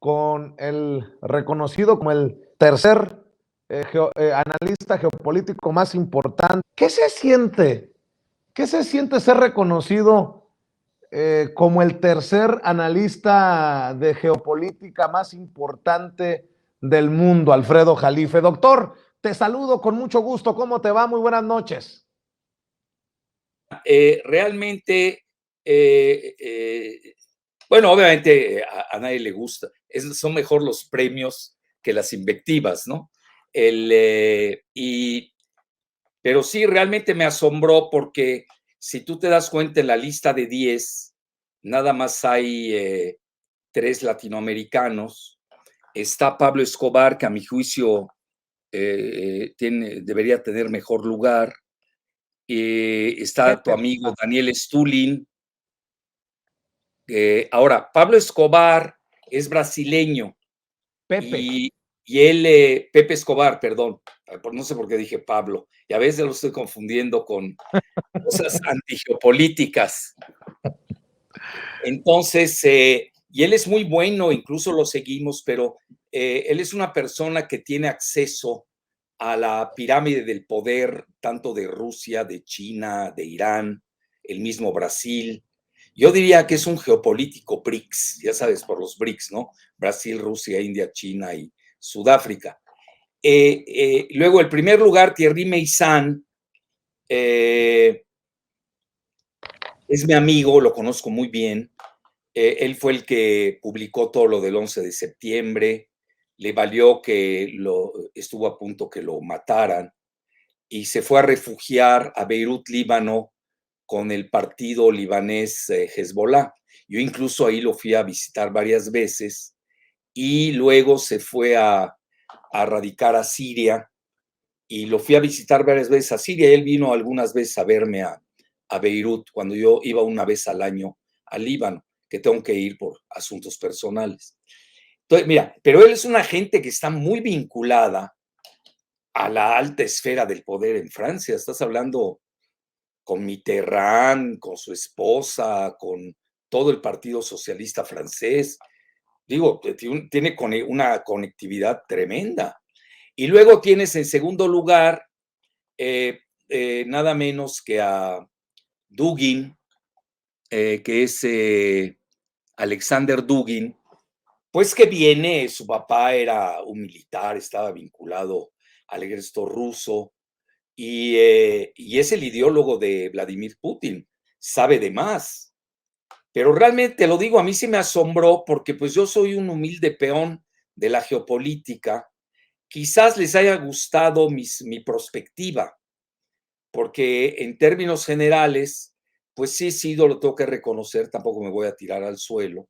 con el reconocido como el tercer analista geopolítico más importante. ¿Qué se siente? ¿Qué se siente ser reconocido como el tercer analista de geopolítica más importante del mundo, Alfredo Jalife? Doctor, te saludo con mucho gusto. ¿Cómo te va? Muy buenas noches. Realmente, bueno, obviamente a nadie le gusta. Son mejor los premios que las invectivas, ¿no? Pero sí, realmente me asombró porque si tú te das cuenta en la lista de 10, nada más hay 3 latinoamericanos. Está Pablo Escobar, que a mi juicio debería tener mejor lugar. Está tu amigo Daniel Stulin. Ahora, Pablo Escobar es brasileño. Pepe. Y él, Pepe Escobar, perdón, no sé por qué dije Pablo, y a veces lo estoy confundiendo con cosas antigeopolíticas. Entonces, y él es muy bueno, incluso lo seguimos, pero él es una persona que tiene acceso a la pirámide del poder, tanto de Rusia, de China, de Irán, el mismo Brasil. Yo diría que es un geopolítico BRICS, ya sabes, por los BRICS, ¿no? Brasil, Rusia, India, China y Sudáfrica. Luego, el primer lugar, Thierry Meyssan, es mi amigo, lo conozco muy bien. Él fue el que publicó todo lo del 11 de septiembre, le valió que estuvo a punto que lo mataran y se fue a refugiar a Beirut, Líbano, con el partido libanés Hezbollah. Yo incluso ahí lo fui a visitar varias veces y luego se fue a radicar a Siria y lo fui a visitar varias veces a Siria. Él vino algunas veces a verme a Beirut cuando yo iba una vez al año al Líbano, que tengo que ir por asuntos personales. Entonces, mira, pero él es una gente que está muy vinculada a la alta esfera del poder en Francia. Estás hablando con Mitterrand, con su esposa, con todo el Partido Socialista francés. Digo, tiene una conectividad tremenda. Y luego tienes en segundo lugar nada menos que a Dugin, que es Alexander Dugin, pues que viene, su papá era un militar, estaba vinculado al ejército ruso y es el ideólogo de Vladimir Putin, sabe de más. Pero realmente, te lo digo, a mí sí me asombró porque pues yo soy un humilde peón de la geopolítica. Quizás les haya gustado mi perspectiva, porque en términos generales, pues sí he sido, lo tengo que reconocer, tampoco me voy a tirar al suelo,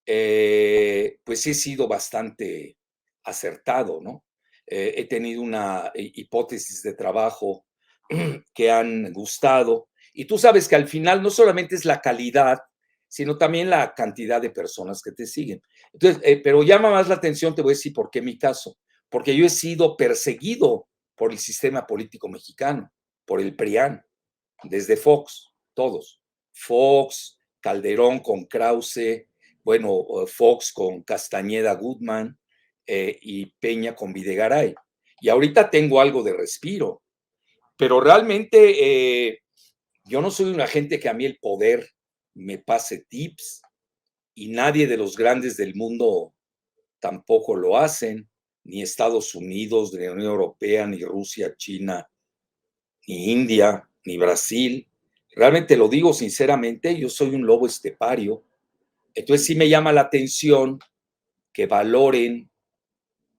pues sí he sido bastante acertado, ¿no? He tenido una hipótesis de trabajo que han gustado, y tú sabes que al final no solamente es la calidad, sino también la cantidad de personas que te siguen. Entonces, pero llama más la atención, te voy a decir por qué mi caso, porque yo he sido perseguido por el sistema político mexicano, por el PRIAN, desde Fox, todos. Fox, Calderón con Krause, bueno, Fox con Castañeda Goodman y Peña con Videgaray. Y ahorita tengo algo de respiro, pero realmente yo no soy una gente que a mí el poder me pase tips y nadie de los grandes del mundo tampoco lo hacen, ni Estados Unidos, ni la Unión Europea, ni Rusia, China, ni India, ni Brasil. Realmente lo digo sinceramente, yo soy un lobo estepario. Entonces sí me llama la atención que valoren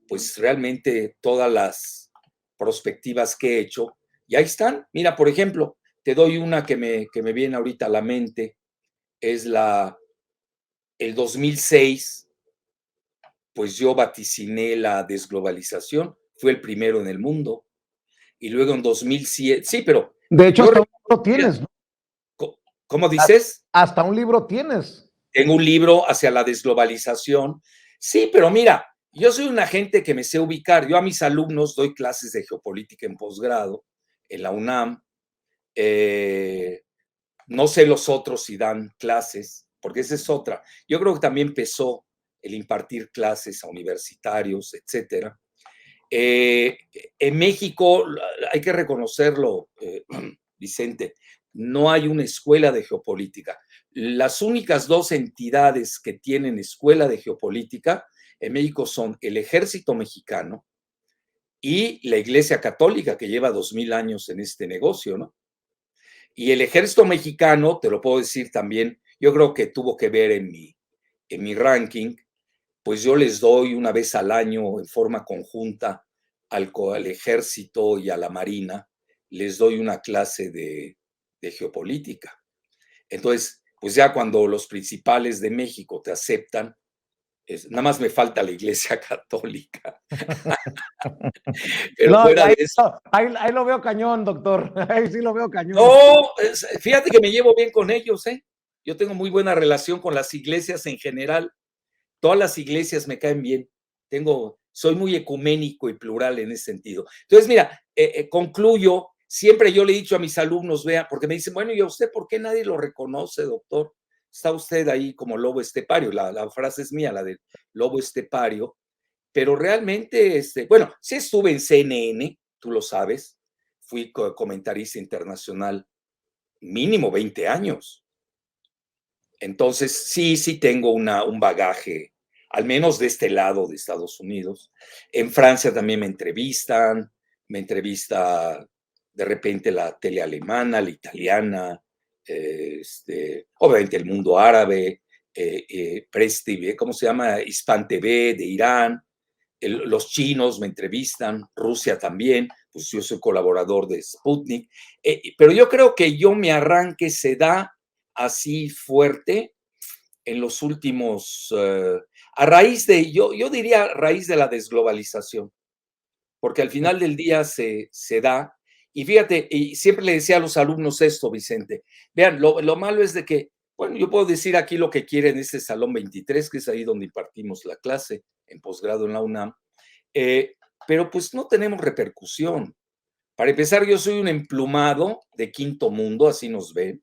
pues realmente todas las perspectivas que he hecho. Y ahí están. Mira, por ejemplo, te doy una que me viene ahorita a la mente. Es el 2006, pues yo vaticiné la desglobalización. Fui el primero en el mundo. Y luego en 2007, sí, pero De hecho, yo, hasta un libro tienes, ¿no? ¿cómo dices? Hasta un libro tienes. Tengo un libro hacia la desglobalización. Sí, pero mira, yo soy una gente que me sé ubicar. Yo a mis alumnos doy clases de geopolítica en posgrado en la UNAM. No sé los otros si dan clases, porque esa es otra. Yo creo que también pesó el impartir clases a universitarios, etcétera. En México, hay que reconocerlo, Vicente, no hay una escuela de geopolítica. Las únicas dos entidades que tienen escuela de geopolítica en México son el Ejército Mexicano y la Iglesia Católica, que lleva 2000 años en este negocio, ¿no? Y el Ejército Mexicano, te lo puedo decir también, yo creo que tuvo que ver en mi ranking, pues yo les doy una vez al año en forma conjunta al Ejército y a la Marina, les doy una clase de geopolítica. Entonces, pues ya cuando los principales de México te aceptan, nada más me falta la Iglesia Católica. Pero No, fuera de ahí, eso. ahí lo veo cañón, doctor. Ahí sí lo veo cañón. No, fíjate que me llevo bien con ellos, ¿eh? Yo tengo muy buena relación con las iglesias en general. Todas las iglesias me caen bien. Soy muy ecuménico y plural en ese sentido. Entonces, mira, concluyo. Siempre yo le he dicho a mis alumnos, vean, porque me dicen, bueno, ¿y a usted por qué nadie lo reconoce, doctor? Está usted ahí como lobo estepario. La frase es mía, la del lobo estepario. Pero realmente, bueno, sí estuve en CNN, tú lo sabes. Fui comentarista internacional mínimo 20 años. Entonces, sí tengo un bagaje, al menos de este lado de Estados Unidos. En Francia también me entrevista de repente la tele alemana, la italiana, obviamente el mundo árabe, Press TV, ¿cómo se llama? Hispan TV de Irán, los chinos me entrevistan, Rusia también, pues yo soy colaborador de Sputnik, pero yo creo que mi arranque se da así fuerte en los últimos, a raíz de, yo diría a raíz de la desglobalización, porque al final del día se da, y fíjate, y siempre le decía a los alumnos esto, Vicente, vean, lo malo es de que, bueno, yo puedo decir aquí lo que quiere en este Salón 23, que es ahí donde impartimos la clase en posgrado en la UNAM, pero pues no tenemos repercusión. Para empezar, yo soy un emplumado de quinto mundo, así nos ven.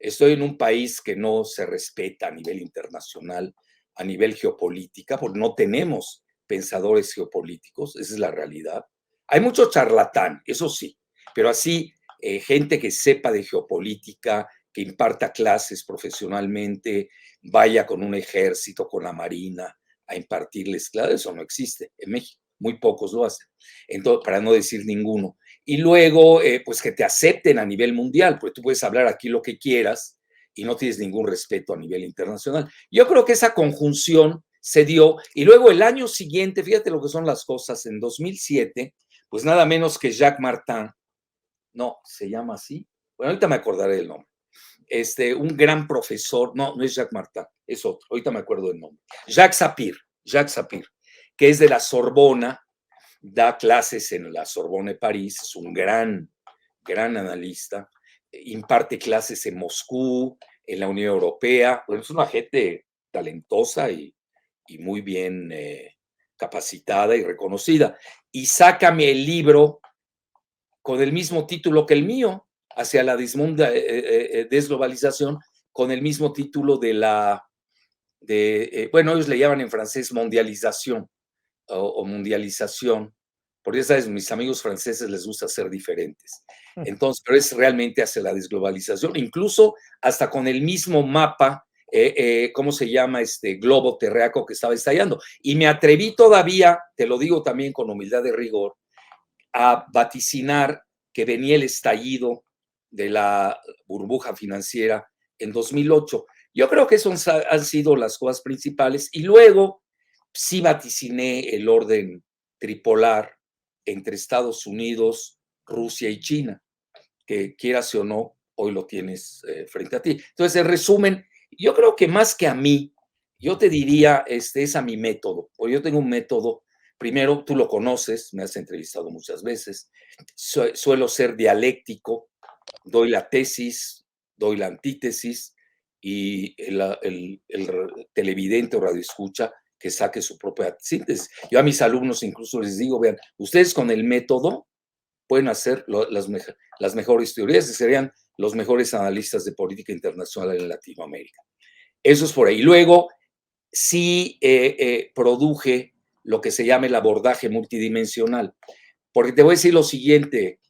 Estoy en un país que no se respeta a nivel internacional, a nivel geopolítica, porque no tenemos pensadores geopolíticos, esa es la realidad. Hay mucho charlatán, eso sí, pero así gente que sepa de geopolítica, que imparta clases profesionalmente, vaya con un ejército, con la marina, a impartirles clases, eso no existe en México, muy pocos lo hacen, entonces, para no decir ninguno. Y luego, pues que te acepten a nivel mundial, porque tú puedes hablar aquí lo que quieras y no tienes ningún respeto a nivel internacional. Yo creo que esa conjunción se dio, y luego el año siguiente, fíjate lo que son las cosas, en 2007, pues nada menos que Jacques Martin, no, se llama así, bueno, ahorita me acordaré del nombre, un gran profesor, no es Jacques Martin, es otro, ahorita me acuerdo del nombre, Jacques Sapir, que es de la Sorbona, da clases en la Sorbonne de París, es un gran analista, imparte clases en Moscú, en la Unión Europea, bueno, es una gente talentosa y muy bien capacitada y reconocida. Y sácame el libro con el mismo título que el mío, hacia la desglobalización, con el mismo título bueno, ellos le llaman en francés mondialización o mundialización, porque ya sabes, mis amigos franceses les gusta ser diferentes. Entonces, pero es realmente hacia la desglobalización, incluso hasta con el mismo mapa, ¿cómo se llama? Globo terráqueo que estaba estallando. Y me atreví todavía, te lo digo también con humildad de rigor, a vaticinar que venía el estallido de la burbuja financiera en 2008. Yo creo que esas han sido las cosas principales. Y luego sí vaticiné el orden tripolar entre Estados Unidos, Rusia y China, que quieras o no, hoy lo tienes frente a ti. Entonces, en resumen, yo creo que más que a mí, yo te diría, es a mi método, porque yo tengo un método. Primero, tú lo conoces, me has entrevistado muchas veces, suelo ser dialéctico, doy la tesis, doy la antítesis, y el televidente o radioescucha que saque su propia síntesis. Yo a mis alumnos incluso les digo, vean, ustedes con el método pueden hacer las mejores teorías y serían los mejores analistas de política internacional en Latinoamérica. Eso es por ahí. Luego, sí produje lo que se llama el abordaje multidimensional. Porque te voy a decir lo siguiente,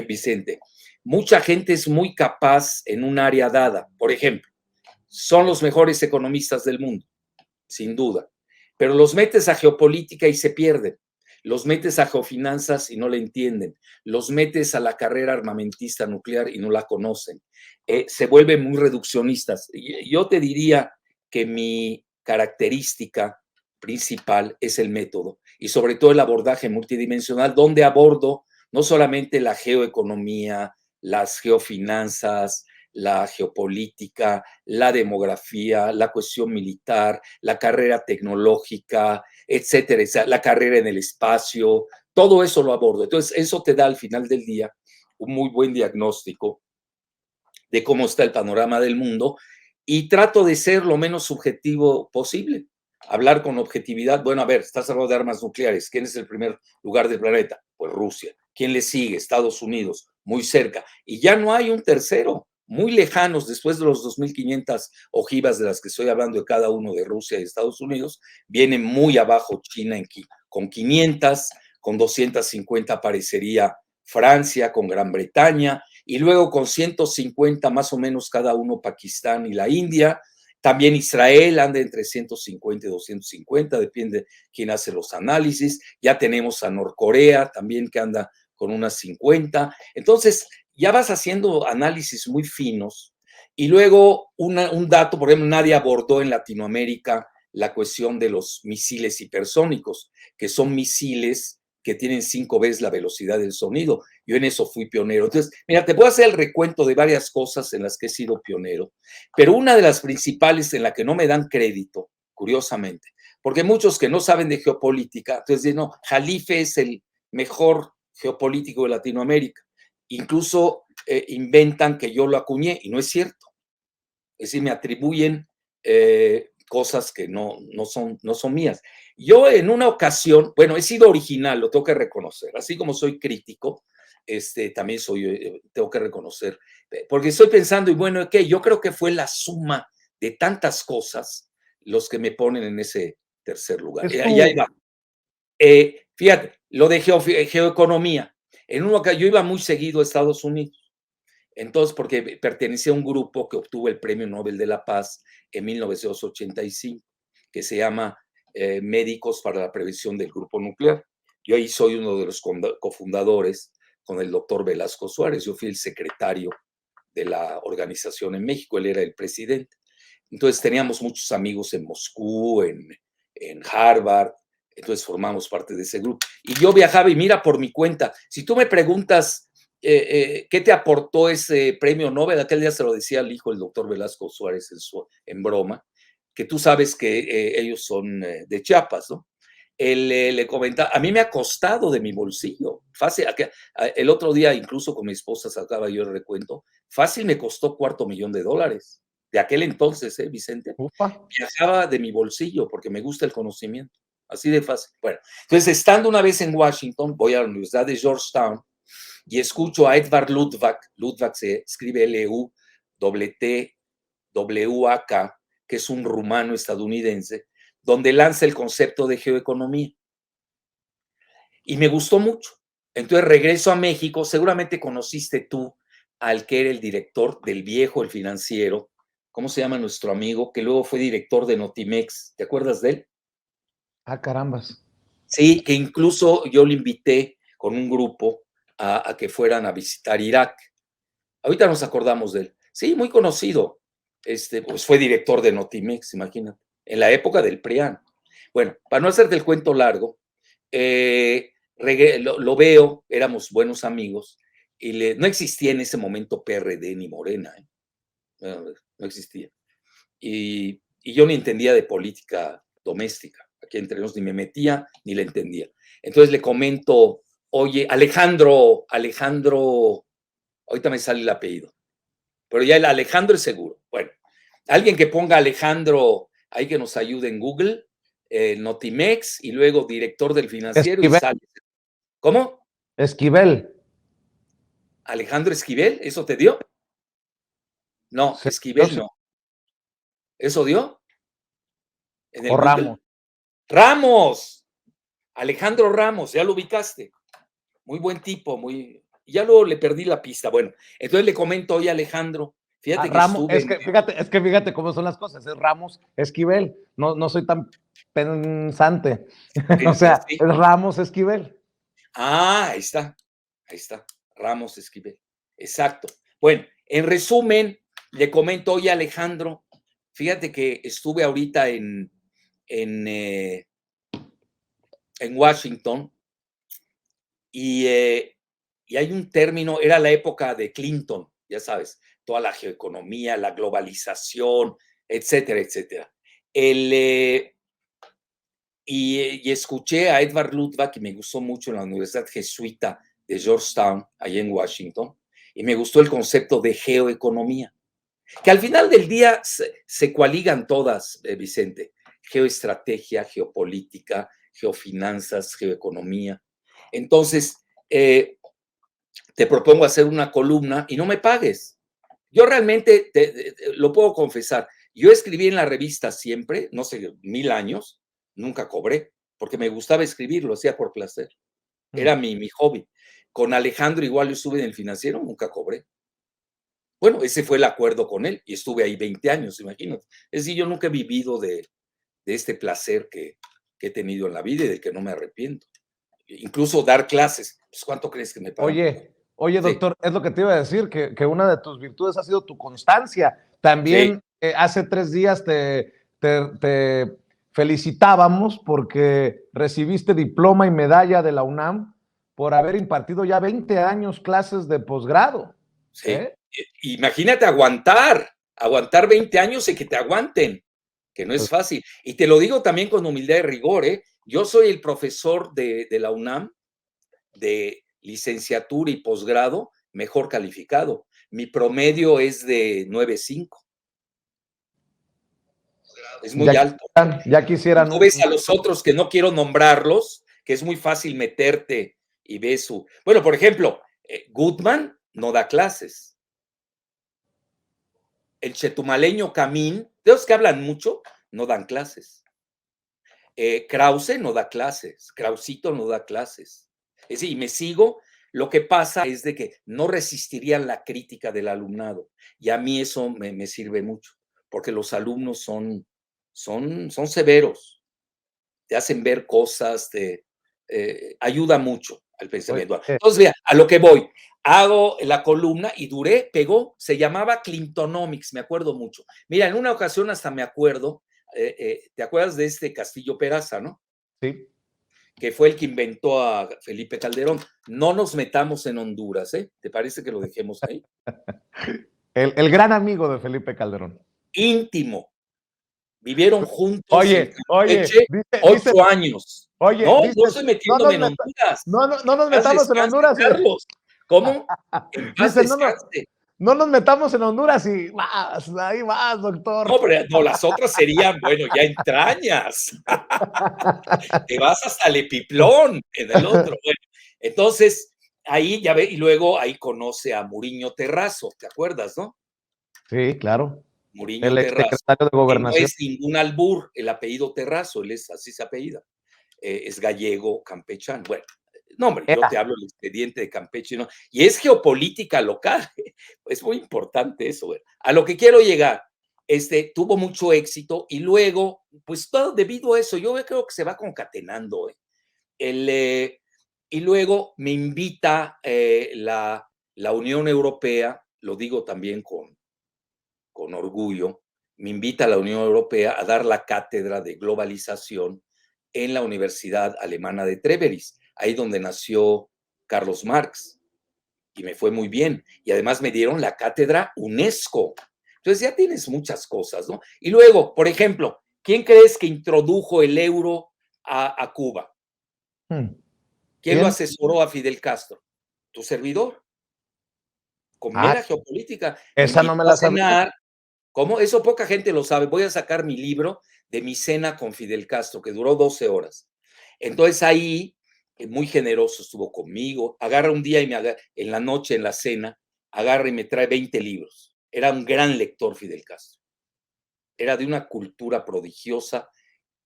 Vicente, mucha gente es muy capaz en un área dada. Por ejemplo, son los mejores economistas del mundo, sin duda, pero los metes a geopolítica y se pierden. Los metes a geofinanzas y no la entienden. Los metes a la carrera armamentista nuclear y no la conocen. Se vuelven muy reduccionistas. Yo te diría que mi característica principal es el método y sobre todo el abordaje multidimensional, donde abordo no solamente la geoeconomía, las geofinanzas, la geopolítica, la demografía, la cuestión militar, la carrera tecnológica, etcétera, la carrera en el espacio, todo eso lo abordo. Entonces, eso te da al final del día un muy buen diagnóstico de cómo está el panorama del mundo y trato de ser lo menos subjetivo posible. Hablar con objetividad. Bueno, a ver, estás hablando de armas nucleares. ¿Quién es el primer lugar del planeta? Pues Rusia. ¿Quién le sigue? Estados Unidos, muy cerca. Y ya no hay un tercero, muy lejanos, después de los 2.500 ojivas de las que estoy hablando de cada uno de Rusia y Estados Unidos, viene muy abajo China con 500, con 250 aparecería Francia, con Gran Bretaña, y luego con 150 más o menos cada uno Pakistán y la India. También Israel anda entre 150 y 250, depende quién hace los análisis. Ya tenemos a Norcorea también que anda con unas 50. Entonces, ya vas haciendo análisis muy finos. Y luego un dato, por ejemplo, nadie abordó en Latinoamérica la cuestión de los misiles hipersónicos, que son misiles que tienen 5 veces la velocidad del sonido. Yo en eso fui pionero. Entonces, mira, te voy a hacer el recuento de varias cosas en las que he sido pionero, pero una de las principales en la que no me dan crédito, curiosamente, porque muchos que no saben de geopolítica, entonces dicen, no, Jalife es el mejor geopolítico de Latinoamérica. Incluso inventan que yo lo acuñé y no es cierto. Es decir, me atribuyen cosas que no son mías. Yo en una ocasión, bueno, he sido original, lo tengo que reconocer, así como soy crítico, también tengo que reconocer, porque estoy pensando, y bueno, ¿qué? Yo creo que fue la suma de tantas cosas los que me ponen en ese tercer lugar. Y ahí va. Fíjate, lo de geoeconomía. Yo iba muy seguido a Estados Unidos. Entonces, porque pertenecía a un grupo que obtuvo el Premio Nobel de la Paz en 1985, que se llama Médicos para la Prevención del Grupo Nuclear. Yo ahí soy uno de los cofundadores con el doctor Velasco Suárez. Yo fui el secretario de la organización en México, él era el presidente. Entonces teníamos muchos amigos en Moscú, en Harvard, entonces formamos parte de ese grupo. Y yo viajaba y mira por mi cuenta, si tú me preguntas ¿qué te aportó ese premio Nobel? Aquel día se lo decía al hijo del doctor Velasco Suárez en broma, que tú sabes que ellos son de Chiapas, ¿no? Él le comentaba, a mí me ha costado de mi bolsillo, fácil, el otro día incluso con mi esposa sacaba yo el recuento, fácil me costó $250,000, de aquel entonces, Vicente, Ufa. viajaba de mi bolsillo porque me gusta el conocimiento, así de fácil. Bueno, entonces estando una vez en Washington, voy a la Universidad de Georgetown, y escucho a Edvard Luttwak se escribe L-U-T-W-A-K, que es un rumano estadounidense, donde lanza el concepto de geoeconomía. Y me gustó mucho. Entonces regreso a México, seguramente conociste tú al que era el director del Viejo, el financiero, ¿cómo se llama nuestro amigo? Que luego fue director de Notimex, ¿te acuerdas de él? Ah, carambas. Sí, que incluso yo le invité con un grupo a que fueran a visitar Irak. Ahorita nos acordamos de él. Sí, muy conocido. Pues fue director de Notimex, imagínate, en la época del PRIAN. Bueno, para no hacerte el cuento largo, lo veo, éramos buenos amigos, y no existía en ese momento PRD ni Morena, no existía. Y yo ni entendía de política doméstica, aquí entre nos ni me metía ni le entendía. Entonces le comento, oye, Alejandro, ahorita me sale el apellido, pero ya el Alejandro es seguro. Bueno, alguien que ponga Alejandro ahí que nos ayude en Google, Notimex y luego director del financiero y Esquivel. sale. ¿Cómo? Esquivel. Alejandro Esquivel, ¿eso te dio? No, Sí, yo Esquivel sí. no. ¿Eso dio? en el O Google. Ramos. Ramos, Alejandro Ramos, ya lo ubicaste. Muy buen tipo, ya luego le perdí la pista. Bueno, entonces le comento hoy a Alejandro, fíjate que Ramos, estuve fíjate cómo son las cosas, es Ramos Esquivel, no soy tan pensante, o sea, ¿sí? es Ramos Esquivel. Ahí está, Ramos Esquivel, exacto. Bueno, en resumen, le comento hoy a Alejandro, fíjate que estuve ahorita en Washington y hay un término, era la época de Clinton, ya sabes, toda la geoeconomía, la globalización, etcétera, etcétera. Y escuché a Edward Luttwak, que me gustó mucho en la Universidad Jesuita de Georgetown, allá en Washington, y me gustó el concepto de geoeconomía, que al final del día se coaligan todas, Vicente, geoestrategia, geopolítica, geofinanzas, geoeconomía. Entonces, te propongo hacer una columna y no me pagues. Yo realmente, lo puedo confesar, yo escribí en la revista siempre, no sé, 1000 años, nunca cobré, porque me gustaba escribir, lo hacía por placer. Era mi hobby. Con Alejandro igual yo estuve en el Financiero, nunca cobré. Bueno, ese fue el acuerdo con él y estuve ahí 20 años, imagínate. Es decir, yo nunca he vivido de este placer que he tenido en la vida y del que no me arrepiento. Incluso dar clases, pues ¿cuánto crees que me pagan? Oye, Sí, doctor, es lo que te iba a decir, que una de tus virtudes ha sido tu constancia. sí, También hace 3 días te felicitábamos porque recibiste diploma y medalla de la UNAM por haber impartido ya 20 años clases de posgrado. sí. Imagínate aguantar 20 años y que te aguanten, que no es fácil. Y te lo digo también con humildad y rigor, ¿eh? Yo soy el profesor de la UNAM de licenciatura y posgrado mejor calificado. Mi promedio es de 9.5. Es muy alto. Ya quisieran Tú ves a los otros que no quiero nombrarlos, que es muy fácil meterte y ves su... Bueno, por ejemplo, Goodman no da clases. El chetumaleño Camín, de los que hablan mucho, no dan clases. Krause no da clases, Krausito no da clases. Es decir, y me sigo, lo que pasa es de que no resistirían la crítica del alumnado. Y a mí eso me sirve mucho, porque los alumnos son severos, te hacen ver cosas, te ayuda mucho al pensamiento. Entonces, vea, a lo que voy, hago la columna y pegó, se llamaba Clintonomics, me acuerdo mucho. Mira, en una ocasión hasta me acuerdo, ¿te acuerdas de este Castillo Peraza, no? Sí. Que fue el que inventó a Felipe Calderón. No nos metamos en Honduras, ¿eh? ¿Te parece que lo dejemos ahí? El gran amigo de Felipe Calderón. Íntimo. Vivieron juntos en Oye, Campeche dice, 8 años. oye, No, no dices, estoy metiéndome en Honduras. no nos Paz metamos en descanse, Honduras. Carlos. ¿Cómo? En paz Dice, descanse. no nos metamos en Honduras y ahí vas, doctor. No, pero no, las otras serían, bueno, ya entrañas. Te vas hasta el epiplón en el otro. Bueno, entonces, ahí ya ve, y luego ahí conoce a Muriño Terrazo, ¿te acuerdas, no? Sí, claro. Muriño El Terrazo, exsecretario de que no Gobernación. es ningún albur, el apellido Terrazo, él es así se apellida, es gallego, campechano. Bueno, no, hombre, yo te hablo del expediente de Campeche, ¿no? Y es geopolítica local, es muy importante eso. ¿Verdad? A lo que quiero llegar, tuvo mucho éxito y luego, pues todo debido a eso, yo creo que se va concatenando. Y luego me invita la Unión Europea, lo digo también con orgullo, me invita a la Unión Europea a dar la cátedra de globalización en la Universidad Alemana de Treveris, ahí donde nació Carlos Marx, y me fue muy bien. Y además me dieron la cátedra UNESCO. Entonces ya tienes muchas cosas, ¿no? Y luego, por ejemplo, ¿quién crees que introdujo el euro a Cuba? ¿Quién lo asesoró a Fidel Castro? Tu servidor, con mera geopolítica. Me Esa no invitó me a la sabía. cenar. ¿Cómo? Eso poca gente lo sabe. Voy a sacar mi libro de mi cena con Fidel Castro, que duró 12 horas. Entonces ahí, muy generoso, estuvo conmigo. Agarra un día y en la noche, en la cena, agarra y me trae 20 libros. Era un gran lector Fidel Castro. Era de una cultura prodigiosa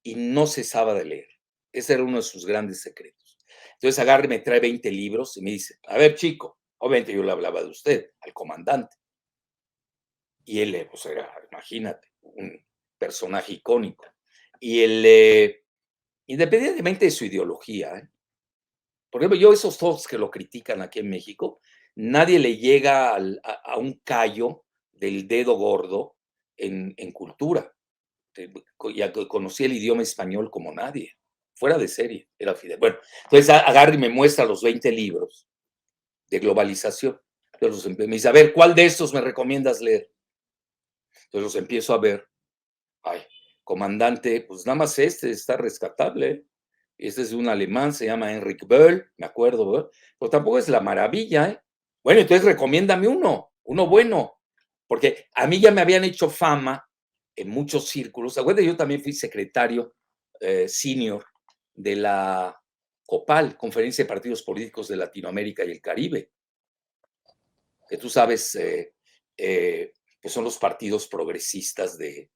y no cesaba de leer. Ese era uno de sus grandes secretos. Entonces agarra y me trae 20 libros y me dice, a ver, chico, obviamente yo le hablaba de usted, al comandante. Y él, pues era, imagínate, un personaje icónico. Y él, independientemente de su ideología, por ejemplo, yo esos todos que lo critican aquí en México, nadie le llega a un callo del dedo gordo en cultura. Ya conocí el idioma español como nadie, fuera de serie, era Fidel. Bueno, entonces agarra y me muestra los 20 libros de globalización. Entonces me dice, a ver, ¿cuál de estos me recomiendas leer? Entonces los empiezo a ver. Ay, comandante, pues nada más este está rescatable. Este es de un alemán, se llama Henrik Böll, me acuerdo, ¿verdad? Pero tampoco es la maravilla, ¿eh? Bueno, entonces recomiéndame uno bueno, porque a mí ya me habían hecho fama en muchos círculos. Acuérdate, yo también fui secretario senior de la COPAL, Conferencia de Partidos Políticos de Latinoamérica y el Caribe, que tú sabes, pues son los partidos progresistas de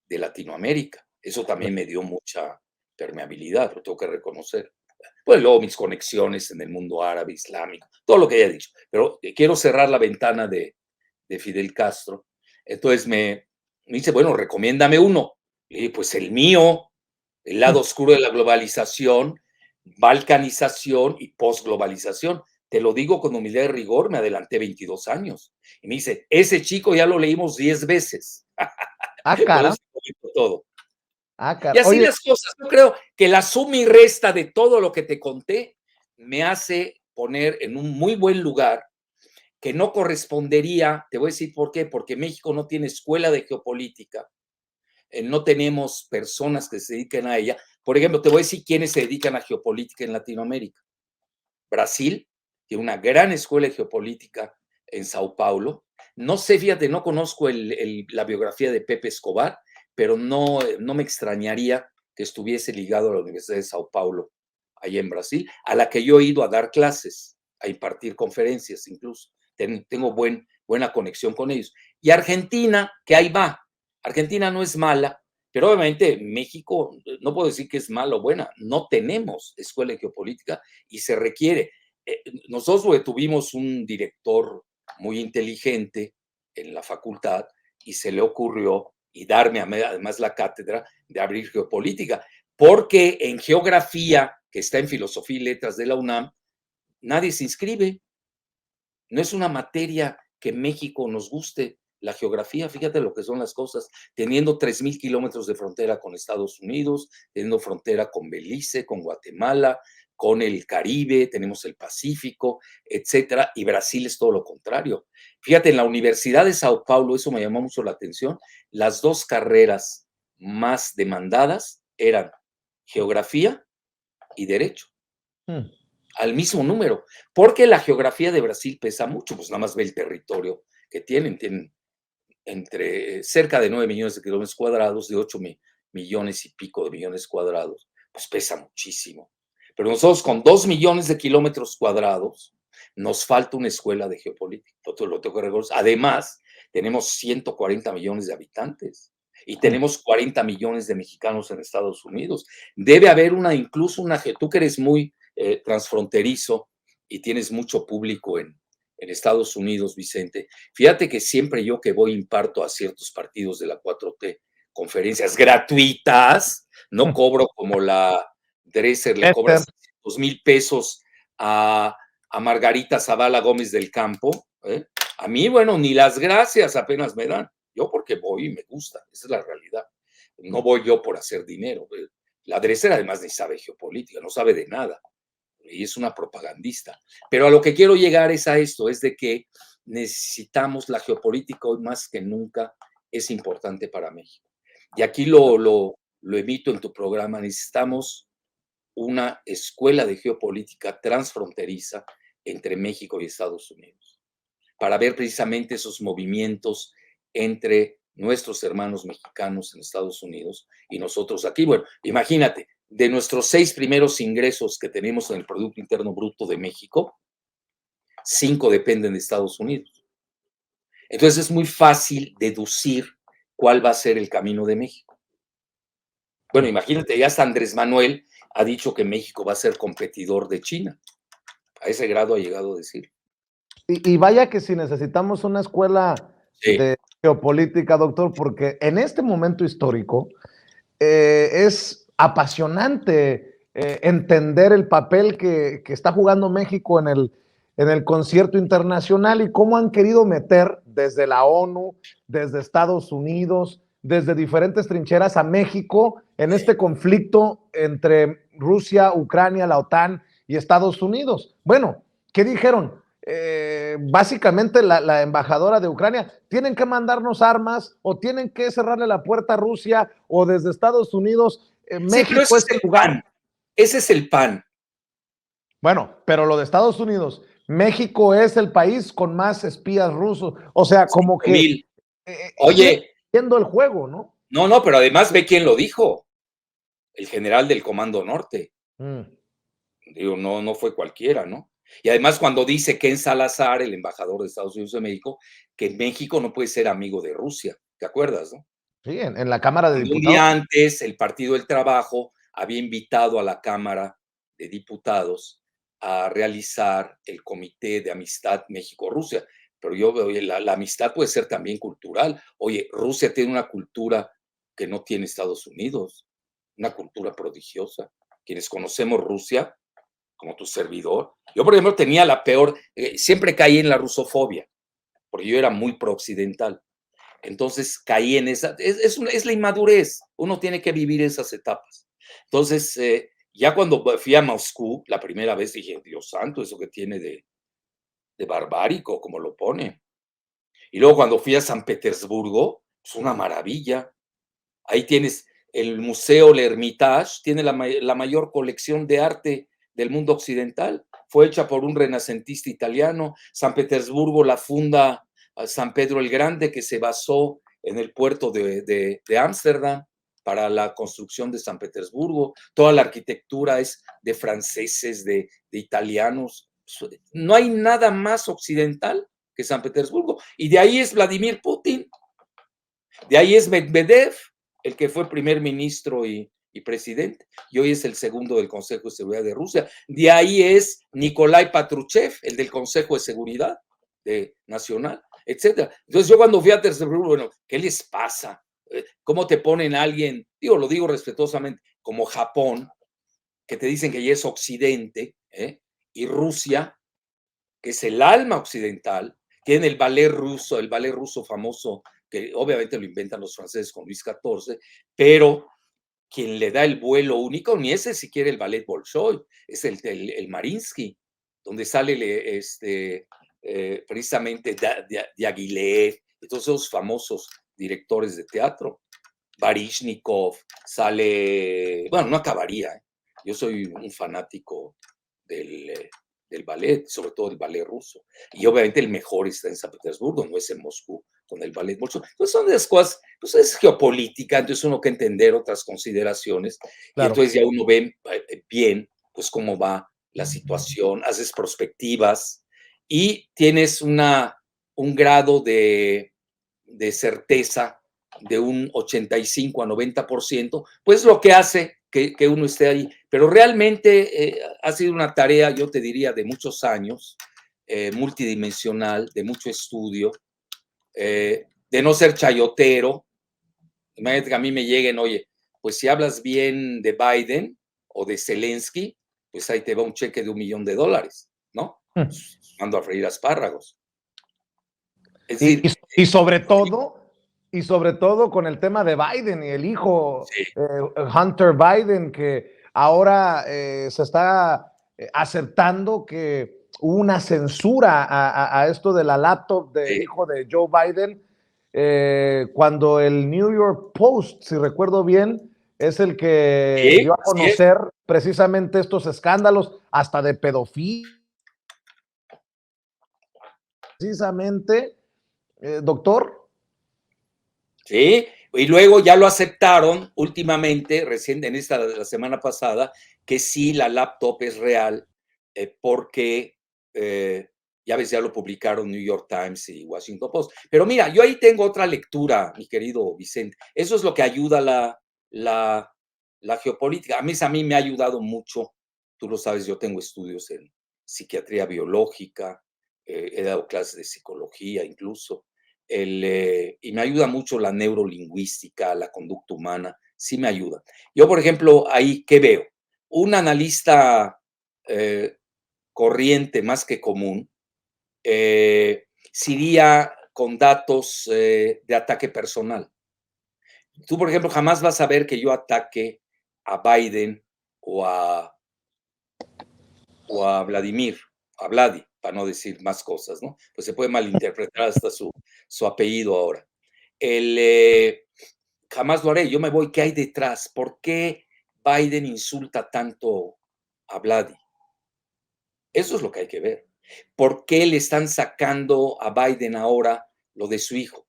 Latinoamérica. Eso también me dio mucha permeabilidad, lo tengo que reconocer. Pues luego mis conexiones en el mundo árabe, islámico, todo lo que haya dicho. Pero quiero cerrar la ventana de Fidel Castro. Entonces me dice, bueno, recomiéndame uno. Y dije, pues el mío, el lado oscuro de la globalización, balcanización y posglobalización. Te lo digo con humildad y rigor, me adelanté 22 años. Y me dice, ese chico ya lo leímos 10 veces. Ah, Por cara. eso te digo todo. Ah, Y cara. así Oye, las cosas. Yo creo que la suma y resta de todo lo que te conté me hace poner en un muy buen lugar que no correspondería, te voy a decir por qué, porque México no tiene escuela de geopolítica, no tenemos personas que se dediquen a ella. Por ejemplo, te voy a decir quiénes se dedican a geopolítica en Latinoamérica. Brasil tiene una gran escuela de geopolítica en Sao Paulo. No sé, fíjate, no conozco la biografía de Pepe Escobar, pero no me extrañaría que estuviese ligado a la Universidad de Sao Paulo, allá en Brasil, a la que yo he ido a dar clases, a impartir conferencias incluso. Tengo buena conexión con ellos. Y Argentina, que ahí va. Argentina no es mala, pero obviamente México, no puedo decir que es mala o buena, no tenemos escuela de geopolítica y se requiere. Nosotros tuvimos un director muy inteligente en la facultad y se le ocurrió y darme además la cátedra de abrir geopolítica, porque en geografía, que está en filosofía y letras de la UNAM, nadie se inscribe. No es una materia que en México nos guste. La geografía, fíjate lo que son las cosas, teniendo 3,000 kilómetros de frontera con Estados Unidos, teniendo frontera con Belice, con Guatemala, con el Caribe, tenemos el Pacífico, etcétera, y Brasil es todo lo contrario. Fíjate, en la Universidad de Sao Paulo, eso me llamó mucho la atención, las dos carreras más demandadas eran geografía y derecho, al mismo número, porque la geografía de Brasil pesa mucho, pues nada más ve el territorio que tienen entre cerca de 9 millones de kilómetros cuadrados, de 8 millones y pico de millones cuadrados, pues pesa muchísimo. Pero nosotros con 2 millones de kilómetros cuadrados nos falta una escuela de geopolítica, lo tengo que reconocer. Además, tenemos 140 millones de habitantes y tenemos 40 millones de mexicanos en Estados Unidos. Debe haber incluso tú que eres muy transfronterizo y tienes mucho público en Estados Unidos, Vicente. Fíjate que siempre yo que voy imparto a ciertos partidos de la 4T conferencias gratuitas, no cobro como la Dresser le cobra Esther. 600,000 pesos a Margarita Zavala Gómez del Campo. A mí, bueno, ni las gracias apenas me dan. Yo porque voy y me gusta, esa es la realidad. No voy yo por hacer dinero. La Dresser además ni sabe geopolítica, no sabe de nada. Y es una propagandista. Pero a lo que quiero llegar es a esto, es de que necesitamos la geopolítica hoy más que nunca, es importante para México. Y aquí lo emito en tu programa, necesitamos una escuela de geopolítica transfronteriza entre México y Estados Unidos, para ver precisamente esos movimientos entre nuestros hermanos mexicanos en Estados Unidos y nosotros aquí. Bueno, imagínate, de nuestros 6 primeros ingresos que tenemos en el Producto Interno Bruto de México, 5 dependen de Estados Unidos. Entonces es muy fácil deducir cuál va a ser el camino de México. Bueno, imagínate, ya hasta Andrés Manuel ha dicho que México va a ser competidor de China. A ese grado ha llegado a decir. Y vaya que si necesitamos una escuela Sí, de geopolítica, doctor, porque en este momento histórico es apasionante entender el papel que está jugando México en el concierto internacional y cómo han querido meter desde la ONU, desde Estados Unidos, desde diferentes trincheras a México en este conflicto entre Rusia, Ucrania, la OTAN y Estados Unidos. Bueno, ¿qué dijeron? Básicamente la embajadora de Ucrania, tienen que mandarnos armas o tienen que cerrarle la puerta a Rusia o desde Estados Unidos, sí, pero México ese es es el el lugar. pan. Ese es el pan. Bueno, pero lo de Estados Unidos, México es el país con más espías rusos. O sea, como que 5,000. siguen Oye, viendo el juego, ¿no? no, pero además ve quién lo dijo. El general del Comando Norte. Mm. Digo, no fue cualquiera, ¿no? Y además cuando dice Ken Salazar, el embajador de Estados Unidos de México, que México no puede ser amigo de Rusia. ¿Te acuerdas, no? Sí, en la Cámara de Cuando un Diputados. día antes el Partido del Trabajo había invitado a la Cámara de Diputados a realizar el Comité de Amistad México-Rusia. Pero yo veo, la amistad puede ser también cultural. Oye, Rusia tiene una cultura que no tiene Estados Unidos, una cultura prodigiosa. Quienes conocemos Rusia, como tu servidor, yo por ejemplo tenía la peor, siempre caí en la rusofobia, porque yo era muy pro-occidental. Entonces caí en esa, es la inmadurez, uno tiene que vivir esas etapas. Entonces, ya cuando fui a Moscú, la primera vez dije, Dios santo, eso que tiene de barbárico, como lo pone. Y luego cuando fui a San Petersburgo, es una maravilla. Ahí tienes el Museo El Hermitage, tiene la mayor colección de arte del mundo occidental. Fue hecha por un renacentista italiano. San Petersburgo la funda San Pedro el Grande, que se basó en el puerto de Ámsterdam para la construcción de San Petersburgo. Toda la arquitectura es de franceses, de italianos. No hay nada más occidental que San Petersburgo. Y de ahí es Vladimir Putin. De ahí es Medvedev, el que fue primer ministro y presidente, y hoy es el segundo del Consejo de Seguridad de Rusia. De ahí es Nikolai Patrushev, el del Consejo de Seguridad Nacional, etcétera. Entonces yo cuando fui a Petersburgo, bueno, ¿qué les pasa? ¿Cómo te ponen a alguien, lo digo respetuosamente, como Japón, que te dicen que ya es Occidente, y Rusia, que es el alma occidental, tiene el ballet ruso famoso, que obviamente lo inventan los franceses con Luis XIV, pero quien le da el vuelo único, ni ese siquiera el ballet Bolshoi, es el Mariinsky, donde sale precisamente Diaghilev, y todos esos famosos directores de teatro. Baryshnikov, sale, bueno, no acabaría, ¿eh? Yo soy un fanático del ballet, sobre todo el ballet ruso. Y obviamente el mejor está en San Petersburgo, no es en Moscú, con el ballet ruso. Entonces son de las cosas, pues es geopolítica, entonces uno que entender otras consideraciones y Claro. entonces ya uno ve bien, pues cómo va la situación, haces prospectivas y tienes un grado de certeza de un 85 a 90%, pues lo que hace que uno esté ahí. Pero realmente ha sido una tarea, yo te diría, de muchos años, multidimensional, de mucho estudio, de no ser chayotero. Imagínate que a mí me lleguen, oye, pues si hablas bien de Biden o de Zelensky, pues ahí te va un cheque de $1,000,000, ¿no? Mando a freír espárragos. Es Y, decir, y sobre todo, y sobre todo con el tema de Biden y el hijo sí, Hunter Biden, que ahora se está aceptando que hubo una censura a esto de la laptop del sí, hijo de Joe Biden, cuando el New York Post, si recuerdo bien, es el que sí, dio a así es. conocer precisamente estos escándalos, hasta de pedofilia, precisamente, doctor. Sí, y luego ya lo aceptaron últimamente, recién en la semana pasada, que sí, la laptop es real, porque ya ves, ya lo publicaron New York Times y Washington Post. Pero mira, yo ahí tengo otra lectura, mi querido Vicente. Eso es lo que ayuda la la geopolítica. A mí me ha ayudado mucho, tú lo sabes, yo tengo estudios en psiquiatría biológica, he dado clases de psicología incluso, y me ayuda mucho la neurolingüística, la conducta humana, sí me ayuda. Yo, por ejemplo, ahí, ¿qué veo? Un analista corriente más que común, se iría con datos de ataque personal. Tú, por ejemplo, jamás vas a ver que yo ataque a Biden o a Vladimir, a Vladi, para no decir más cosas, ¿no? Pues se puede malinterpretar hasta su apellido ahora. Jamás lo haré, yo me voy, ¿qué hay detrás? ¿Por qué Biden insulta tanto a Vladi? Eso es lo que hay que ver. ¿Por qué le están sacando a Biden ahora lo de su hijo?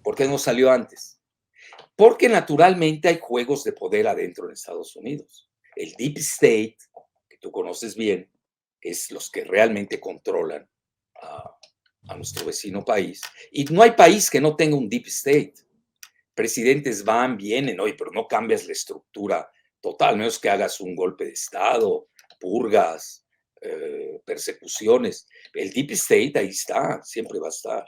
¿Por qué no salió antes? Porque naturalmente hay juegos de poder adentro de Estados Unidos. El Deep State, que tú conoces bien, es los que realmente controlan a nuestro vecino país. Y no hay país que no tenga un Deep State. Presidentes van, vienen, oye, pero no cambias la estructura total, menos que hagas un golpe de Estado, purgas, persecuciones. El Deep State ahí está, siempre va a estar.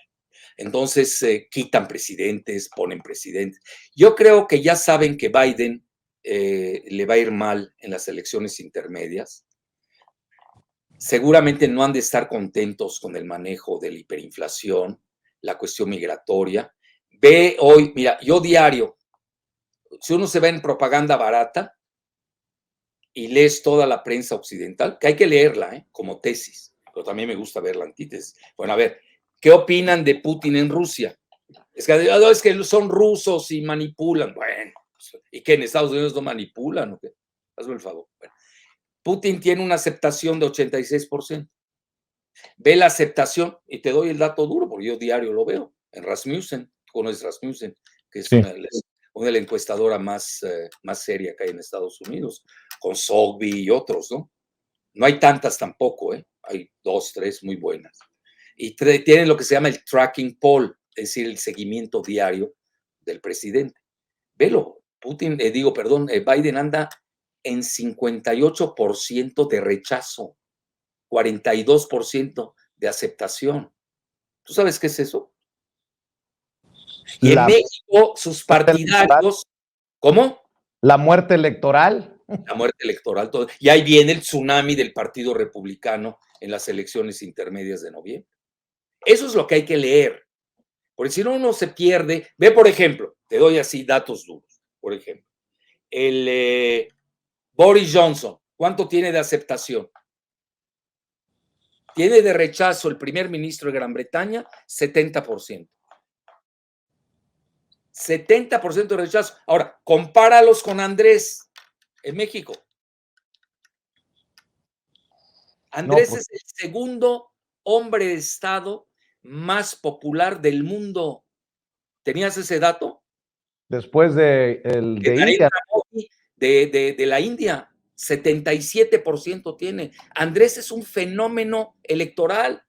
Entonces quitan presidentes, ponen presidentes. Yo creo que ya saben que Biden le va a ir mal en las elecciones intermedias. Seguramente no han de estar contentos con el manejo de la hiperinflación, la cuestión migratoria. Ve hoy, mira, yo diario, si uno se ve en propaganda barata y lees toda la prensa occidental, que hay que leerla como tesis, pero también me gusta ver la antítesis. Bueno, a ver, ¿qué opinan de Putin en Rusia? Es que son rusos y manipulan. Bueno, ¿y qué en Estados Unidos no manipulan? ¿O qué? Hazme el favor. Bueno, Putin tiene una aceptación de 86%. Ve la aceptación, y te doy el dato duro, porque yo diario lo veo, en Rasmussen, conoces Rasmussen, que es Sí. una de las encuestadoras más seria que hay en Estados Unidos, con Sogby y otros, ¿no? No hay tantas tampoco, hay 2, 3 muy buenas. Y tienen lo que se llama el tracking poll, es decir, el seguimiento diario del presidente. Velo, Biden anda en 58% de rechazo, 42% de aceptación. ¿Tú sabes qué es eso? Y en México, sus partidarios, ¿cómo? La muerte electoral. La muerte electoral, todo. Y ahí viene el tsunami del Partido Republicano en las elecciones intermedias de noviembre. Eso es lo que hay que leer, porque si no uno se pierde. Ve, por ejemplo, te doy así datos duros, por ejemplo, el Boris Johnson, ¿cuánto tiene de aceptación? Tiene de rechazo el primer ministro de Gran Bretaña, 70%. 70% de rechazo. Ahora, compáralos con Andrés en México. Andrés es el segundo hombre de Estado más popular del mundo. ¿Tenías ese dato? Después de India. De la India, 77% tiene. Andrés es un fenómeno electoral.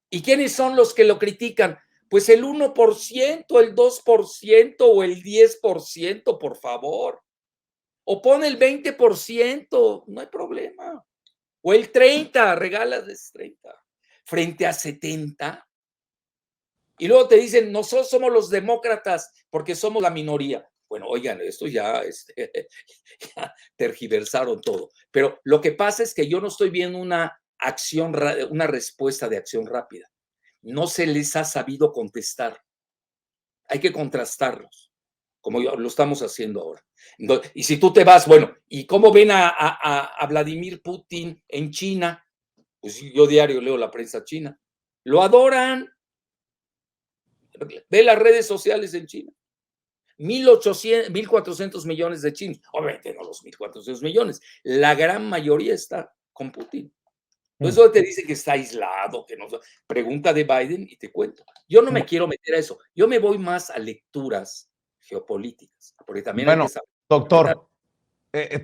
¿Y quiénes son los que lo critican? Pues el 1%, el 2% o el 10%, por favor. O pone el 20%, no hay problema. O el 30%, regálales 30%. Frente a 70%. Y luego te dicen, nosotros somos los demócratas porque somos la minoría. Bueno, oigan, esto ya tergiversaron todo. Pero lo que pasa es que yo no estoy viendo una respuesta de acción rápida. No se les ha sabido contestar. Hay que contrastarlos, como lo estamos haciendo ahora. Entonces, y si tú te vas, bueno, ¿y cómo ven a Vladimir Putin en China? Pues yo diario leo la prensa china. Lo adoran. Ve las redes sociales en China. 1.400 millones de chinos. Obviamente no los 1.400 millones. La gran mayoría está con Putin. Eso te dice que está aislado, que no. Pregunta de Biden y te cuento. Yo no me quiero meter a eso. Yo me voy más a lecturas geopolíticas, porque también hay que saber. Doctor,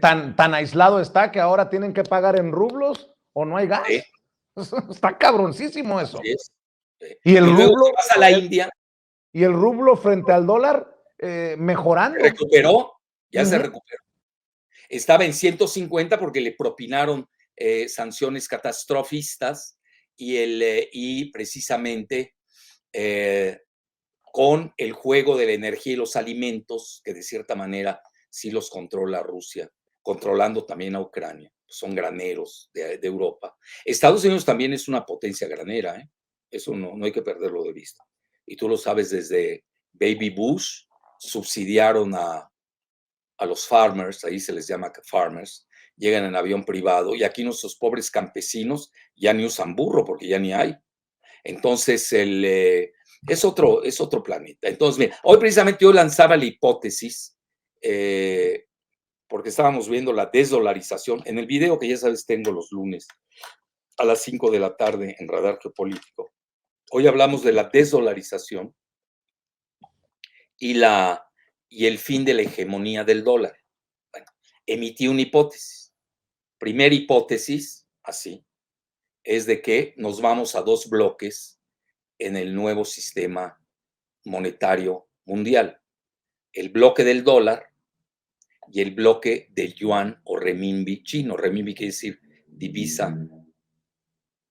tan aislado está que ahora tienen que pagar en rublos o no hay gas. ¿Sí? Está cabroncísimo eso. Sí, y el rublo vas a la India. Y el rublo frente al dólar mejorando. Recuperó. ya se recuperó. Estaba en 150 porque le propinaron sanciones catastrofistas y precisamente con el juego de la energía y los alimentos, que de cierta manera sí los controla Rusia, controlando también a Ucrania. Son graneros de Europa. Estados Unidos también es una potencia granera, ¿eh? Eso no hay que perderlo de vista. Y tú lo sabes, desde Baby Bush subsidiaron a los farmers, ahí se les llama farmers, llegan en avión privado y aquí nuestros pobres campesinos ya ni usan burro porque ya ni hay. Entonces, es otro planeta. Entonces, mira, hoy precisamente yo lanzaba la hipótesis, porque estábamos viendo la desdolarización en el video que ya sabes tengo los lunes a las 5 de la tarde en Radar Geopolítico. Hoy hablamos de la desdolarización y el fin de la hegemonía del dólar. Bueno, emití una hipótesis. Primera hipótesis, así, es de que nos vamos a dos bloques en el nuevo sistema monetario mundial. El bloque del dólar y el bloque del yuan o renminbi chino. Renminbi quiere decir divisa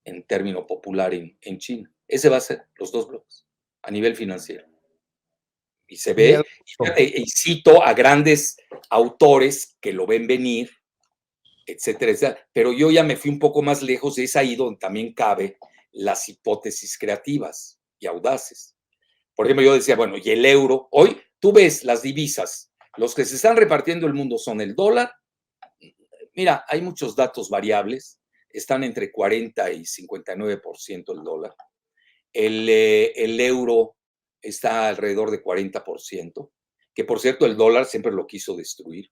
en término popular en China. Ese va a ser los dos bloques a nivel financiero. Y se ve, y cito a grandes autores que lo ven venir, etcétera, etcétera. Pero yo ya me fui un poco más lejos y es ahí donde también cabe las hipótesis creativas y audaces. Por ejemplo, yo decía, bueno, y el euro, hoy tú ves las divisas, los que se están repartiendo el mundo son el dólar. Mira, hay muchos datos variables, están entre 40 y 59% el dólar. El euro está alrededor de 40%, que por cierto el dólar siempre lo quiso destruir.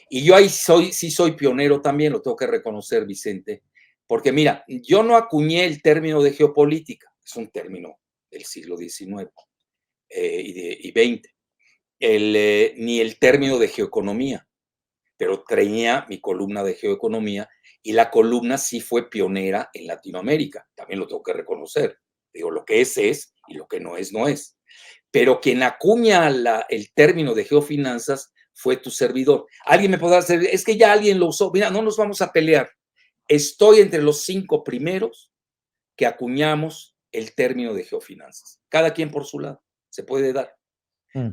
Y yo ahí sí soy pionero también, lo tengo que reconocer, Vicente, porque mira, yo no acuñé el término de geopolítica, es un término del siglo XIX y XX, ni el término de geoeconomía, pero traía mi columna de geoeconomía y la columna sí fue pionera en Latinoamérica, también lo tengo que reconocer. Digo, lo que es y lo que no es, no es. Pero quien acuña el término de geofinanzas fue tu servidor. Alguien me podrá decir, es que ya alguien lo usó. Mira, no nos vamos a pelear. Estoy entre los 5 primeros que acuñamos el término de geofinanzas. Cada quien por su lado. Se puede dar.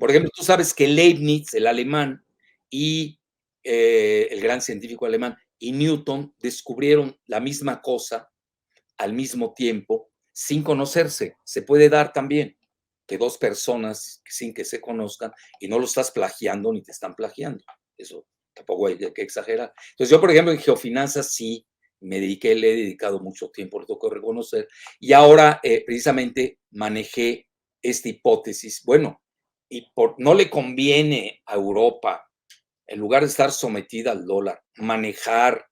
Por ejemplo, tú sabes que Leibniz, el alemán, y el gran científico alemán, y Newton descubrieron la misma cosa al mismo tiempo sin conocerse. Se puede dar también que dos personas sin que se conozcan y no lo estás plagiando ni te están plagiando. Eso tampoco hay que exagerar. Entonces yo, por ejemplo, en geofinanzas sí le he dedicado mucho tiempo, lo tengo que reconocer, y ahora precisamente manejé esta hipótesis. Bueno, y no le conviene a Europa, en lugar de estar sometida al dólar, manejar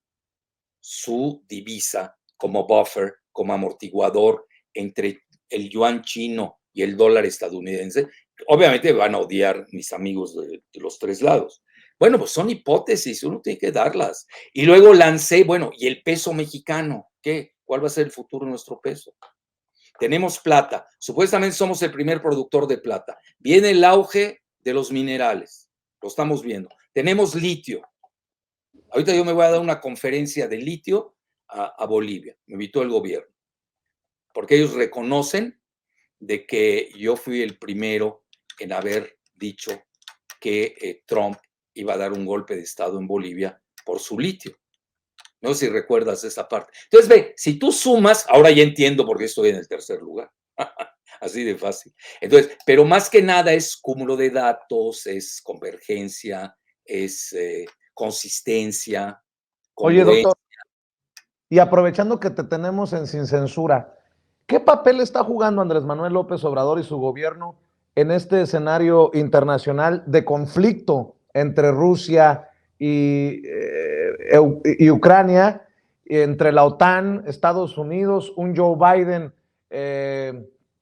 su divisa como buffer, como amortiguador entre el yuan chino y el dólar estadounidense. Obviamente van a odiar mis amigos de los tres lados. Bueno, pues son hipótesis, uno tiene que darlas. Y luego lancé, bueno, ¿y el peso mexicano? ¿Qué? ¿Cuál va a ser el futuro de nuestro peso? Tenemos plata, supuestamente somos el primer productor de plata. Viene el auge de los minerales, lo estamos viendo. Tenemos litio. Ahorita yo me voy a dar una conferencia de litio a Bolivia, me invitó el gobierno, porque ellos reconocen de que yo fui el primero en haber dicho que Trump iba a dar un golpe de Estado en Bolivia por su litio. No sé si recuerdas esa parte. Entonces, ve, si tú sumas, ahora ya entiendo por qué estoy en el tercer lugar. Así de fácil. Entonces, pero más que nada es cúmulo de datos, es convergencia, es consistencia, Oye, congruencia. doctor, y aprovechando que te tenemos en Sin Censura, ¿qué papel está jugando Andrés Manuel López Obrador y su gobierno en este escenario internacional de conflicto entre Rusia y Ucrania, entre la OTAN, Estados Unidos, un Joe Biden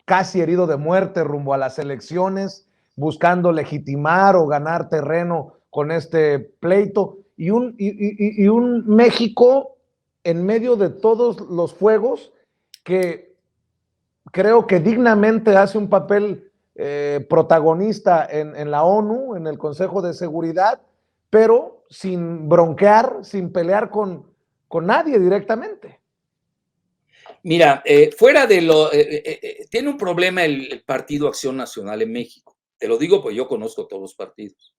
casi herido de muerte rumbo a las elecciones, buscando legitimar o ganar terreno con este pleito, y un México en medio de todos los fuegos que creo que dignamente hace un papel protagonista en la ONU, en el Consejo de Seguridad, pero sin bronquear, sin pelear con nadie directamente. Mira, fuera de lo... tiene un problema el Partido Acción Nacional en México. Te lo digo porque yo conozco todos los partidos.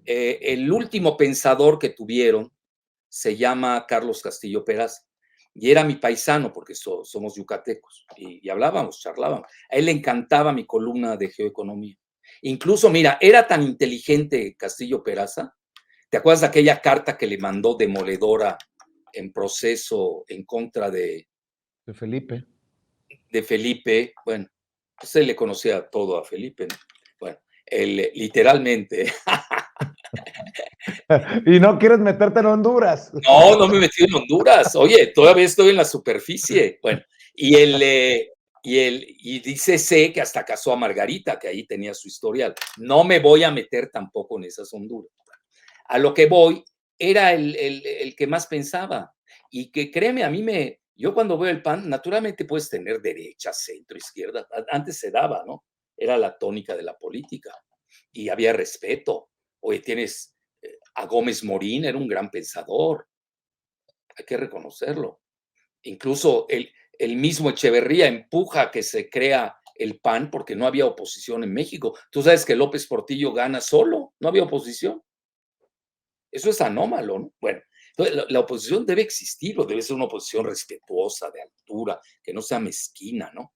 El último pensador que tuvieron se llama Carlos Castillo Peraza y era mi paisano porque somos yucatecos y hablábamos, charlábamos. A él le encantaba mi columna de geoeconomía. Incluso, mira, era tan inteligente Castillo Peraza. ¿Te acuerdas de aquella carta que le mandó demoledora en proceso en contra de Felipe? De Felipe? Bueno, pues él le conocía todo a Felipe, ¿no? Bueno, él literalmente... Y no quieres meterte en Honduras. No, no me he metido en Honduras. Oye, todavía estoy en la superficie. Bueno, y dice C que hasta casó a Margarita, que ahí tenía su historial. No me voy a meter tampoco en esas Honduras. A lo que voy, era el que más pensaba. Y que créeme, yo cuando veo el PAN, naturalmente puedes tener derecha, centro, izquierda. Antes se daba, ¿no? Era la tónica de la política. Y había respeto. Oye, tienes a Gómez Morín, era un gran pensador. Hay que reconocerlo. Incluso el mismo Echeverría empuja a que se crea el PAN porque no había oposición en México. Tú sabes que López Portillo gana solo, no había oposición. Eso es anómalo, ¿no? Bueno, entonces la oposición debe existir, o debe ser una oposición respetuosa, de altura, que no sea mezquina, ¿no?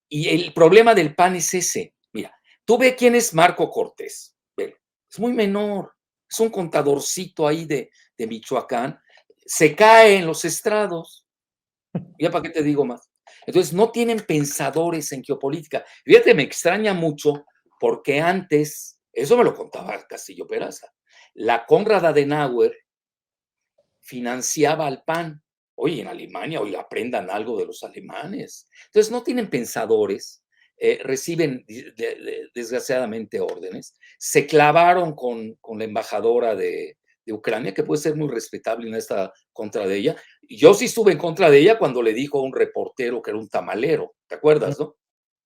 Y el problema del PAN es ese. Mira, tú ve quién es Marco Cortés. Ve, es muy menor, es un contadorcito ahí de Michoacán, se cae en los estrados. ¿Ya para qué te digo más? Entonces, no tienen pensadores en geopolítica. Fíjate, me extraña mucho porque antes, eso me lo contaba Castillo Peraza, la Konrad Adenauer financiaba al PAN. Oye, en Alemania, oye, aprendan algo de los alemanes. Entonces, no tienen pensadores, reciben desgraciadamente órdenes, se clavaron con la embajadora de Ucrania, que puede ser muy respetable y no está contra de ella. Yo sí estuve en contra de ella cuando le dijo a un reportero que era un tamalero, ¿te acuerdas, no?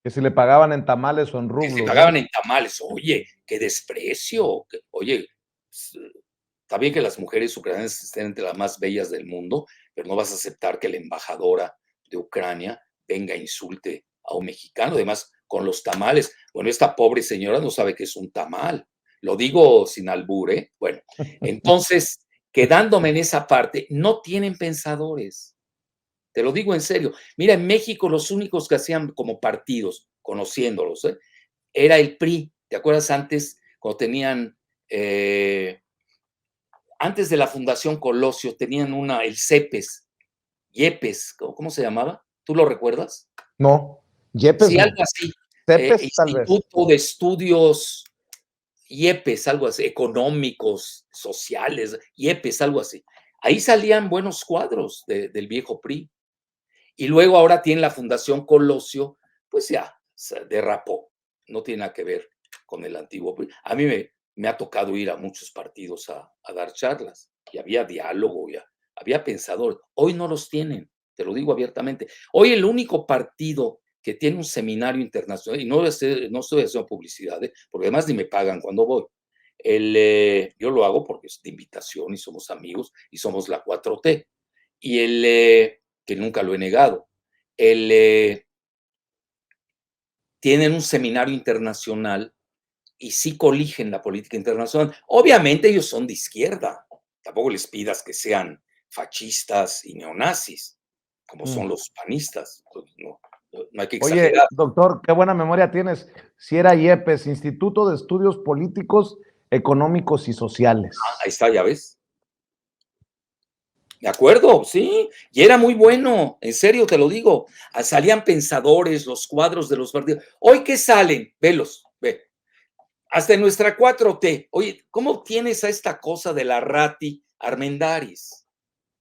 Que si le pagaban en tamales o en Que se rublos, pagaban ¿no? en tamales. Oye, qué desprecio. Oye, está bien que las mujeres ucranianas estén entre las más bellas del mundo, pero no vas a aceptar que la embajadora de Ucrania venga e insulte a un mexicano. Además, con los tamales. Bueno, esta pobre señora no sabe qué es un tamal. Lo digo sin albur, ¿eh? Bueno, entonces, quedándome en esa parte, no tienen pensadores. Te lo digo en serio. Mira, en México los únicos que hacían como partidos, conociéndolos, era el PRI. ¿Te acuerdas antes, cuando tenían, antes de la Fundación Colosio, tenían el CEPES, IEPES, ¿cómo se llamaba? ¿Tú lo recuerdas? No, Yepes Sí, no. algo así. Tepes tal vez. Instituto de Estudios, IEPES, algo así, económicos, sociales, IEPES, algo así. Ahí salían buenos cuadros del viejo PRI. Y luego ahora tiene la Fundación Colosio, pues ya se derrapó. No tiene nada que ver con el antiguo PRI. A mí me ha tocado ir a muchos partidos a dar charlas y había diálogo, había pensadores. Hoy no los tienen, te lo digo abiertamente. Hoy el único partido que tiene un seminario internacional, y no estoy haciendo publicidad, porque además ni me pagan cuando voy. Yo lo hago porque es de invitación y somos amigos y somos la 4T. Y que nunca lo he negado, tienen un seminario internacional y sí coligen la política internacional. Obviamente ellos son de izquierda, tampoco les pidas que sean fascistas y neonazis, como son los panistas. No, no hay que Oye, exagerar. doctor, qué buena memoria tienes. Si era IEPES, Instituto de Estudios Políticos, Económicos y Sociales. Ahí está, ya ves. De acuerdo, sí, y era muy bueno, en serio te lo digo. Salían pensadores, los cuadros de los partidos. Hoy, ¿qué salen? Velos, ve. Hasta en nuestra 4T. Oye, ¿cómo tienes a esta cosa de la Rati Armendáriz?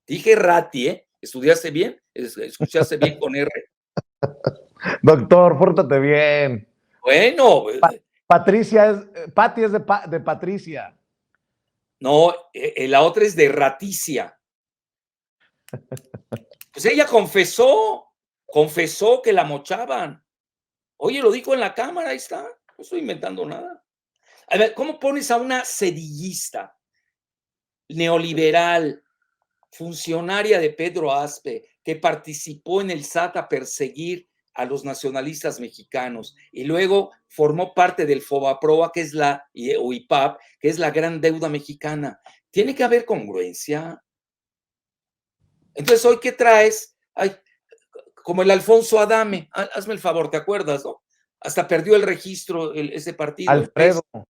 Dije Rati, ¿eh? ¿Estudiaste bien? ¿Escuchaste bien con R? Doctor, pórtate bien. Bueno, Pati es de Patricia. no, la otra es de Raticia. Pues ella confesó que la mochaban. Oye, lo dijo en la cámara, ahí está. No estoy inventando nada. A ver, ¿cómo pones a una sedillista, neoliberal, funcionaria de Pedro Aspe, que participó en el SAT a perseguir a los nacionalistas mexicanos y luego formó parte del FOBAPROA, que es o IPAP, que es la gran deuda mexicana? Tiene que haber congruencia. Entonces, ¿hoy qué traes? Ay, como el Alfonso Adame, hazme el favor, ¿te acuerdas, no? Hasta perdió el registro ese partido, el PES. Alfredo.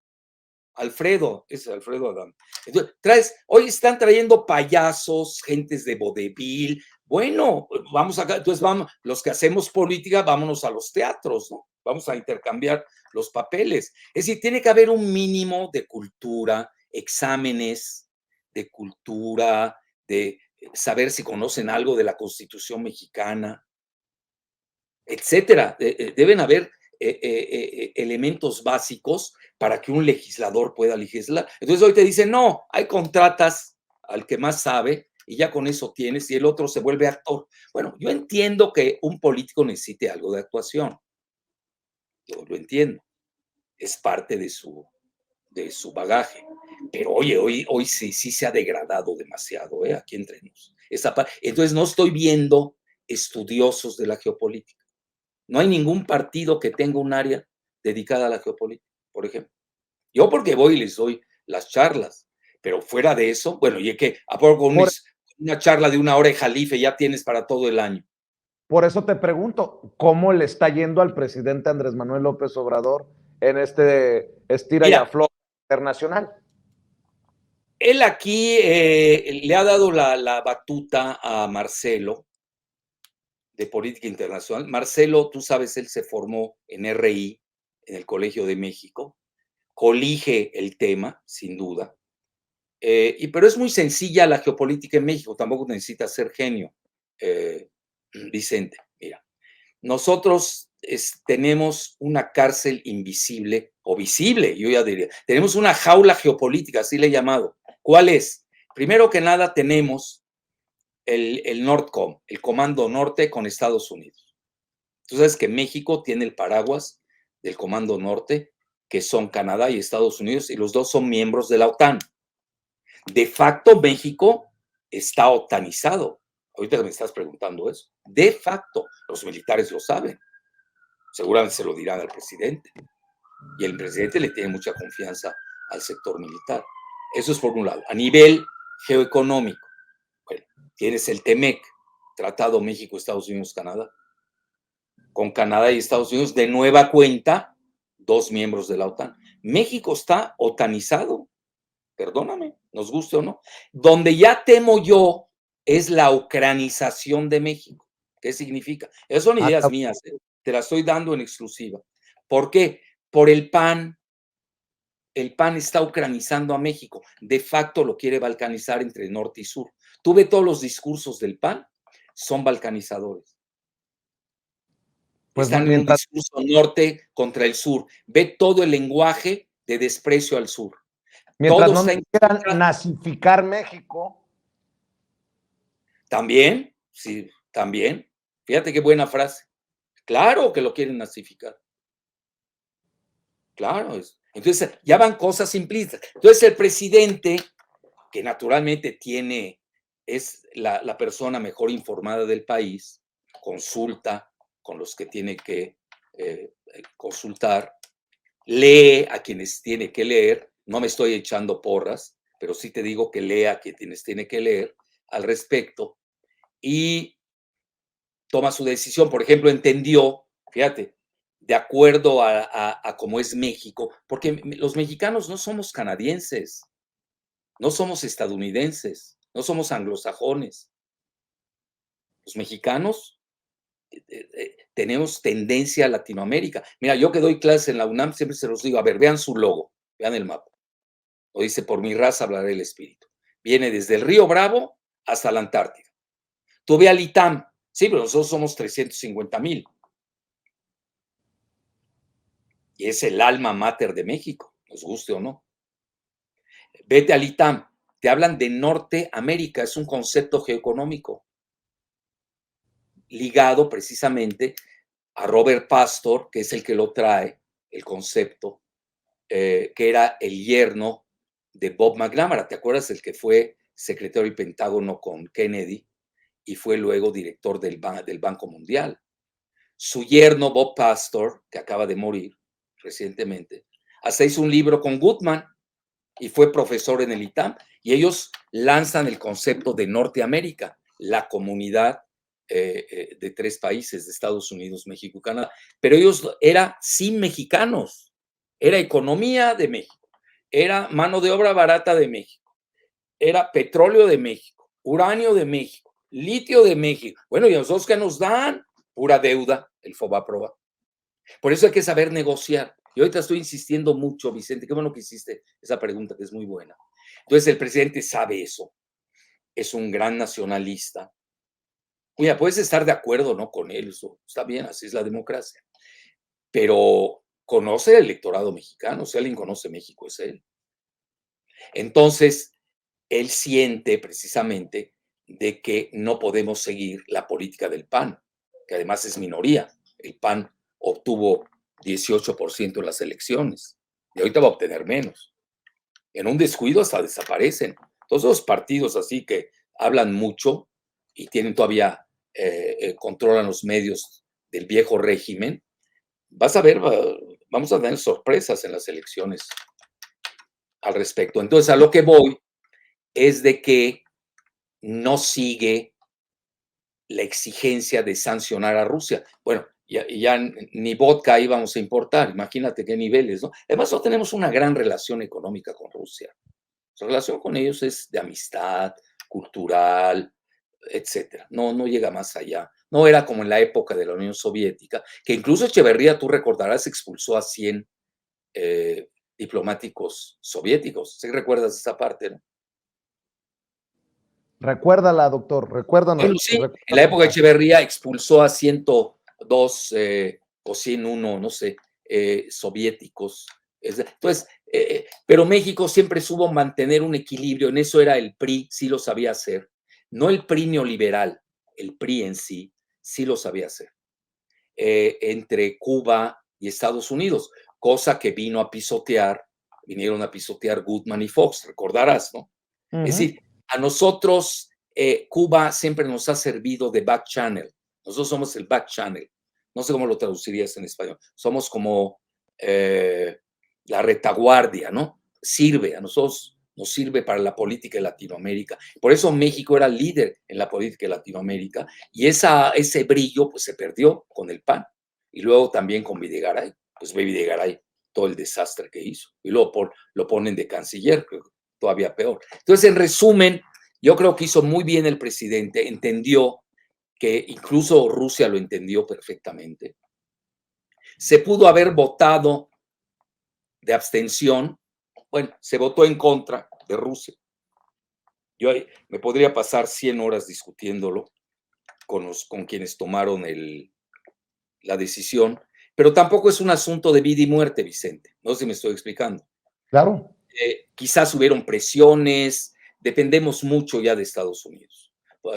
Alfredo, es Alfredo Adame. Entonces, hoy están trayendo payasos, gentes de vodevil. Bueno, vamos acá, entonces vamos, los que hacemos política, vámonos a los teatros, ¿no? Vamos a intercambiar los papeles. Es decir, tiene que haber un mínimo de cultura, exámenes de cultura, de saber si conocen algo de la Constitución mexicana, etcétera. Deben haber elementos básicos para que un legislador pueda legislar. Entonces hoy te dicen, no, hay contratas al que más sabe y ya con eso tienes y el otro se vuelve actor. Bueno, yo entiendo que un político necesite algo de actuación. Yo lo entiendo. Es parte de su bagaje. Pero oye, hoy sí se ha degradado demasiado, aquí entre nos. Entonces no estoy viendo estudiosos de la geopolítica. No hay ningún partido que tenga un área dedicada a la geopolítica, por ejemplo. Yo porque voy y les doy las charlas, pero fuera de eso, bueno, y que a poco con una charla de 1 hora de Jalife ya tienes para todo el año. Por eso te pregunto, ¿cómo le está yendo al presidente Andrés Manuel López Obrador en este estira y afloja internacional? Él aquí le ha dado la batuta a Marcelo de política internacional. Marcelo, tú sabes, él se formó en RI, en el Colegio de México, colige el tema, sin duda, pero es muy sencilla la geopolítica en México, tampoco necesita ser genio, Vicente. Mira, nosotros tenemos una cárcel invisible o visible, yo ya diría. Tenemos una jaula geopolítica, así le he llamado. ¿Cuál es? Primero que nada tenemos el NORTCOM, el Comando Norte con Estados Unidos. Tú sabes que México tiene el paraguas del Comando Norte, que son Canadá y Estados Unidos, y los dos son miembros de la OTAN. De facto, México está otanizado. Ahorita que me estás preguntando eso. De facto, los militares lo saben. Seguramente se lo dirán al presidente. Y el presidente le tiene mucha confianza al sector militar. Eso es por un lado. A nivel geoeconómico, bueno, tienes el TEMEC, Tratado México, Estados Unidos, Canadá. Con Canadá y Estados Unidos, de nueva cuenta, 2 miembros de la OTAN. México está otanizado. Perdóname, nos guste o no. Donde ya temo yo es la ucranización de México. ¿Qué significa? Esas son ideas mías, te las estoy dando en exclusiva. ¿Por qué? Por el PAN. El PAN está ucranizando a México. De facto lo quiere balcanizar entre norte y sur. Tú ves todos los discursos del PAN, son balcanizadores. Pues Están en un discurso norte contra el sur. Ve todo el lenguaje de desprecio al sur. Mientras no quieran nazificar México. También, sí, también. Fíjate qué buena frase. Claro que lo quieren nazificar. Claro. Entonces, ya van cosas implícitas. Entonces, el presidente, que naturalmente es la persona mejor informada del país, consulta con los que tiene que consultar, lee a quienes tiene que leer. No me estoy echando porras, pero sí te digo que lea a quienes tiene que leer al respecto y toma su decisión. Por ejemplo, entendió, fíjate, de acuerdo a cómo es México, porque los mexicanos no somos canadienses, no somos estadounidenses, no somos anglosajones. Los mexicanos tenemos tendencia a Latinoamérica. Mira, yo que doy clases en la UNAM siempre se los digo, a ver, vean su logo, vean el mapa. Lo dice, por mi raza hablaré el espíritu. Viene desde el río Bravo hasta la Antártida. Tú ve al ITAM, sí, pero nosotros somos 350,000. Y es el alma mater de México, nos guste o no. Vete al ITAM, te hablan de Norteamérica, es un concepto geoeconómico ligado precisamente a Robert Pastor, que es el que lo trae, el concepto que era el yerno de Bob McNamara. ¿Te acuerdas? El que fue secretario del Pentágono con Kennedy y fue luego director del Banco Mundial. Su yerno, Bob Pastor, que acaba de morir recientemente, hasta hizo un libro con Goodman y fue profesor en el ITAM. Y ellos lanzan el concepto de Norteamérica, la comunidad de 3 países, de Estados Unidos, México y Canadá. Pero ellos era sin mexicanos, era economía de México, era mano de obra barata de México, era petróleo de México, uranio de México, litio de México. Bueno, ¿y a nosotros qué nos dan? Pura deuda, el FOBAPROA. Por eso hay que saber negociar. Y ahorita estoy insistiendo mucho, Vicente, qué bueno que hiciste esa pregunta, que es muy buena. Entonces, el presidente sabe eso, es un gran nacionalista. Mira, puedes estar de acuerdo, ¿no?, con él, eso está bien, así es la democracia. Pero conoce el electorado mexicano, si alguien conoce México es él. Entonces, él siente precisamente de que no podemos seguir la política del PAN, que además es minoría. El PAN obtuvo 18% en las elecciones y ahorita va a obtener menos. En un descuido hasta desaparecen. Todos esos partidos así que hablan mucho y tienen todavía, controlan los medios del viejo régimen, vas a ver, vamos a tener sorpresas en las elecciones al respecto. Entonces, a lo que voy es de que no sigue la exigencia de sancionar a Rusia. Bueno, ya ni vodka íbamos a importar, imagínate qué niveles, ¿no? Además, no tenemos una gran relación económica con Rusia. Nuestra relación con ellos es de amistad, cultural, etcétera. No llega más allá. No era como en la época de la Unión Soviética, que incluso Echeverría, tú recordarás, expulsó a 100 diplomáticos soviéticos. ¿Sí recuerdas esa parte, no? Recuérdala, doctor, Bueno, recuérdanos. sí, en la época de Echeverría expulsó a 102 o 101, no sé, soviéticos. Entonces, pero México siempre supo mantener un equilibrio, en eso era el PRI, sí lo sabía hacer. No el PRI neoliberal, el PRI en sí, sí lo sabía hacer. Entre Cuba y Estados Unidos, cosa que vinieron a pisotear Goodman y Fox, recordarás, ¿no? Es decir, a nosotros Cuba siempre nos ha servido de back channel. Nosotros somos el back channel. No sé cómo lo traducirías en español. Somos como la retaguardia, ¿no? A nosotros nos sirve para la política de Latinoamérica. Por eso México era líder en la política de Latinoamérica y ese brillo pues se perdió con el PAN y luego también con Videgaray. Pues ve Videgaray todo el desastre que hizo y luego lo ponen de canciller, todavía peor. Entonces, en resumen, yo creo que hizo muy bien el presidente, entendió que incluso Rusia lo entendió perfectamente. Se pudo haber votado de abstención, bueno, se votó en contra de Rusia. Yo me podría pasar 100 horas discutiéndolo con quienes tomaron la decisión, pero tampoco es un asunto de vida y muerte, Vicente. No sé si me estoy explicando. Claro. Quizás hubieron presiones, dependemos mucho ya de Estados Unidos.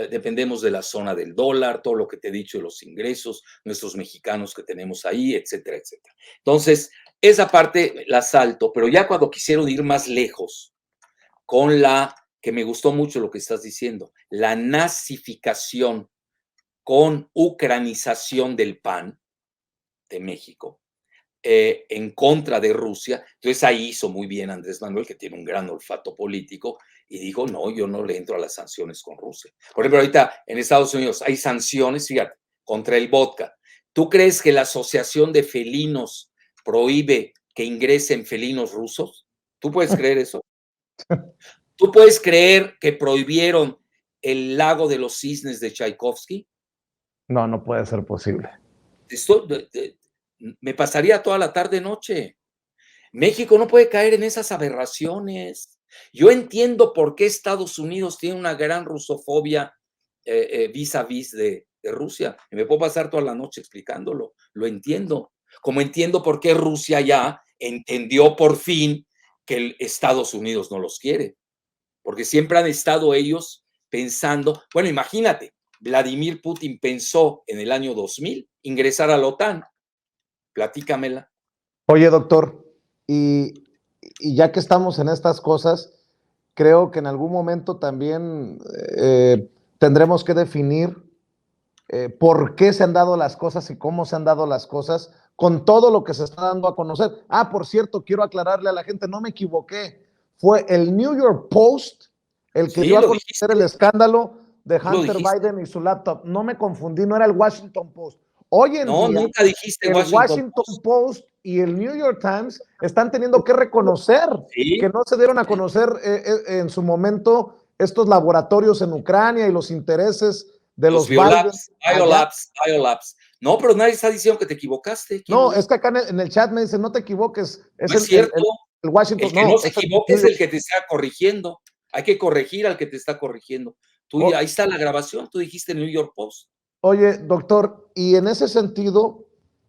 Dependemos de la zona del dólar, todo lo que te he dicho de los ingresos, nuestros mexicanos que tenemos ahí, etcétera, etcétera. Entonces, esa parte la salto, pero ya cuando quisieron ir más lejos con que me gustó mucho lo que estás diciendo, la nazificación con ucranización del PAN de México, en contra de Rusia. Entonces ahí hizo muy bien Andrés Manuel, que tiene un gran olfato político, y dijo, no, yo no le entro a las sanciones con Rusia. Por ejemplo, ahorita en Estados Unidos hay sanciones, fíjate, contra el vodka. ¿Tú crees que la Asociación de Felinos prohíbe que ingresen felinos rusos? ¿Tú puedes creer eso? ¿Tú puedes creer que prohibieron el Lago de los Cisnes de Tchaikovsky? No, no puede ser posible. Me pasaría toda la tarde noche. México no puede caer en esas aberraciones. Yo entiendo por qué Estados Unidos tiene una gran rusofobia vis a vis de Rusia. Y me puedo pasar toda la noche explicándolo. Lo entiendo. Como entiendo por qué Rusia ya entendió por fin que Estados Unidos no los quiere. Porque siempre han estado ellos pensando, bueno, imagínate, Vladimir Putin pensó en el año 2000 ingresar a la OTAN. Platícamela. Oye, doctor, y y ya que estamos en estas cosas, creo que en algún momento también tendremos que definir por qué se han dado las cosas y cómo se han dado las cosas con todo lo que se está dando a conocer. Ah, por cierto, quiero aclararle a la gente, no me equivoqué, fue el New York Post el que Sí, dio a lo conocer dijiste, el escándalo de lo Hunter dijiste. Biden y su laptop. No me confundí, no era el Washington Post. Hoy en No, día, nunca dijiste el Washington Washington Post. Post y el New York Times están teniendo que reconocer Sí, que no se dieron a sí. conocer en su momento estos laboratorios en Ucrania y los intereses de Los los Biden allá. Biolabs. No, pero nadie está diciendo que te equivocaste. ¿Quién lo No, es dijo? que acá en el chat me dicen, no te equivoques, es No es cierto. el Washington, El que no no, se es el equivoque New es York. el que te está corrigiendo. Hay que corregir al que te está corrigiendo. Tú, O, ahí está la grabación, tú dijiste New York Post. oye, doctor, y en ese sentido,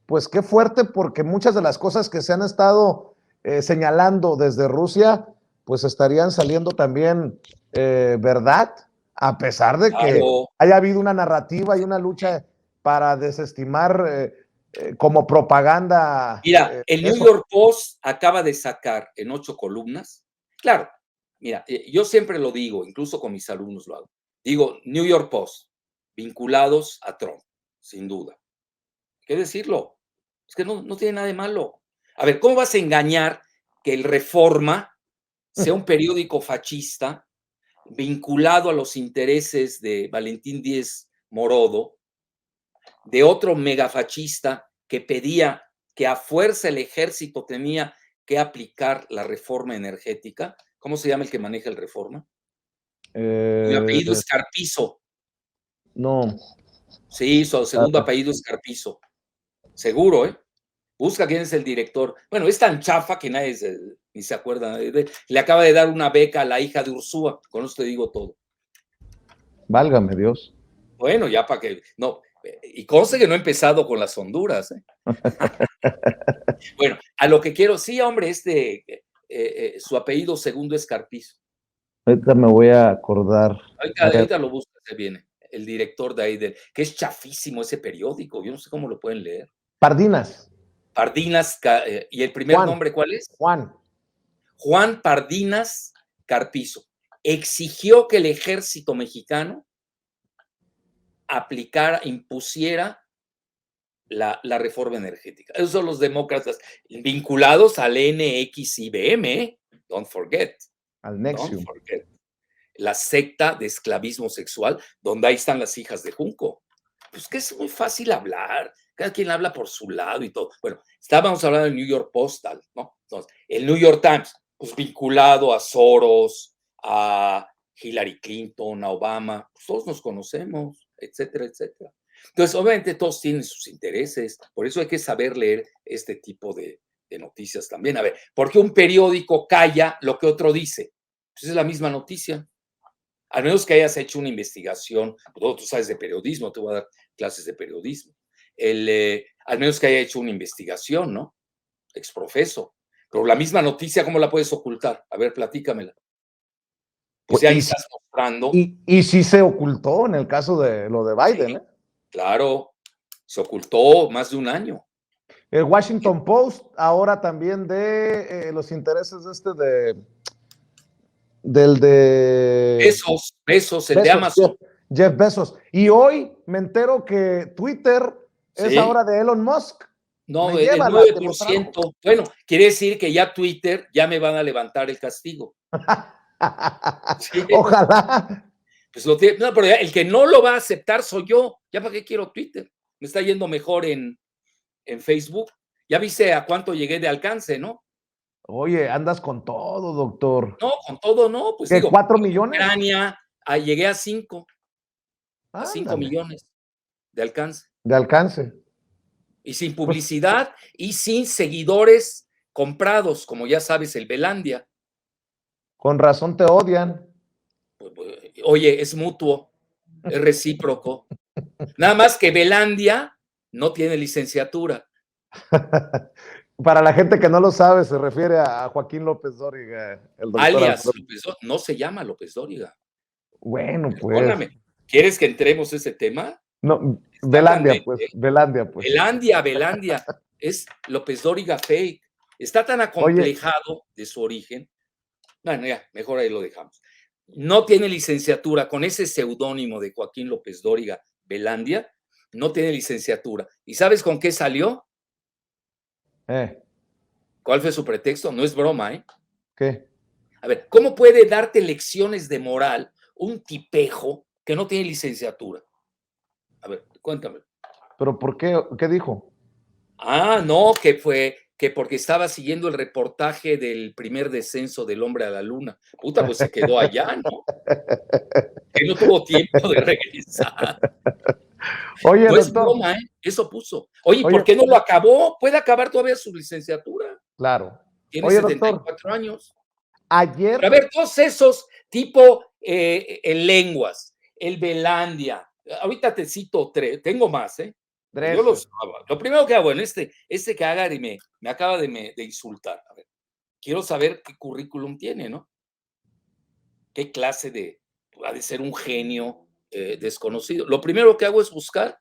pues qué fuerte, porque muchas de las cosas que se han estado señalando desde Rusia, pues estarían saliendo también verdad, a pesar de que Claro. haya habido una narrativa y una lucha para desestimar como propaganda Mira, el New eso. York Post acaba de sacar en 8 columnas. Claro, mira, yo siempre lo digo, incluso con mis alumnos lo hago. Digo, New York Post, vinculados a Trump, sin duda. Hay que decirlo. Es que no tiene nada de malo. A ver, ¿cómo vas a engañar que el Reforma sea un periódico fascista vinculado a los intereses de Valentín Díez Morodo, de otro megafascista que pedía que a fuerza el ejército tenía que aplicar la reforma energética? ¿Cómo se llama el que maneja el Reforma? Cuyo apellido es Carpizo. No, Sí, su segundo apellido es Carpizo. Seguro, ¿eh? Busca quién es el director. Bueno, es tan chafa que nadie ni se acuerda. Le acaba de dar una beca a la hija de Ursúa. Con eso te digo todo. válgame Dios. Bueno, ya para que. No. Y conste que no he empezado con las Honduras. ¿Eh? Bueno, a lo que quiero. Sí, hombre, su apellido segundo es Carpizo. Ahorita me voy a acordar. Ahorita lo buscas, se viene. El director de ahí, que es chafísimo ese periódico. Yo no sé cómo lo pueden leer. Pardinas. Pardinas, ¿y el primer Juan. nombre cuál es? Juan. Juan Pardinas Carpizo. Exigió que el ejército mexicano aplicara, impusiera la reforma energética. Esos son los demócratas vinculados al NXIBM, ¿eh? Don't forget. Al Don't Nexium. forget. La secta de esclavismo sexual, donde ahí están las hijas de Junco. Pues que es muy fácil hablar, cada quien habla por su lado y todo. Bueno, estábamos hablando del New York Post, ¿no? Entonces, el New York Times, pues vinculado a Soros, a Hillary Clinton, a Obama, pues todos nos conocemos, etcétera, etcétera. Entonces, obviamente todos tienen sus intereses, por eso hay que saber leer este tipo de noticias también. A ver, ¿por qué un periódico calla lo que otro dice? Pues es la misma noticia. Al menos que hayas hecho una investigación, tú sabes de periodismo, te voy a dar clases de periodismo. Al menos que haya hecho una investigación, ¿no? Exprofeso. Pero la misma noticia, ¿cómo la puedes ocultar? A ver, platícamela. Pues ahí estás mostrando. Y sí se ocultó en el caso de lo de Biden, Sí, ¿eh? claro, se ocultó más de un año. El Washington Post, ahora también de los intereses del de Besos, el de Bezos, Amazon. Jeff Bezos. Y hoy me entero que Twitter es Sí. ahora de Elon Musk. No, Me el lleva la que lo trajo. 9%. Bueno, quiere decir que ya Twitter ya me van a levantar el castigo. Sí. Ojalá. Pues no, pero el que no lo va a aceptar soy yo. ¿Ya para qué quiero Twitter? Me está yendo mejor en Facebook. Ya viste a cuánto llegué de alcance, ¿no? Oye, andas con todo, doctor. No, con todo no, pues ¿Qué, digo, 4 en millones? Ucrania llegué a 5 Ándale, millones de alcance. de alcance. Y sin Pues, publicidad y sin seguidores comprados, como ya sabes, el Belandia. con razón te odian. Oye, es mutuo, es recíproco. Nada más que Belandia no tiene licenciatura. Para la gente que no lo sabe, se refiere a Joaquín López Dóriga, el doctor Alias Alfredo. López Dóriga, no se llama López Dóriga. Bueno, pues. Perdóname, ¿quieres que entremos a ese tema? No, Está Belandia, candente, pues. ¿eh? Belandia, pues. Belandia, es López Dóriga fake. Está tan Oye, acomplejado de su origen. Bueno, ya, mejor ahí lo dejamos. No tiene licenciatura con ese seudónimo de Joaquín López Dóriga, Belandia, no tiene licenciatura. ¿Y sabes con qué salió? eh, ¿Cuál fue su pretexto? No es broma, ¿eh? ¿qué? A ver, ¿cómo puede darte lecciones de moral un tipejo que no tiene licenciatura? A ver, cuéntame. ¿Pero por qué? ¿Qué dijo? Ah, no, que porque estaba siguiendo el reportaje del primer descenso del hombre a la luna. Puta, pues se quedó allá, ¿no? Que no tuvo tiempo de regresar. Oye, No es doctor, broma, ¿eh? Eso puso. Oye, ¿por oye, qué no lo acabó? Puede acabar todavía su licenciatura. claro. Tiene Oye, doctor, 74 años. Pero a ayer, ver, todos esos tipo en lenguas, el Belandia, ahorita te cito tres, tengo más, ¿eh? Pero yo Dresser, los, lo primero que hago, bueno, este que haga y me acaba de insultar. A ver, quiero saber qué currículum tiene, ¿no? ¿Qué clase de, ha de ser un genio desconocido? Lo primero que hago es buscar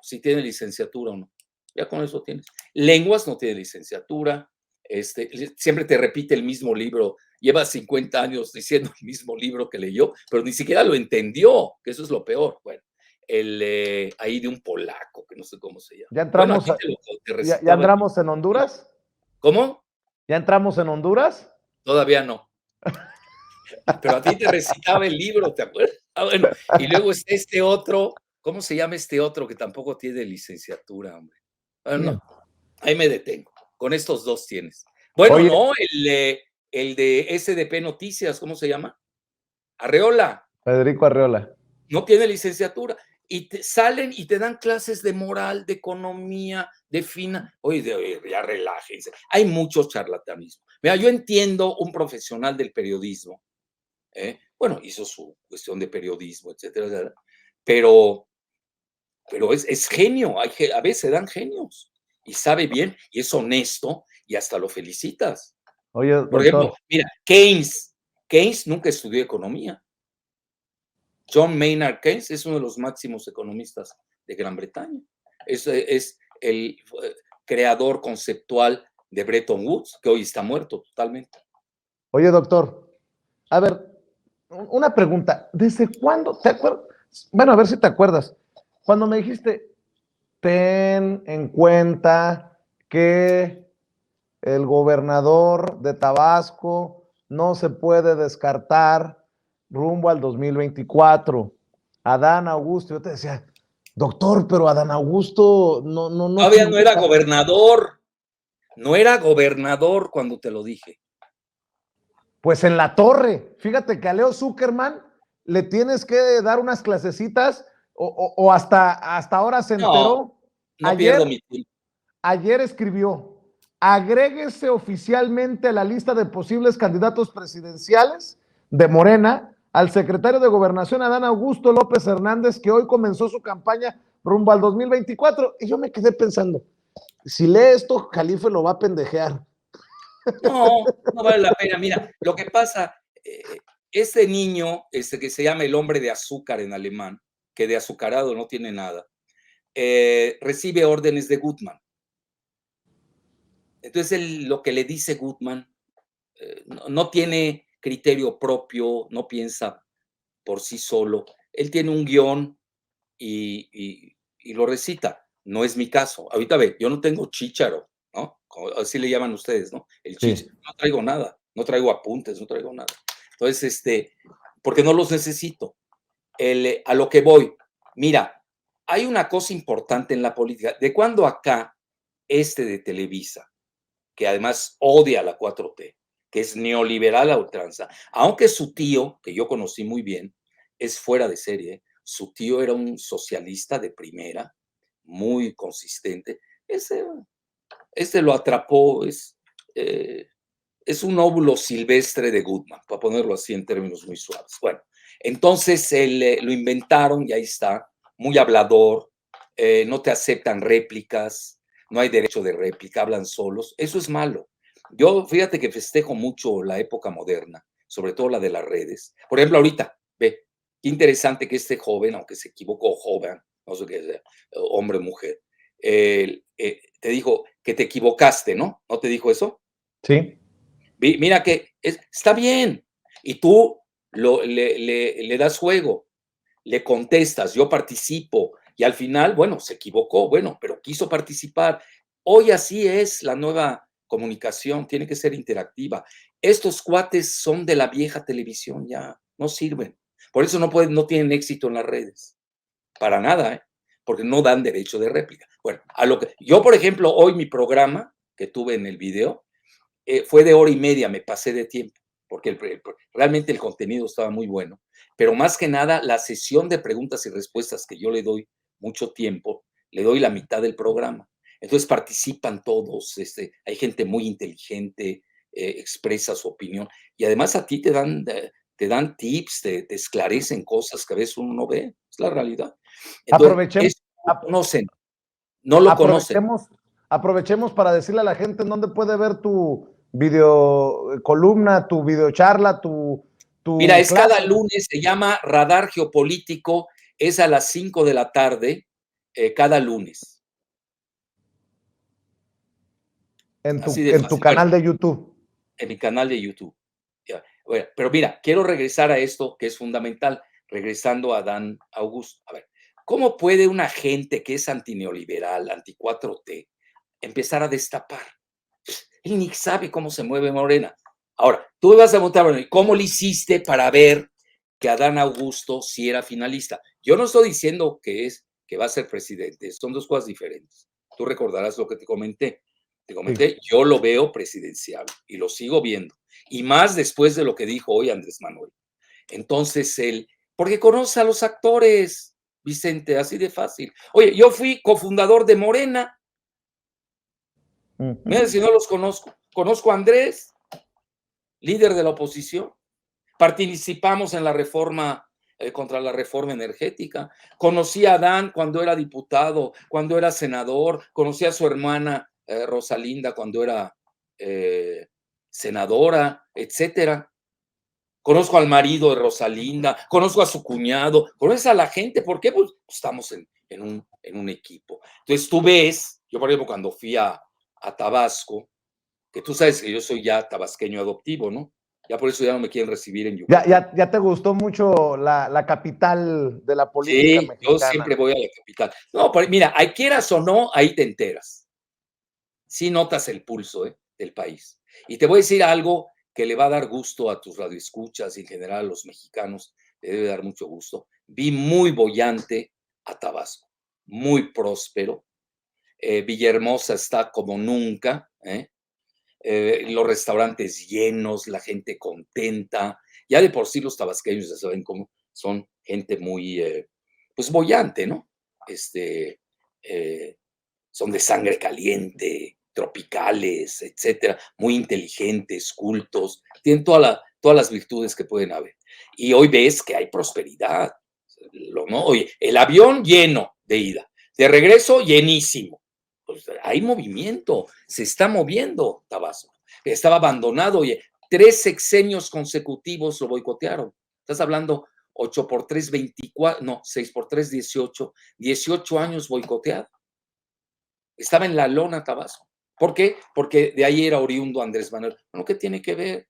si tiene licenciatura o no. Ya con eso tienes. Lenguas no tiene licenciatura. Siempre te repite el mismo libro. Lleva 50 años diciendo el mismo libro que leyó, pero ni siquiera lo entendió, que eso es lo peor. Bueno, ahí de un polaco, que no sé cómo se llama. ya Bueno, entramos, aquí te ya recitaba el libro. entramos en Honduras, ¿Cómo? ya entramos en Honduras. Todavía no. Pero a ti te recitaba el libro, ¿te acuerdas? Ah, bueno, y luego está este otro, ¿cómo se llama este otro que tampoco tiene licenciatura, hombre? Bueno, ¿Quién? no, ahí me detengo. Con estos dos tienes. Bueno, Oye, no, el de SDP Noticias, ¿cómo se llama? Arreola, Federico Arreola. no tiene licenciatura. Y salen y te dan clases de moral, de economía, de Oye, ya relájense. Hay mucho charlatanismo. Mira, yo entiendo un profesional del periodismo. Bueno, hizo su cuestión de periodismo, etcétera, etcétera. Pero, pero es genio, a veces dan genios y sabe bien y es honesto y hasta lo felicitas. Oye, Por ejemplo, doctor, mira, Keynes nunca estudió economía. John Maynard Keynes es uno de los máximos economistas de Gran Bretaña. Es el creador conceptual de Bretton Woods, que hoy está muerto totalmente. oye, doctor, a ver, una pregunta, ¿desde cuándo te acuerdas? Bueno, a ver si te acuerdas, cuando me dijiste, ten en cuenta que el gobernador de Tabasco no se puede descartar rumbo al 2024. Adán Augusto, yo te decía, doctor, pero Adán Augusto no Todavía no era figura. gobernador, no era gobernador cuando te lo dije. Pues en la torre, fíjate que a Leo Zuckerman le tienes que dar unas clasecitas o hasta ahora se No, enteró. no pierdo Ayer, mi tiempo. ayer escribió, agréguese oficialmente a la lista de posibles candidatos presidenciales de Morena al secretario de Gobernación Adán Augusto López Hernández, que hoy comenzó su campaña rumbo al 2024. Y yo me quedé pensando, si lee esto, Jalife lo va a pendejear. No, no vale la pena. Mira, lo que pasa, este niño, que se llama el hombre de azúcar en alemán, que de azucarado no tiene nada, recibe órdenes de Gutmann. Entonces, lo que le dice Gutmann no tiene criterio propio, no piensa por sí solo. Él tiene un guión y lo recita. No es mi caso. Ahorita ve, yo no tengo chícharo, ¿no? Así le llaman ustedes, ¿no? El Sí. chícharo. No traigo nada, no traigo apuntes, no traigo nada. Entonces, porque no los necesito. A lo que voy, mira, hay una cosa importante en la política. De cuando acá, de Televisa, que además odia la 4T, que es neoliberal a ultranza, aunque su tío, que yo conocí muy bien, es fuera de serie, su tío era un socialista de primera, muy consistente, este lo atrapó, es un óvulo silvestre de Goodman, para ponerlo así en términos muy suaves. Bueno, entonces lo inventaron y ahí está, muy hablador, no te aceptan réplicas, no hay derecho de réplica, hablan solos, eso es malo. Yo, fíjate que festejo mucho la época moderna, sobre todo la de las redes. Por ejemplo, ahorita, ve, qué interesante que este joven, aunque se equivocó, joven, no sé qué sea, hombre o mujer, te dijo, que te equivocaste, ¿no? ¿No te dijo eso? Sí. Mira que está bien. Y tú le das juego, le contestas, yo participo. Y al final, bueno, se equivocó, bueno, pero quiso participar. Hoy así es la nueva comunicación, tiene que ser interactiva. Estos cuates son de la vieja televisión, ya no sirven. Por eso no tienen éxito en las redes. Para nada, ¿eh? Porque no dan derecho de réplica. Bueno, a lo que yo, por ejemplo, hoy mi programa que tuve en el video fue de hora y media, me pasé de tiempo, porque realmente el contenido estaba muy bueno, pero más que nada la sesión de preguntas y respuestas que yo le doy mucho tiempo, le doy la mitad del programa. Entonces participan todos, hay gente muy inteligente, expresa su opinión y además a ti te dan tips, te esclarecen cosas que a veces uno no ve, es la realidad. Entonces, Aprovechemos, eso no lo conocen. aprovechemos para decirle a la gente en dónde puede ver tu video columna, tu video charla, Mira, tu es cada clase. lunes, se llama Radar Geopolítico, es a las 5 de la tarde, cada lunes. Así de En tu fácil. Bueno, canal de YouTube. en mi canal de YouTube. Ya, bueno, pero mira, quiero regresar a esto que es fundamental, regresando a Adán Augusto. A ver, ¿cómo puede una gente que es antineoliberal, anti 4T, empezar a destapar? Él ni sabe cómo se mueve Morena. Ahora, tú me vas a preguntar, bueno, ¿y cómo le hiciste para ver que Adán Augusto sí era finalista? Yo no estoy diciendo que va a ser presidente, son dos cosas diferentes. Tú recordarás lo que te comenté. Te comenté, Sí. yo lo veo presidencial y lo sigo viendo. Y más después de lo que dijo hoy Andrés Manuel. Entonces, porque conoce a los actores, Vicente, así de fácil. Oye, yo fui cofundador de Morena. Mira, si no los conozco. Conozco a Andrés, líder de la oposición. Participamos en la reforma, contra la reforma energética. Conocí a Adán cuando era diputado, cuando era senador. Conocí a su hermana Rosalinda cuando era senadora, etcétera. Conozco al marido de Rosalinda, conozco a su cuñado, conoces a la gente. ¿Por qué? Pues estamos en un equipo. Entonces tú ves, yo por ejemplo cuando fui a Tabasco, que tú sabes que yo soy ya tabasqueño adoptivo, ¿no? Ya por eso ya no me quieren recibir en Yucatán. Ya te gustó mucho la capital de la política Sí, yo mexicana. siempre voy a la capital. No, pero mira, ahí quieras o no, ahí te enteras. Sí notas el pulso, del país. Y te voy a decir algo que le va a dar gusto a tus radioescuchas y en general a los mexicanos, le debe dar mucho gusto. Vi muy boyante a Tabasco, muy próspero. Villahermosa está como nunca, los restaurantes llenos, la gente contenta. Ya de por sí los tabasqueños ya saben cómo son gente muy, pues boyante, ¿no? Este, eh, Son de sangre caliente, tropicales, etcétera, muy inteligentes, cultos, tienen todas las virtudes que pueden haber. Y hoy ves que hay prosperidad, ¿no? Oye, el avión lleno de ida, de regreso llenísimo. Pues hay movimiento, se está moviendo Tabasco. Estaba abandonado, oye, 3 sexenios consecutivos lo boicotearon. Estás hablando 8 por 3, 24, no, 6 por 3, 18, 18 años boicoteado. Estaba en la lona Tabasco. ¿Por qué? Porque de ahí era oriundo Andrés Manuel. Bueno, ¿qué tiene que ver?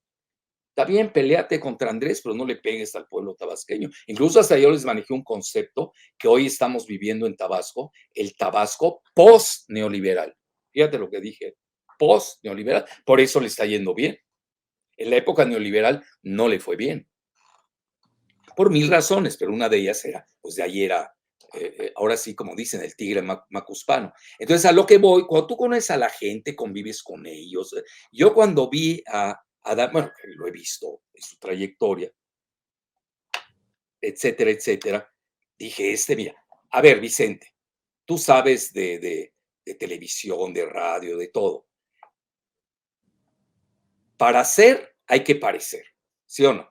Está bien, peleate contra Andrés, pero no le pegues al pueblo tabasqueño. Incluso hasta yo les manejé un concepto que hoy estamos viviendo en Tabasco, el Tabasco post-neoliberal. Fíjate lo que dije, post-neoliberal. Por eso le está yendo bien. En la época neoliberal no le fue bien. Por mil razones, pero una de ellas era, pues de ahí era, ahora sí, como dicen, el tigre macuspano. Entonces, a lo que voy, cuando tú conoces a la gente, convives con ellos. Yo cuando vi a Dan, bueno, lo he visto en su trayectoria, etcétera, etcétera, dije, mira, a ver, Vicente, tú sabes de televisión, de radio, de todo. Para ser hay que parecer, ¿sí o no?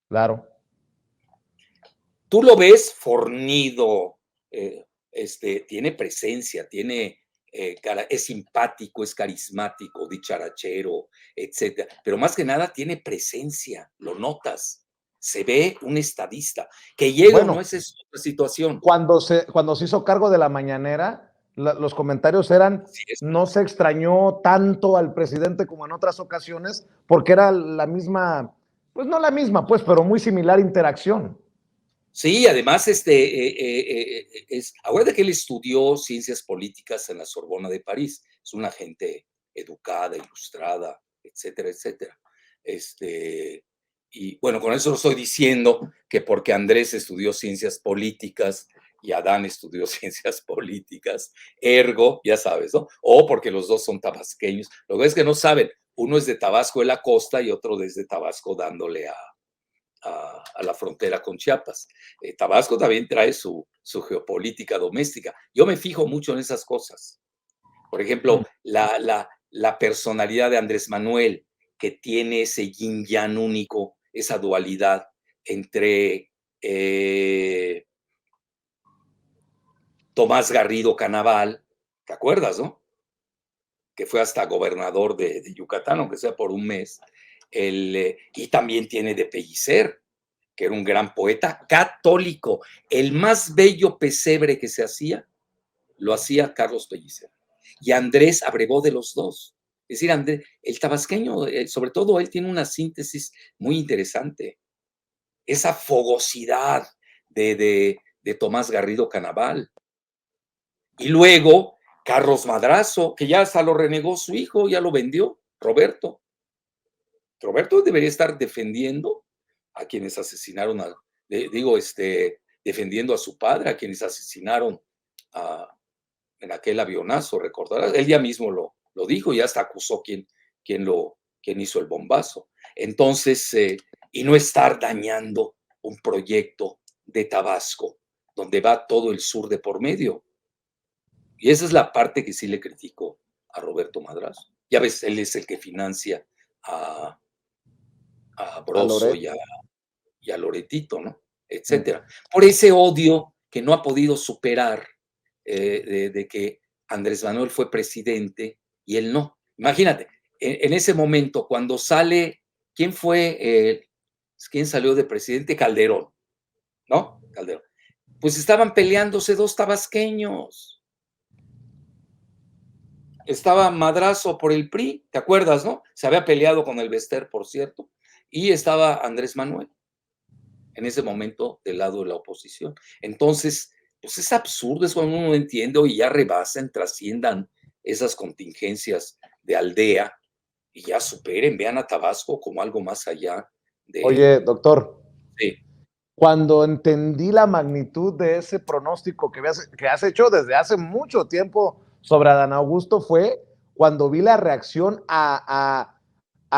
Claro. Tú lo ves fornido, tiene presencia, es simpático, es carismático, dicharachero, etcétera. Pero más que nada tiene presencia, lo notas. Se ve un estadista. Que llega o no, Bueno, esa es otra situación. cuando se hizo cargo de la mañanera, los comentarios eran, Así es. no se extrañó tanto al presidente como en otras ocasiones, porque era la misma, pues no la misma, pues, pero muy similar interacción. Sí, además, acuérdate que él estudió ciencias políticas en la Sorbona de París. Es una gente educada, ilustrada, etcétera, etcétera. Y bueno, con eso no estoy diciendo que porque Andrés estudió ciencias políticas y Adán estudió ciencias políticas, ergo, ya sabes, ¿no? O porque los dos son tabasqueños. Lo que es que no saben, uno es de Tabasco de la costa y otro desde Tabasco dándole a la frontera con Chiapas. Tabasco también trae su geopolítica doméstica. Yo me fijo mucho en esas cosas. Por ejemplo, la personalidad de Andrés Manuel, que tiene ese yin yang único, esa dualidad entre Tomás Garrido Canaval, ¿te acuerdas, no? Que fue hasta gobernador de Yucatán, aunque sea por un mes, y también tiene de Pellicer, que era un gran poeta católico. El más bello pesebre que se hacía, lo hacía Carlos Pellicer. Y Andrés abrevó de los dos. Es decir, Andrés, el tabasqueño, sobre todo él, tiene una síntesis muy interesante. Esa fogosidad de Tomás Garrido Canaval. Y luego, Carlos Madrazo, que ya hasta lo renegó su hijo, ya lo vendió, Roberto. Roberto debería estar defendiendo a quienes asesinaron defendiendo a su padre, a quienes asesinaron en aquel avionazo, recordarás. Él ya mismo lo dijo y hasta acusó quien hizo el bombazo. Entonces, y no estar dañando un proyecto de Tabasco, donde va todo el sur de por medio. Y esa es la parte que sí le critico a Roberto Madrazo. Ya ves, él es el que financia a Broso y a Loretito, ¿no? Etcétera. Por ese odio que no ha podido superar de que Andrés Manuel fue presidente y él no. Imagínate, en ese momento, cuando sale, ¿quién fue? ¿Quién salió de presidente? Calderón, ¿no? Calderón. Pues estaban peleándose dos tabasqueños. Estaba Madrazo por el PRI, ¿te acuerdas, no? Se había peleado con el Bester, por cierto, y estaba Andrés Manuel en ese momento del lado de la oposición. Entonces, pues es absurdo, es cuando uno no entiende y ya rebasen, trasciendan esas contingencias de aldea y ya superen, vean a Tabasco como algo más allá de... Oye, doctor, Sí, cuando entendí la magnitud de ese pronóstico que has hecho desde hace mucho tiempo sobre Adán Augusto fue cuando vi la reacción a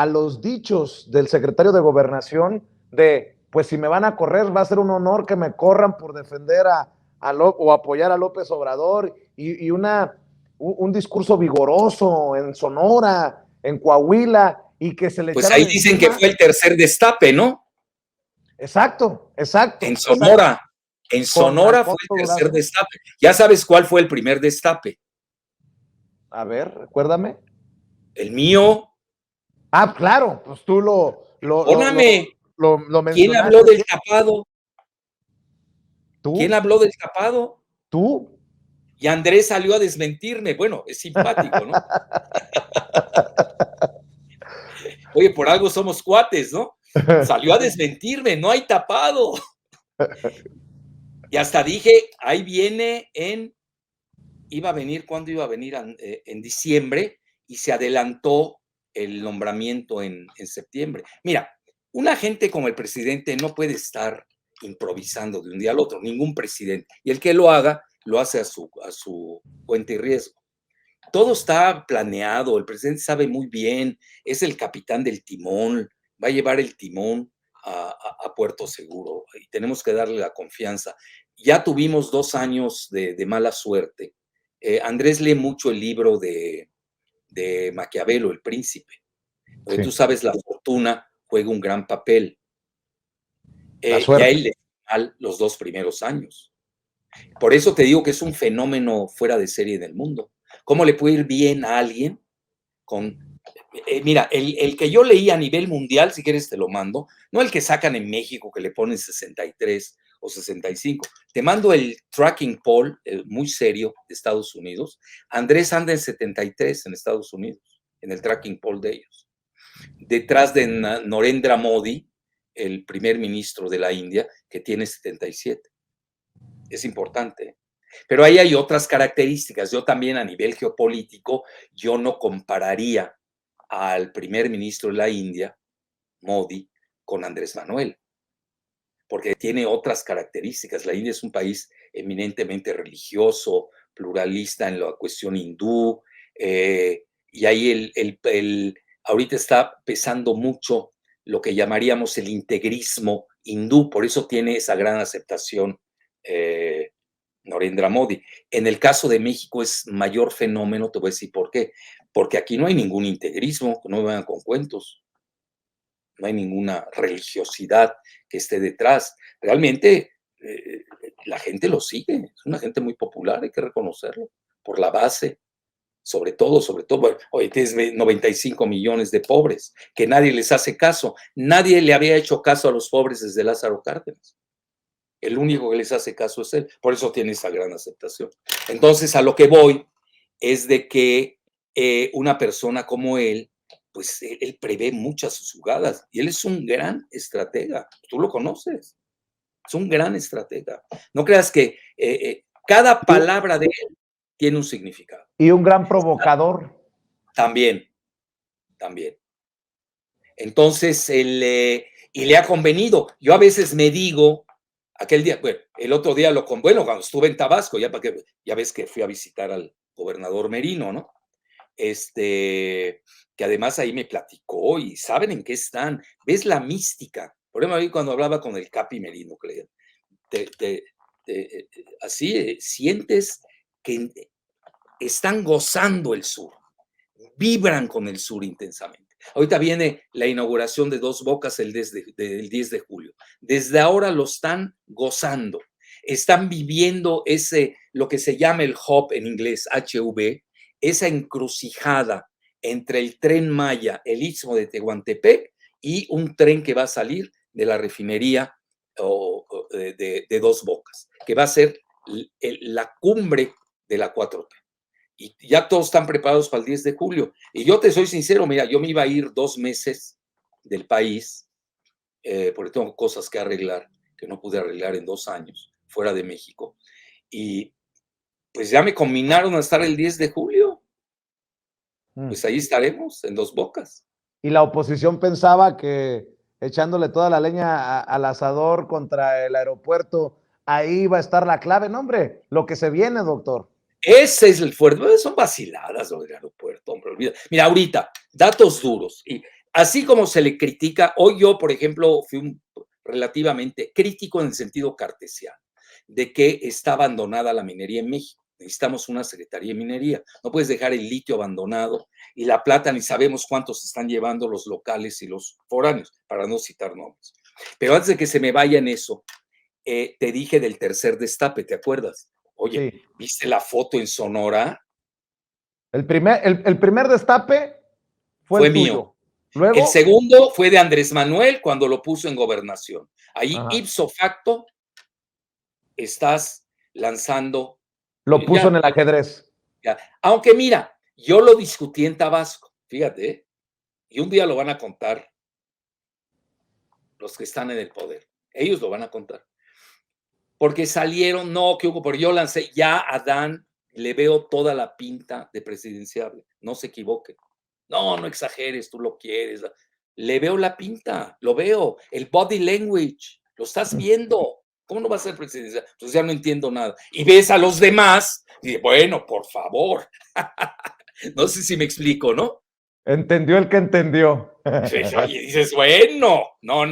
los dichos del secretario de Gobernación de, pues si me van a correr, va a ser un honor que me corran por defender o apoyar a López Obrador y un discurso vigoroso en Sonora, en Coahuila, y que se le pues echaron ahí dicen que encima. fue el tercer destape, ¿no? Exacto, exacto, En exacto. Sonora. En Con Sonora fue Alfonso el tercer Durazo. destape. ¿Ya sabes cuál fue el primer destape? A ver, recuérdame. El mío. Ah, claro, pues tú Perdóname. lo ¿Quién habló mencionaste. del tapado? ¿Quién Tú, habló del tapado? tú. Y Andrés salió a desmentirme. Bueno, es simpático, ¿no? Oye, por algo somos cuates, ¿no? Salió a desmentirme, no hay tapado. Y hasta dije, ahí viene iba a venir, ¿cuándo iba a venir? En diciembre, y se adelantó el nombramiento en septiembre. Mira, una gente como el presidente no puede estar improvisando de un día al otro, ningún presidente. Y el que lo haga, lo hace a su cuenta y riesgo. Todo está planeado, el presidente sabe muy bien, es el capitán del timón, va a llevar el timón a Puerto Seguro y tenemos que darle la confianza. Ya tuvimos 2 años de mala suerte. Andrés lee mucho el libro de Maquiavelo, El Príncipe, porque Sí, tú sabes, la fortuna juega un gran papel. la Y a suerte. él le fue mal los 2 primeros años. Por eso te digo que es un fenómeno fuera de serie en el mundo. ¿Cómo le puede ir bien a alguien con... mira, el que yo leí a nivel mundial, si quieres te lo mando, no el que sacan en México que le ponen 63 o 65. Te mando el tracking poll muy serio de Estados Unidos. Andrés anda en 73 en Estados Unidos, en el tracking poll de ellos. Detrás de Narendra Modi, el primer ministro de la India, que tiene 77. Es importante. Pero ahí hay otras características. Yo también a nivel geopolítico, yo no compararía al primer ministro de la India, Modi, con Andrés Manuel, porque tiene otras características. La India es un país eminentemente religioso, pluralista en la cuestión hindú, y ahí ahorita está pesando mucho lo que llamaríamos el integrismo hindú, por eso tiene esa gran aceptación Narendra Modi. En el caso de México es mayor fenómeno, te voy a decir por qué. Porque aquí no hay ningún integrismo, no me vengan con cuentos. No hay ninguna religiosidad que esté detrás. Realmente la gente lo sigue. Es una gente muy popular, hay que reconocerlo, por la base. Sobre todo, bueno, hoy tienes 95 millones de pobres, que nadie les hace caso. Nadie le había hecho caso a los pobres desde Lázaro Cárdenas. El único que les hace caso es él. Por eso tiene esa gran aceptación. Entonces, a lo que voy es de que una persona como él, pues él prevé muchas sus jugadas y él es un gran estratega. Tú lo conoces. Es un gran estratega. No creas que cada palabra de él tiene un significado. Y un gran provocador. También. Entonces, y le ha convenido. Yo a veces me digo, aquel día, bueno, el otro día cuando estuve en Tabasco, ya ves que fui a visitar al gobernador Merino, ¿no? Que además ahí me platicó y saben en qué están. ¿Ves la mística? Por ejemplo, ahí cuando hablaba con el Capi Merino, creo, así sientes que están gozando el sur, vibran con el sur intensamente. Ahorita viene la inauguración de Dos Bocas el 10 de julio. Desde ahora lo están gozando. Están viviendo lo que se llama el hub en inglés, HV, esa encrucijada entre el Tren Maya, el Istmo de Tehuantepec y un tren que va a salir de la refinería de Dos Bocas, que va a ser la cumbre de la 4T. Y ya todos están preparados para el 10 de julio. Y yo te soy sincero, mira, yo me iba a ir 2 meses del país, porque tengo cosas que arreglar, que no pude arreglar en 2 años, fuera de México. Y pues ya me combinaron a estar el 10 de julio. Pues ahí estaremos, en Dos Bocas. Y la oposición pensaba que echándole toda la leña al asador contra el aeropuerto, ahí va a estar la clave. No, hombre, lo que se viene, doctor. Ese es el fuerte. Son vaciladas lo del aeropuerto, hombre. Olvida. Mira, ahorita, datos duros. Y así como se le critica, hoy yo, por ejemplo, fui relativamente crítico en el sentido cartesiano, de que está abandonada la minería en México. Necesitamos una Secretaría de Minería. No puedes dejar el litio abandonado y la plata, ni sabemos cuántos están llevando los locales y los foráneos, para no citar nombres. Pero antes de que se me vaya en eso, te dije del tercer destape, ¿te acuerdas? Oye, sí. ¿Viste la foto en Sonora? El primer destape fue el mío. Tuyo. Luego, el segundo fue de Andrés Manuel cuando lo puso en gobernación. Ahí, ipso facto, estás lanzando. Lo puso en el ajedrez. Ya. Aunque mira, yo lo discutí en Tabasco, fíjate, y un día lo van a contar los que están en el poder. Ellos lo van a contar. Porque salieron, no, que hubo, pero yo lancé, ya a Adán le veo toda la pinta de presidenciable, no se equivoque. No exageres, tú lo quieres. Le veo la pinta, lo veo, el body language, lo estás viendo. ¿Cómo no va a ser presidencial? Entonces ya no entiendo nada. Y ves a los demás, y bueno, por favor. No sé si me explico, ¿no? Entendió el que entendió. Y dices, bueno, no,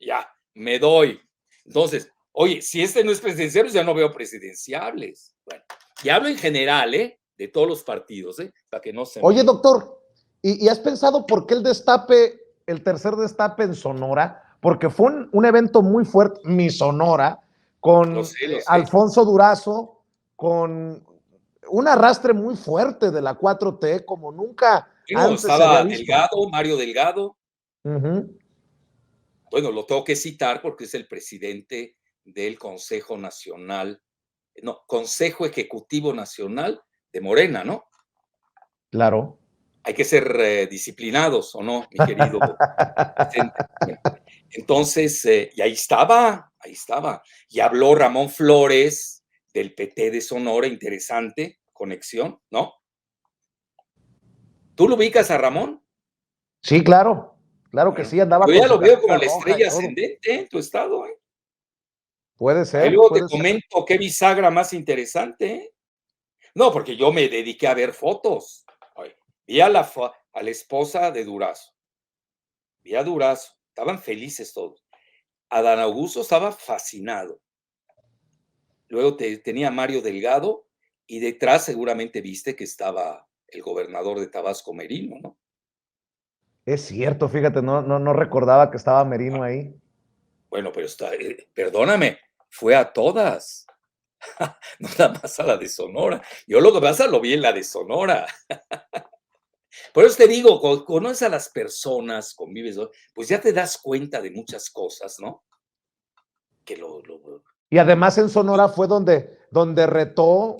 ya, me doy. Entonces, oye, si este no es presidenciable, ya no veo presidenciables. Bueno, y hablo en general, de todos los partidos, para que no se... Oye, doctor, ¿y has pensado por qué el tercer destape en Sonora? Porque fue un evento muy fuerte, mi Sonora, con lo sé. Alfonso Durazo, con un arrastre muy fuerte de la 4T, como nunca antes estaba se había visto. Mario Delgado. Bueno, lo tengo que citar porque es el presidente del Consejo Nacional, no, Consejo Ejecutivo Nacional de Morena, ¿no? Claro. Hay que ser disciplinados, ¿o no, mi querido Vicente? Bueno, entonces, y ahí estaba, ahí estaba. Y habló Ramón Flores del PT de Sonora, interesante conexión, ¿no? ¿Tú lo ubicas a Ramón? Sí, claro. Claro que Bueno, sí, andaba yo con ya su lo veo como camisa la roja y estrella todo. ascendente en tu estado, ¿eh? Puede Ahí ser, luego te puede ser. comento qué bisagra más interesante, ¿eh? No, porque yo me dediqué a ver fotos. Ay, vi a la esposa de Durazo, vi a Durazo, estaban felices todos. Adán Augusto estaba fascinado. Luego tenía Mario Delgado y detrás seguramente viste que estaba el gobernador de Tabasco, Merino, ¿no? Es cierto, fíjate, no recordaba que estaba Merino ahí. Bueno, pero perdóname, fue a todas, no nada más a la de Sonora. Yo lo que pasa lo vi en la de Sonora. Por eso te digo, conoces a las personas, convives, ¿no? Pues ya te das cuenta de muchas cosas, ¿no? Que Y además en Sonora fue donde retó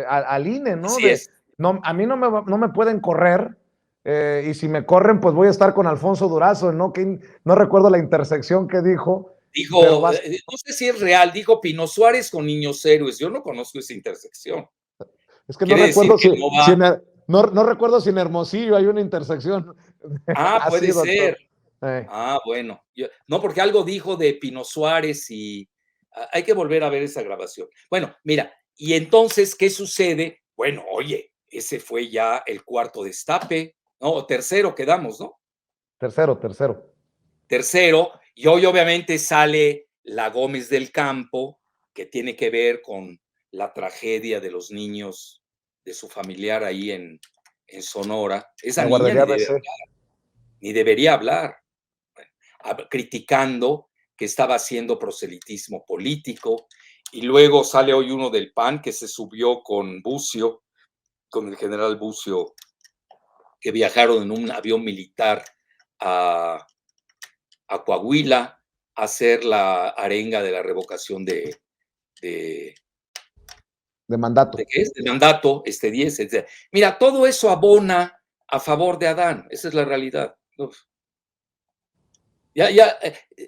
al INE, ¿no? así es. No, a mí no me pueden correr, y si me corren, pues voy a estar con Alfonso Durazo, ¿no? Que no recuerdo la intersección que dijo, pero Dijo, no sé si es real, dijo Pino Suárez con Niños Héroes. Yo no conozco esa intersección. es que no Quiere decir recuerdo que no va. no recuerdo si en Hermosillo hay una intersección Ah, así, puede ser. doctor. Eh, Ah, bueno. No, porque algo dijo de Pino Suárez y hay que volver a ver esa grabación. Bueno, mira, y entonces, ¿qué sucede? Bueno, oye, ese fue ya el cuarto destape, ¿no? O tercero quedamos, ¿no? tercero. Tercero, y hoy obviamente sale la Gómez del Campo, que tiene que ver con la tragedia de los niños de su familiar ahí en Sonora. Esa La niña guardería ABC. ni debería hablar, criticando que estaba haciendo proselitismo político, y luego sale hoy uno del PAN que se subió con Bucio, con el general Bucio, que viajaron en un avión militar a, a Coahuila a hacer la arenga de la revocación de, De mandato. ¿de qué es? De mandato, este 10. Etc. Mira, todo eso abona a favor de Adán, esa es la realidad. Uf.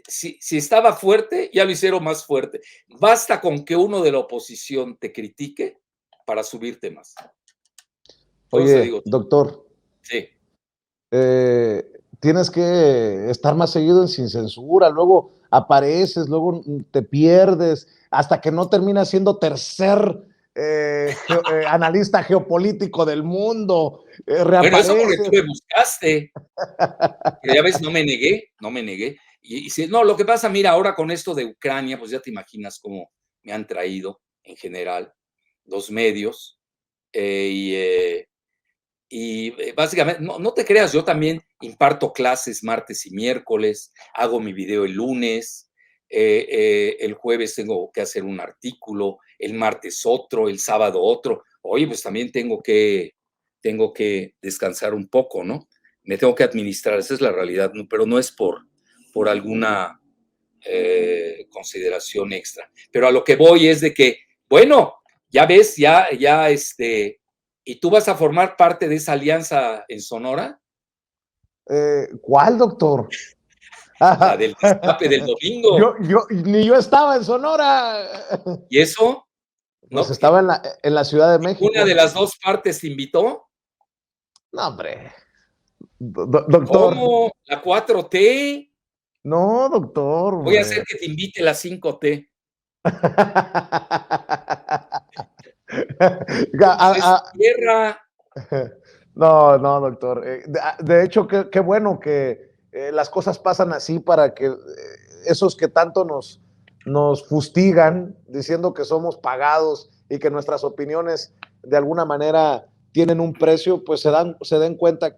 Si estaba fuerte, ya lo hicieron más fuerte. Basta con que uno de la oposición te critique para subirte más. Por eso te Oye, digo, doctor, sí. tienes que estar más seguido en Sin Censura, luego apareces, luego te pierdes, hasta que no terminas siendo tercer analista geopolítico del mundo, Bueno, eso porque tú reapareces. me buscaste, pero ya ves, no me negué, no me negué. Y si, no, lo que pasa, mira, ahora con esto de Ucrania, pues ya te imaginas cómo me han traído en general los medios. eh, y eh, básicamente, no te creas, yo también imparto clases martes y miércoles, hago mi video el lunes, el jueves tengo que hacer un artículo, el martes otro, el sábado otro. Oye, pues también tengo que descansar un poco, ¿no? Me tengo que administrar, esa es la realidad, ¿no? Pero no es por alguna consideración extra. Pero a lo que voy es de que, bueno, ya ves, ¿y tú vas a formar parte de esa alianza en Sonora? ¿Cuál, doctor? La del destape del domingo. Ni yo estaba en Sonora. ¿Y eso? Pues ¿No? estaba en la Ciudad de ¿Una de México. las dos partes te invitó? No, hombre, doctor. ¿Cómo? ¿La 4T? No, doctor, Voy a hacer hombre. que te invite la 5T. Pues es A- tierra. no, doctor. De hecho, qué bueno que las cosas pasan así para que esos que tanto nos fustigan diciendo que somos pagados y que nuestras opiniones de alguna manera tienen un precio, pues se den cuenta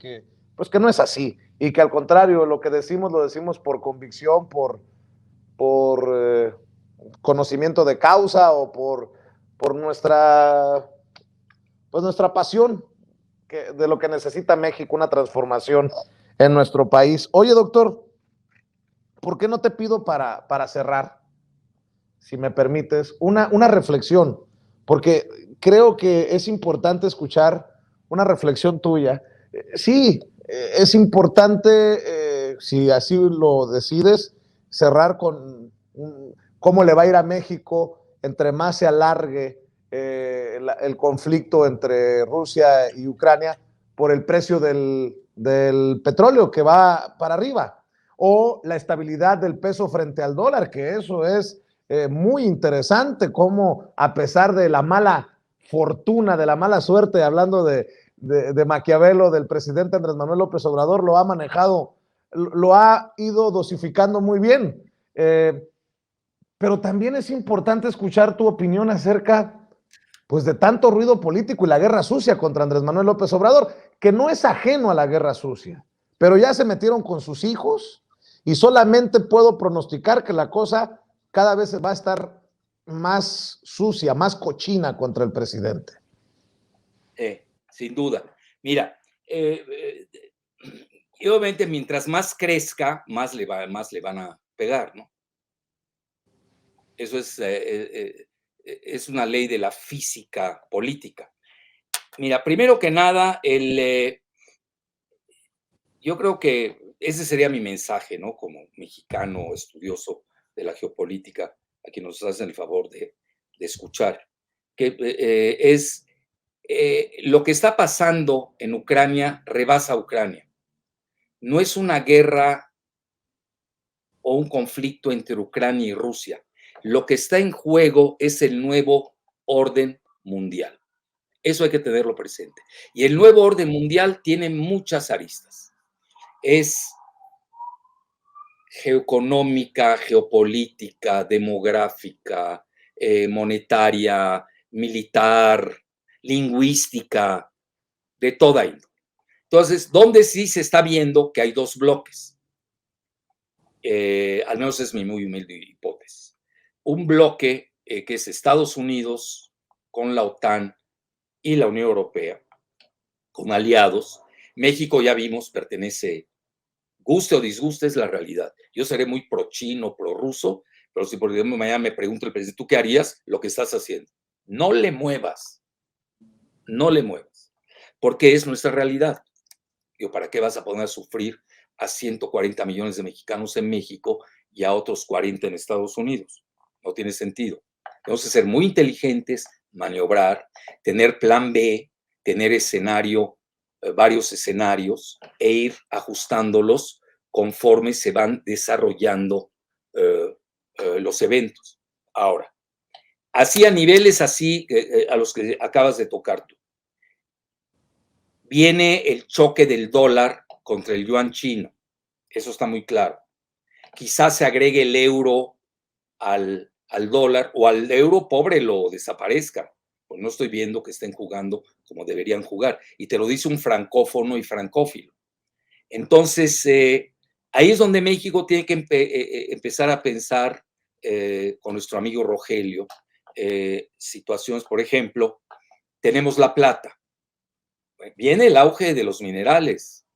pues que no es así y que al contrario, lo que decimos lo decimos por convicción, por conocimiento de causa o por nuestra pasión de lo que necesita México, una transformación en nuestro país. Oye, doctor, ¿por qué no te pido para cerrar? si me permites, una reflexión, porque creo que es importante escuchar una reflexión tuya. Sí, es importante, si así lo decides, cerrar con cómo le va a ir a México entre más se alargue el conflicto entre Rusia y Ucrania por el precio del petróleo que va para arriba, o la estabilidad del peso frente al dólar, que eso es muy interesante, cómo a pesar de la mala fortuna, de la mala suerte, hablando de Maquiavelo, del presidente Andrés Manuel López Obrador, lo ha manejado, lo ha ido dosificando muy bien. Pero también es importante escuchar tu opinión acerca pues de tanto ruido político y la guerra sucia contra Andrés Manuel López Obrador, que no es ajeno a la guerra sucia, pero ya se metieron con sus hijos y solamente puedo pronosticar que la cosa cada vez va a estar más sucia, más cochina contra el presidente. Sin duda. Mira, y obviamente mientras más crezca, más le van a pegar, ¿no? Eso es una ley de la física política. Mira, primero que nada, yo creo que ese sería mi mensaje, ¿no? Como mexicano estudioso de la geopolítica, a quien nos hacen el favor de escuchar, que es lo que está pasando en Ucrania rebasa a Ucrania. No es una guerra o un conflicto entre Ucrania y Rusia. Lo que está en juego es el nuevo orden mundial. Eso hay que tenerlo presente. Y el nuevo orden mundial tiene muchas aristas. Es geoeconómica, geopolítica, demográfica, monetaria, militar, lingüística, de toda índole. Entonces, ¿dónde sí se está viendo que hay dos bloques? Al menos es mi muy humilde hipótesis. Un bloque que es Estados Unidos con la OTAN y la Unión Europea, con aliados. México, ya vimos, pertenece, guste o disguste, es la realidad. Yo seré muy pro chino, pro ruso, pero si por ejemplo mañana me pregunta el presidente, ¿tú qué harías? Lo que estás haciendo. No le muevas, no le muevas, porque es nuestra realidad. Digo, ¿para qué vas a poner a sufrir a 140 millones de mexicanos en México y a otros 40 en Estados Unidos? No tiene sentido. Tenemos que ser muy inteligentes, maniobrar, tener plan B, tener varios escenarios e ir ajustándolos conforme se van desarrollando los eventos. Ahora, así a niveles así a los que acabas de tocar tú. Viene el choque del dólar contra el yuan chino. Eso está muy claro. Quizás se agregue el euro al dólar, o al euro pobre lo desaparezca. Pues no estoy viendo que estén jugando como deberían jugar. Y te lo dice un francófono y francófilo. Entonces, ahí es donde México tiene que empezar a pensar con nuestro amigo Rogelio, situaciones, por ejemplo, tenemos la plata. Viene el auge de los minerales,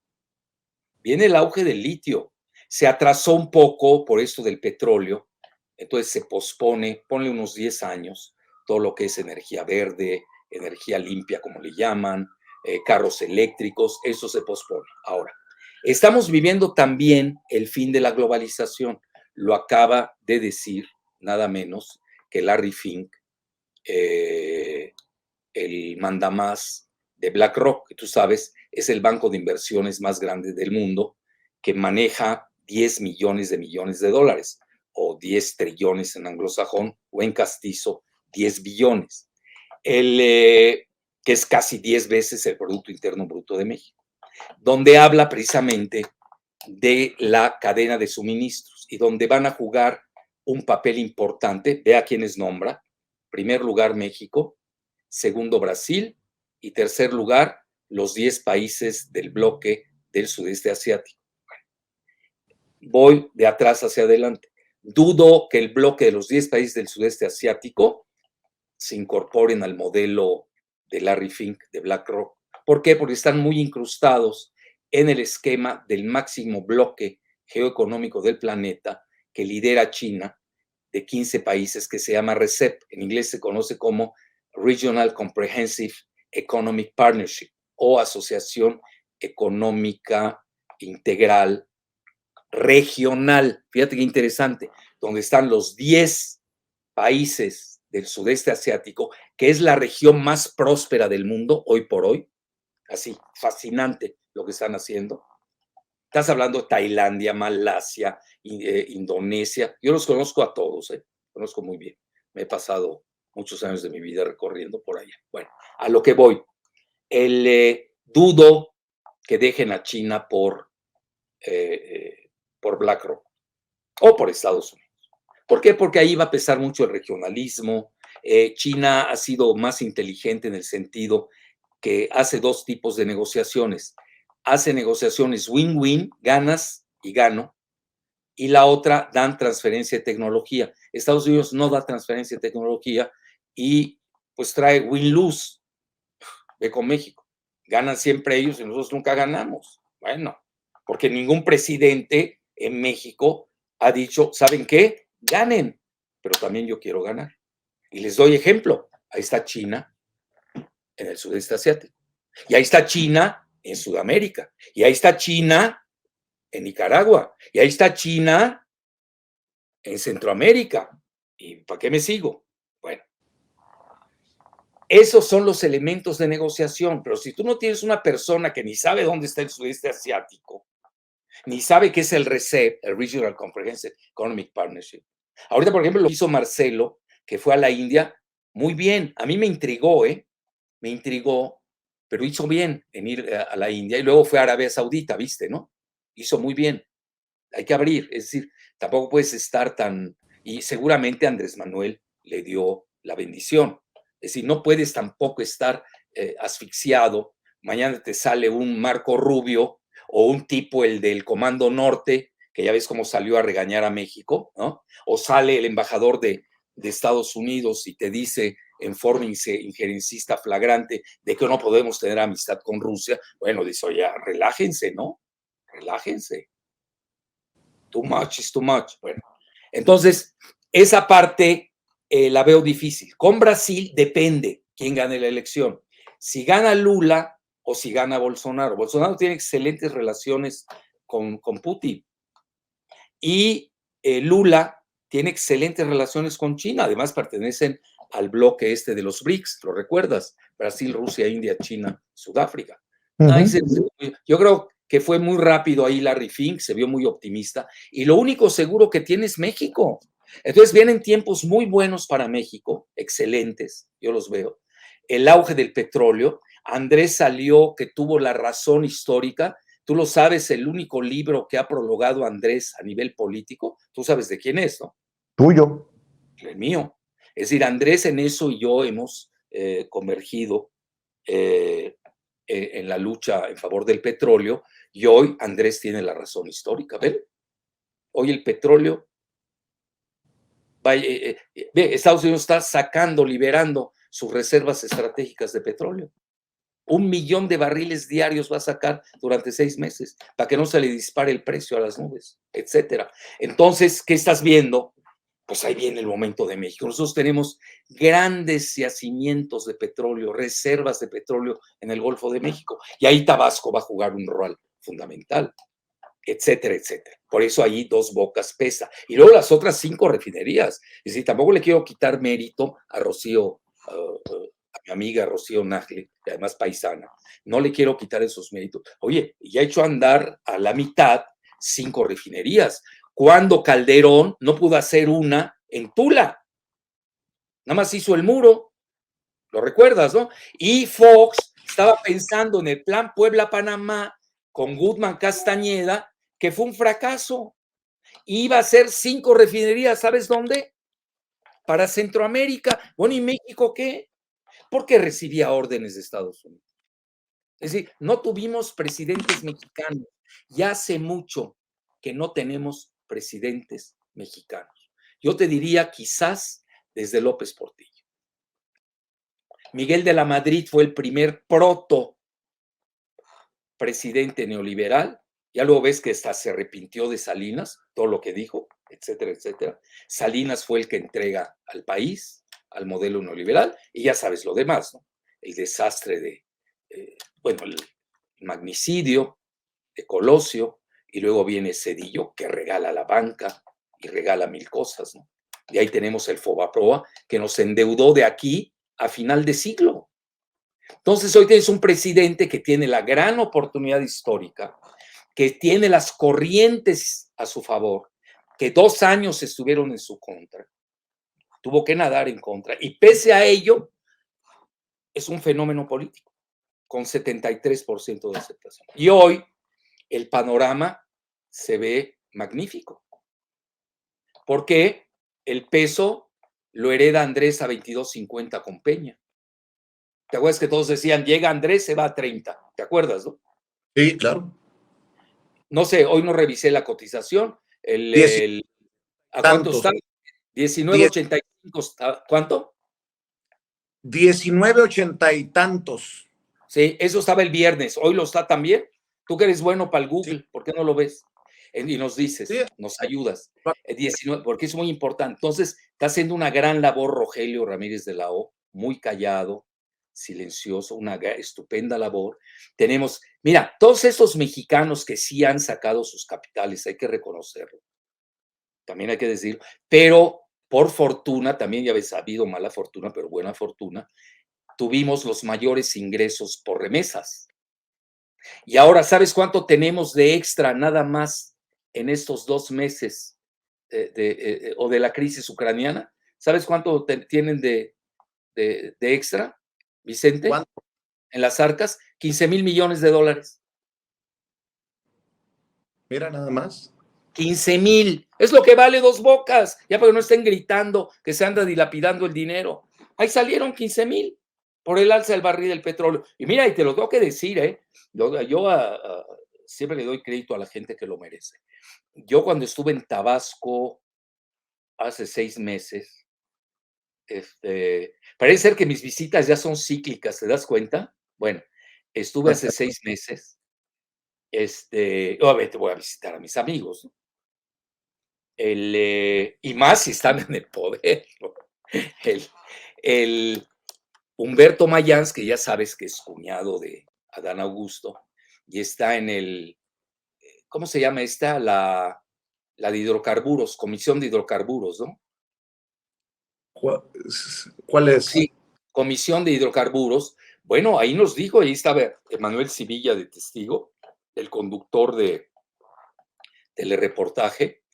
viene el auge del litio. Se atrasó un poco por esto del petróleo, entonces se pospone, ponle unos 10 años, todo lo que es energía verde, energía limpia, como le llaman, carros eléctricos, eso se pospone. Ahora, estamos viviendo también el fin de la globalización. Lo acaba de decir nada menos que Larry Fink, el mandamás de BlackRock, que tú sabes, es el banco de inversiones más grande del mundo, que maneja 10 millones de dólares, o 10 trillones en anglosajón, o en castizo, 10 billones, que es casi 10 veces el Producto Interno Bruto de México, donde habla precisamente de la cadena de suministros y donde van a jugar un papel importante. Ve a quienes nombra. Primer lugar, México. Segundo, Brasil. Y tercer lugar, los 10 países del bloque del sudeste asiático. Voy de atrás hacia adelante. Dudo que el bloque de los 10 países del sudeste asiático se incorporen al modelo de Larry Fink, de BlackRock. ¿Por qué? Porque están muy incrustados en el esquema del máximo bloque geoeconómico del planeta que lidera China, de 15 países que se llama RCEP. En inglés se conoce como Regional Comprehensive Economic Partnership o Asociación Económica Integral Regional. Fíjate qué interesante, donde están los 10 países del sudeste asiático, que es la región más próspera del mundo hoy por hoy. Así, fascinante lo que están haciendo. Estás hablando de Tailandia, Malasia, Indonesia. Yo los conozco a todos, conozco muy bien. Me he pasado muchos años de mi vida recorriendo por allá. Bueno, a lo que voy. Dudo que dejen a China por BlackRock o por Estados Unidos. ¿Por qué? Porque ahí va a pesar mucho el regionalismo. China ha sido más inteligente en el sentido que hace dos tipos de negociaciones. Hace negociaciones win-win, ganas y gano, y la otra dan transferencia de tecnología. Estados Unidos no da transferencia de tecnología y pues trae win-lose. Ve con México. Ganan siempre ellos y nosotros nunca ganamos. Bueno, porque ningún presidente en México ha dicho, ¿saben qué? Ganen, pero también yo quiero ganar. Y les doy ejemplo. Ahí está China en el sudeste asiático. Y ahí está China en Sudamérica. Y ahí está China en Nicaragua. Y ahí está China en Centroamérica. ¿Y para qué me sigo? Bueno, esos son los elementos de negociación. Pero si tú no tienes una persona que ni sabe dónde está el sudeste asiático, ni sabe qué es el RCEP, el Regional Comprehensive Economic Partnership. Ahorita, por ejemplo, lo hizo Marcelo, que fue a la India, muy bien. A mí me intrigó, me intrigó, pero hizo bien en ir a la India y luego fue a Arabia Saudita, ¿viste, no? Hizo muy bien. Hay que abrir, es decir, tampoco puedes estar tan... Y seguramente Andrés Manuel le dio la bendición. Es decir, no puedes tampoco estar asfixiado. Mañana te sale un Marco Rubio o un tipo, el del Comando Norte, que ya ves cómo salió a regañar a México, ¿no? O sale el embajador de Estados Unidos y te dice en forma injerencista flagrante de que no podemos tener amistad con Rusia. Bueno, dice, oye, relájense, ¿no? Relájense. Too much is too much. Bueno, entonces, esa parte la veo difícil. Con Brasil depende quién gane la elección. Si gana Lula o si gana Bolsonaro. Bolsonaro tiene excelentes relaciones con Putin. Y Lula tiene excelentes relaciones con China. Además, pertenecen al bloque este de los BRICS, ¿lo recuerdas? Brasil, Rusia, India, China, Sudáfrica. Yo creo que fue muy rápido ahí Larry Fink, se vio muy optimista, y lo único seguro que tiene es México. Entonces vienen tiempos muy buenos para México, excelentes, yo los veo. El auge del petróleo, Andrés salió que tuvo la razón histórica. Tú lo sabes, el único libro que ha prologado Andrés a nivel político, tú sabes de quién es, ¿no? Tuyo. El mío. Es decir, Andrés en eso y yo hemos convergido en la lucha en favor del petróleo, y hoy Andrés tiene la razón histórica. ¿Ven? Hoy el petróleo, Estados Unidos está sacando, liberando sus reservas estratégicas de petróleo. 1 millón de barriles diarios va a sacar durante 6 meses para que no se le dispare el precio a las nubes, etcétera. Entonces, ¿qué estás viendo? Pues ahí viene el momento de México. Nosotros tenemos grandes yacimientos de petróleo, reservas de petróleo en el Golfo de México, y ahí Tabasco va a jugar un rol fundamental, etcétera, etcétera. Por eso ahí Dos Bocas pesa. Y luego las otras 5 refinerías. Es decir, tampoco le quiero quitar mérito a Rocío, a mi amiga Rocío Nagle, que además paisana. No le quiero quitar esos méritos. Oye, ya he hecho andar a la mitad 5 refinerías. Cuando Calderón no pudo hacer una en Tula. Nada más hizo el muro. Lo recuerdas, ¿no? Y Fox estaba pensando en el plan Puebla-Panamá con Goodman Castañeda, que fue un fracaso. Iba a ser 5 refinerías, ¿sabes dónde? Para Centroamérica. Bueno, ¿y México qué? Porque recibía órdenes de Estados Unidos. Es decir, no tuvimos presidentes mexicanos. Ya hace mucho que no tenemos presidentes mexicanos. Yo te diría quizás desde López Portillo. Miguel de la Madrid fue el primer proto presidente neoliberal. Ya luego ves que hasta se arrepintió de Salinas, todo lo que dijo, etcétera, etcétera. Salinas fue el que entrega al país, al modelo neoliberal, y ya sabes lo demás, ¿no? El desastre de, bueno, el magnicidio de Colosio, y luego viene Zedillo, que regala la banca y regala mil cosas, ¿no? Y ahí tenemos el Fobaproa, que nos endeudó de aquí a final de siglo. Entonces hoy tienes un presidente que tiene la gran oportunidad histórica, que tiene las corrientes a su favor, que 2 años estuvieron en su contra, tuvo que nadar en contra, y pese a ello, es un fenómeno político, con 73% de aceptación. Y hoy el panorama se ve magnífico, porque el peso lo hereda Andrés a 22.50 con Peña. ¿Te acuerdas que todos decían, llega Andrés, se va a 30? ¿Te acuerdas, no? Sí, claro. No sé, hoy no revisé la cotización. ¿A cuánto está? 19.85. ¿Cuánto? 19.80 y tantos. Sí, eso estaba el viernes. ¿Hoy lo está también? Tú que eres bueno para el Google, Sí. ¿por qué no lo ves? Y nos dices, Sí. nos ayudas. 19, porque es muy importante. Entonces, está haciendo una gran labor Rogelio Ramírez de la O, muy callado, silencioso, una estupenda labor. Tenemos, mira, todos estos mexicanos que sí han sacado sus capitales, hay que reconocerlo. También hay que decir, pero por fortuna, también ya habéis habido mala fortuna, pero buena fortuna, tuvimos los mayores ingresos por remesas. Y ahora, ¿sabes cuánto tenemos de extra nada más en estos 2 meses o de la crisis ucraniana? ¿Sabes cuánto tienen de extra, Vicente? ¿Cuánto? En las arcas, 15,000 millones de dólares. Mira nada más. 15,000. Es lo que vale Dos Bocas. Ya para que no estén gritando que se anda dilapidando el dinero. Ahí salieron 15,000 por el alza del barril del petróleo. Y mira, y te lo tengo que decir, yo siempre le doy crédito a la gente que lo merece. Yo cuando estuve en Tabasco hace 6 meses, parece ser que mis visitas ya son cíclicas, ¿te das cuenta? Bueno, estuve hace 6 meses, obviamente voy a visitar a mis amigos, ¿no? Y más si están en el poder, ¿no? El Humberto Mayans, que ya sabes que es cuñado de Adán Augusto, y está en ¿cómo se llama esta? La de hidrocarburos, Comisión de Hidrocarburos, ¿no? ¿Cuál es? Sí, Comisión de Hidrocarburos. Bueno, ahí nos dijo, ahí estaba Emanuel Civilla de testigo, el conductor del reportaje,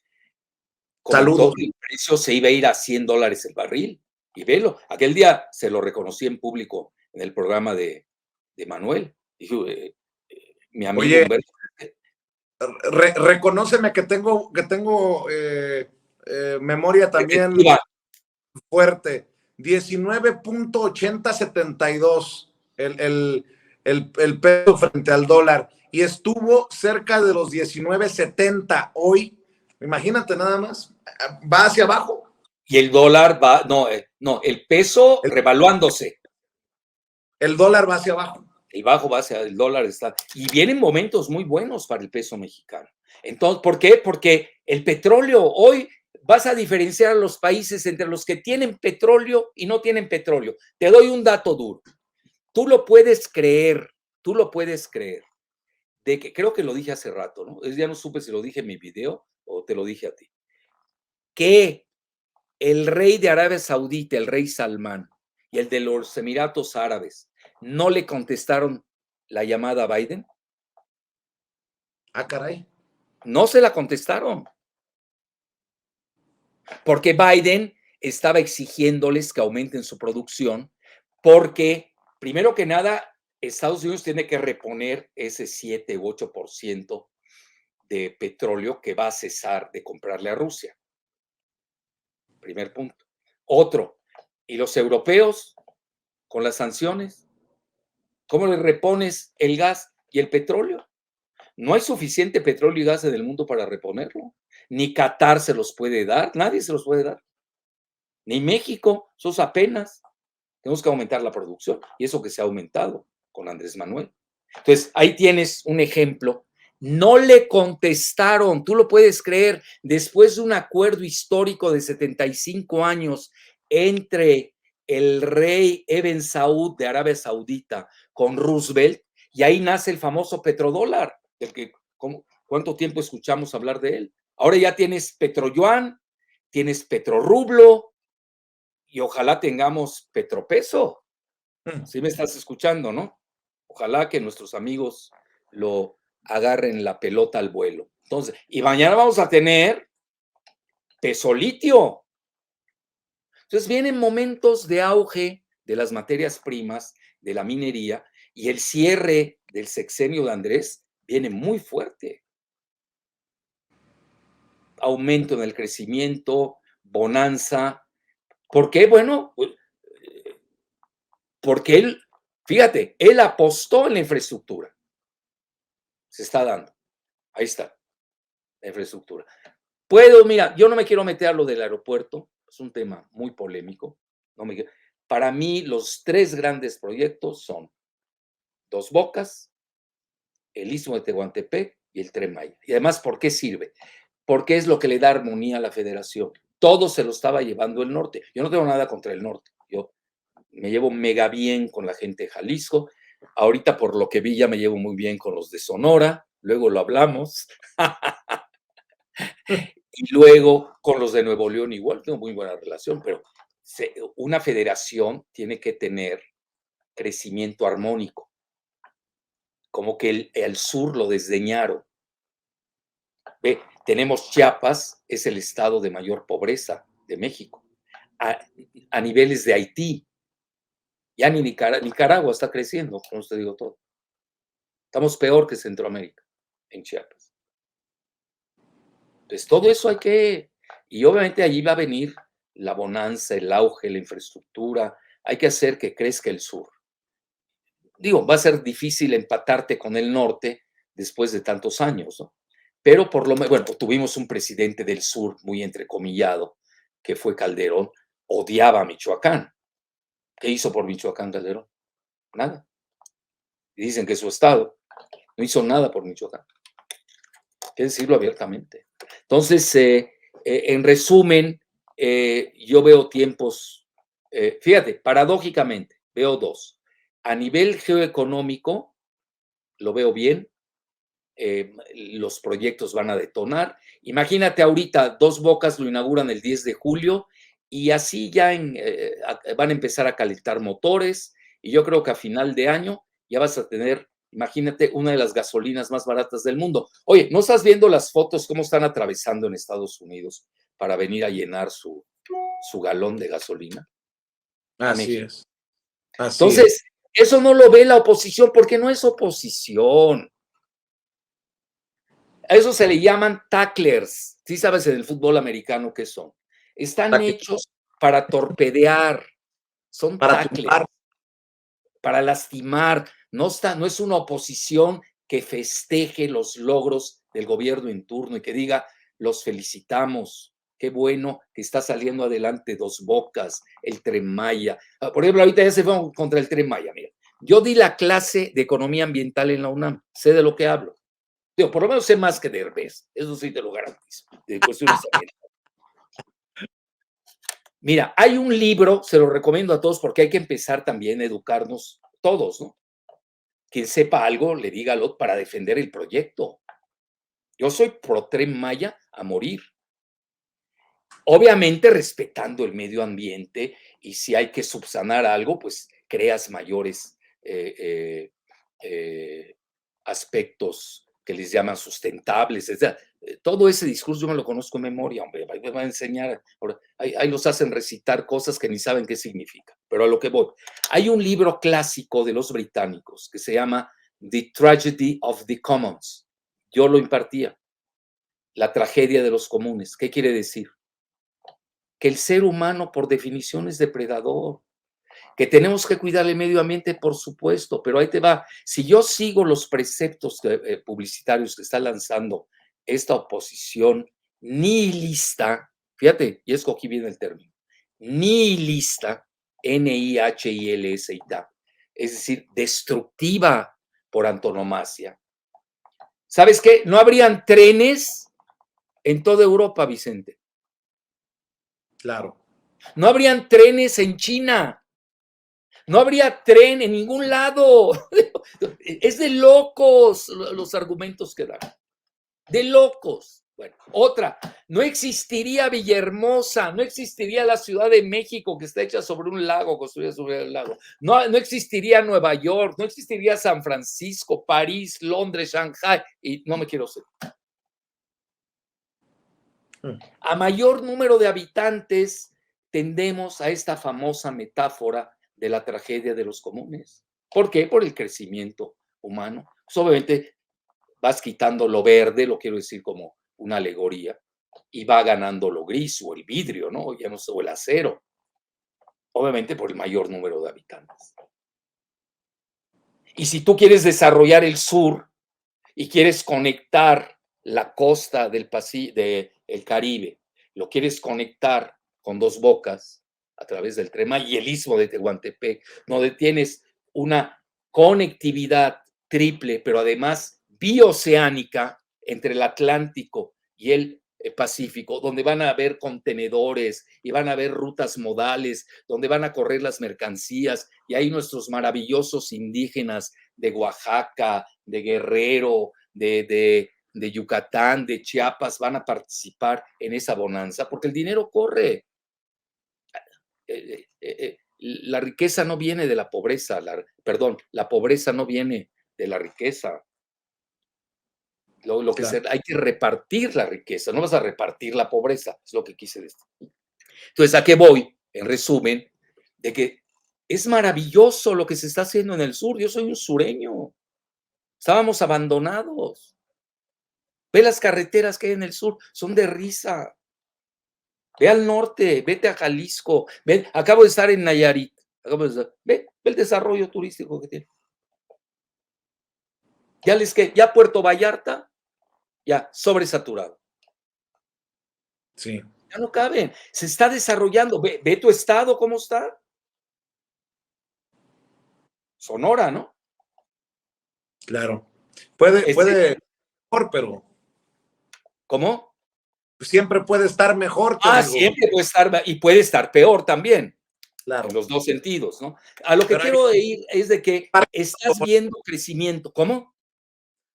comentó Saludos. que el precio se iba a ir a $100 el barril. Y velo, aquel día se lo reconocí en público en el programa de Manuel. Dijo, mi amigo Oye, Humberto. reconóceme que tengo memoria también fuerte. 19.8072 el peso frente al dólar y estuvo cerca de los 19.70 hoy. Imagínate nada más, va hacia abajo. Y el dólar va, no, el peso revaluándose. El dólar va hacia abajo. El bajo va hacia el dólar está. Y vienen momentos muy buenos para el peso mexicano. Entonces, ¿por qué? Porque el petróleo, hoy vas a diferenciar a los países entre los que tienen petróleo y no tienen petróleo. Te doy un dato duro. Tú lo puedes creer, de que creo que lo dije hace rato, ¿no? Ya no supe si lo dije en mi video o te lo dije a ti. Que el rey de Arabia Saudita, el rey Salmán, y el de los Emiratos Árabes, no le contestaron la llamada a Biden. Ah, caray. No se la contestaron. Porque Biden estaba exigiéndoles que aumenten su producción, porque, primero que nada, Estados Unidos tiene que reponer ese 7 u 8% de petróleo que va a cesar de comprarle a Rusia. Primer punto. Otro, ¿y los europeos con las sanciones? ¿Cómo le repones el gas y el petróleo? No hay suficiente petróleo y gas en el mundo para reponerlo. Ni Qatar se los puede dar, nadie se los puede dar. Ni México, sos apenas. Tenemos que aumentar la producción y eso que se ha aumentado con Andrés Manuel. Entonces, ahí tienes un ejemplo No le contestaron, tú lo puedes creer, después de un acuerdo histórico de 75 años entre el rey Ibn Saud de Arabia Saudita con Roosevelt, y ahí nace el famoso petrodólar, del que ¿cuánto tiempo escuchamos hablar de él? Ahora ya tienes petroyuan, tienes petrorrublo, y ojalá tengamos petropeso. ¿Sí me estás escuchando, no? Ojalá que nuestros amigos lo agarren la pelota al vuelo. Entonces, y mañana vamos a tener peso litio. Entonces vienen momentos de auge de las materias primas, de la minería, y el cierre del sexenio de Andrés viene muy fuerte. Aumento en el crecimiento, bonanza. ¿Por qué? Bueno, porque él, fíjate, él apostó en la infraestructura. Se está dando. Ahí está, la infraestructura. Mira, yo no me quiero meter a lo del aeropuerto, es un tema muy polémico. Para mí, los 3 grandes proyectos son Dos Bocas, el Istmo de Tehuantepec y el Tren Maya. Y además, ¿por qué sirve? Porque es lo que le da armonía a la federación. Todo se lo estaba llevando el norte. Yo no tengo nada contra el norte. Yo me llevo mega bien con la gente de Jalisco. Ahorita, por lo que vi, ya me llevo muy bien con los de Sonora. Luego lo hablamos. Y luego con los de Nuevo León igual tengo muy buena relación, pero una federación tiene que tener crecimiento armónico. Como que el sur lo desdeñaron. Ve, tenemos Chiapas, es el estado de mayor pobreza de México, a niveles de Haití. Ya ni Nicaragua está creciendo, como te digo todo. Estamos peor que Centroamérica, en Chiapas. Entonces, todo eso y obviamente allí va a venir la bonanza, el auge, la infraestructura. Hay que hacer que crezca el sur. Digo, va a ser difícil empatarte con el norte después de tantos años, ¿no? Pero por lo menos, bueno, tuvimos un presidente del sur muy entrecomillado, que fue Calderón, odiaba a Michoacán. ¿Qué hizo por Michoacán Calderón? Nada. Y dicen que es su estado. No hizo nada por Michoacán. Hay que decirlo abiertamente. Entonces, en resumen, yo veo tiempos, fíjate, paradójicamente, veo 2. A nivel geoeconómico, lo veo bien, los proyectos van a detonar. Imagínate ahorita, Dos Bocas lo inauguran el 10 de julio y así ya van a empezar a calentar motores y yo creo que a final de año ya vas a tener, imagínate, una de las gasolinas más baratas del mundo. Oye, ¿no estás viendo las fotos cómo están atravesando en Estados Unidos para venir a llenar su galón de gasolina? Así es. Así Entonces, eso no lo ve la oposición porque no es oposición. A eso se le llaman tacklers. ¿Sí sabes en el fútbol americano qué son? Están hechos para torpedear. Son tacklers. Para lastimar. No es una oposición que festeje los logros del gobierno en turno y que diga, los felicitamos. Qué bueno que está saliendo adelante Dos Bocas, el Tren Maya. Por ejemplo, ahorita ya se fue contra el Tren Maya. Mira, yo di la clase de economía ambiental en la UNAM. Sé de lo que hablo. Digo, por lo menos sé más que Derbez, eso sí te lo garantizo, de cuestiones ambientales. Mira, hay un libro, se lo recomiendo a todos porque hay que empezar también a educarnos todos, ¿no? Quien sepa algo, le dígalo para defender el proyecto. Yo soy pro Tren Maya a morir. Obviamente respetando el medio ambiente y si hay que subsanar algo, pues creas mayores aspectos que les llaman sustentables, etc. Todo ese discurso yo me lo conozco en memoria, hombre, ahí me va a enseñar, ahí los hacen recitar cosas que ni saben qué significa, pero a lo que voy. Hay un libro clásico de los británicos que se llama The Tragedy of the Commons. Yo lo impartía. La tragedia de los comunes. ¿Qué quiere decir? Que el ser humano por definición es depredador, que tenemos que cuidar el medio ambiente, por supuesto, pero ahí te va. Si yo sigo los preceptos publicitarios que está lanzando esta oposición nihilista, fíjate, y escogí bien el término, nihilista, N-I-H-I-L-S-I-T-A, es decir, destructiva por antonomasia, ¿Sabes qué? No habrían trenes en toda Europa, Vicente. Claro. No habrían trenes en China. No habría tren en ningún lado. Es de locos los argumentos que dan. De locos. Bueno, otra, no existiría Villahermosa, no existiría la Ciudad de México que está hecha sobre un lago, construida sobre el lago. No, no existiría Nueva York, no existiría San Francisco, París, Londres, Shanghai, y no me quiero ser. A mayor número de habitantes, tendemos a esta famosa metáfora de la tragedia de los comunes. ¿Por qué? Por el crecimiento humano. Pues obviamente vas quitando lo verde, lo quiero decir como una alegoría, y va ganando lo gris o el vidrio, ¿no? Ya no sé, o el acero. Obviamente por el mayor número de habitantes. Y si tú quieres desarrollar el sur y quieres conectar la costa del Caribe, lo quieres conectar con Dos Bocas a través del Tren Maya y el istmo de Tehuantepec, donde tienes una conectividad triple, pero además bioceánica entre el Atlántico y el Pacífico, donde van a haber contenedores y van a haber rutas modales, donde van a correr las mercancías, y ahí nuestros maravillosos indígenas de Oaxaca, de Guerrero, de Yucatán, de Chiapas, van a participar en esa bonanza, porque el dinero corre. La riqueza no viene de la pobreza, la pobreza no viene de la riqueza. Lo que Claro. hay que repartir la riqueza, no vas a repartir la pobreza, es lo que quise decir. Entonces, ¿a qué voy? En resumen, de que es maravilloso lo que se está haciendo en el sur. Yo soy un sureño. Estábamos abandonados. Ve las carreteras que hay en el sur, son de risa. Ve al norte, vete a Jalisco. Acabo de estar en Nayarit. Ve el desarrollo turístico que tiene. Ya Puerto Vallarta, ya sobresaturado. Sí. Ya no caben. Se está desarrollando. Ve tu estado, ¿cómo está? Sonora, ¿no? Claro. Puede mejor, pero ¿Cómo? siempre puede estar mejor, te digo. Siempre puede estar, y puede estar peor también, Claro. en los dos sentidos, ¿no? A lo que Pero quiero ir es de que estás viendo crecimiento. ¿Cómo?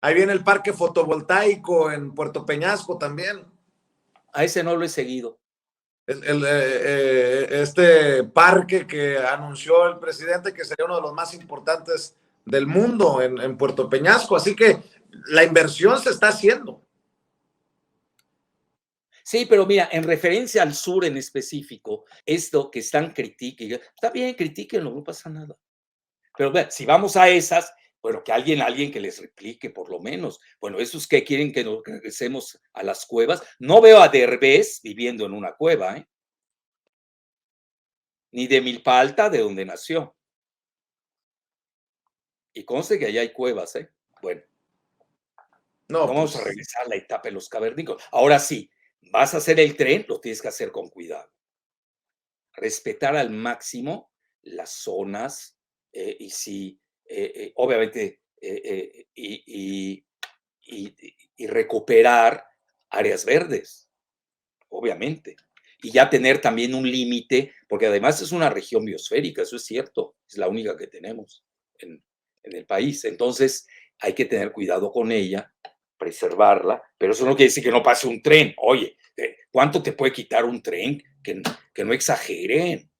ahí viene el parque fotovoltaico en Puerto Peñasco también. A ese no lo he seguido. Este parque que anunció el presidente que sería uno de los más importantes del mundo en Puerto Peñasco. Así que la inversión se está haciendo. Sí, pero mira, en referencia al sur en específico, esto que están criticando, está bien, critíquenlo, no pasa nada. Pero si vamos a esas, bueno, que alguien que les replique por lo menos. Bueno, esos que quieren que nos regresemos a las cuevas, no veo a Derbez viviendo en una cueva, ¿eh? Ni de Milpa Alta, de donde nació. Y conste que allá hay cuevas, ¿eh? Bueno, no vamos a regresar a la etapa de los cavernícolas. Ahora sí, vas a hacer el tren, lo tienes que hacer con cuidado. Respetar al máximo las zonas y si, obviamente, y recuperar áreas verdes, obviamente. Y ya tener también un límite, porque además es una región biosférica, eso es cierto, es la única que tenemos en el país. Entonces, hay que tener cuidado con ella, preservarla, pero eso no quiere decir que no pase un tren. Oye, ¿cuánto te puede quitar un tren? Que no exageren.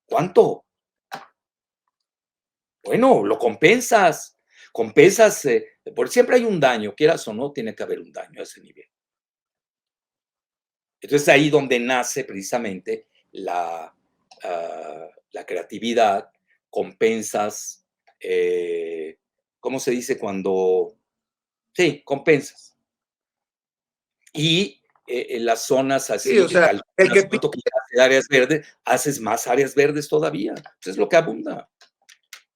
¿Cuánto? Bueno, lo compensas. Compensas, porque siempre hay un daño, quieras o no, tiene que haber un daño a ese nivel. Entonces ahí donde nace precisamente la creatividad, compensas, ¿cómo se dice cuando? Sí, compensas. Y en las zonas así, Sí, o sea, el que cuánto quitaste de áreas verdes, haces más áreas verdes todavía. Eso es lo que abunda.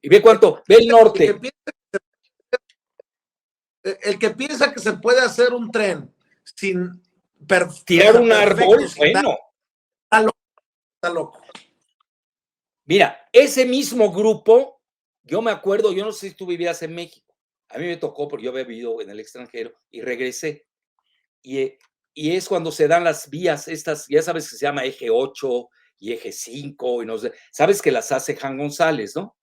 Y ve cuánto, ve el norte. El que piensa que se puede hacer un tren sin tirar un árbol, bueno. Está loco. Mira, ese mismo grupo, yo me acuerdo, yo no sé si tú vivías en México, A mí me tocó porque yo había vivido en el extranjero y regresé. Y es cuando se dan las vías estas, ya sabes que se llama eje 8 y eje 5 y no sé, sabes que las hace Jan González, ¿no?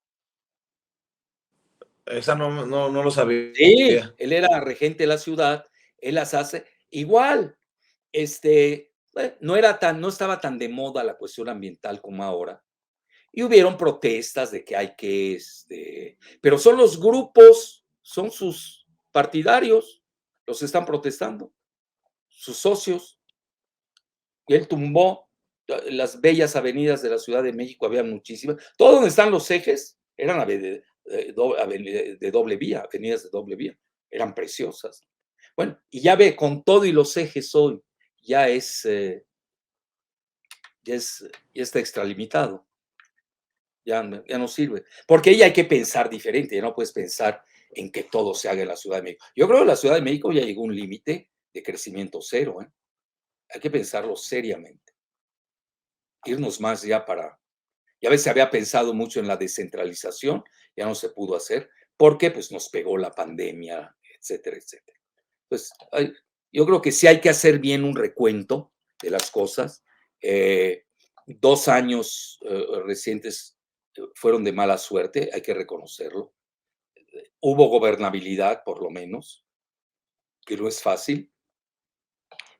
Esa no lo sabía. Sí, él era regente de la ciudad, él las hace igual. No estaba tan de moda la cuestión ambiental como ahora. Y hubieron protestas de que hay que, pero son los grupos, son sus partidarios, los están protestando, sus socios. Y él tumbó las bellas avenidas de la Ciudad de México, había muchísimas. Todo donde están los ejes eran de doble vía, avenidas de doble vía, eran preciosas. Bueno, y ya ve, con todo y los ejes hoy, ya está extralimitado. Ya no sirve. Porque ahí hay que pensar diferente, ya no puedes pensar en que todo se haga en la Ciudad de México. Yo creo que la Ciudad de México ya llegó a un límite de crecimiento cero, ¿eh? Hay que pensarlo seriamente. Irnos más ya ya ves, se había pensado mucho en la descentralización, ya no se pudo hacer, porque pues nos pegó la pandemia, etcétera, etcétera. Pues yo creo que sí hay que hacer bien un recuento de las cosas. 2 años recientes fueron de mala suerte, hay que reconocerlo. Hubo gobernabilidad, por lo menos, que no es fácil.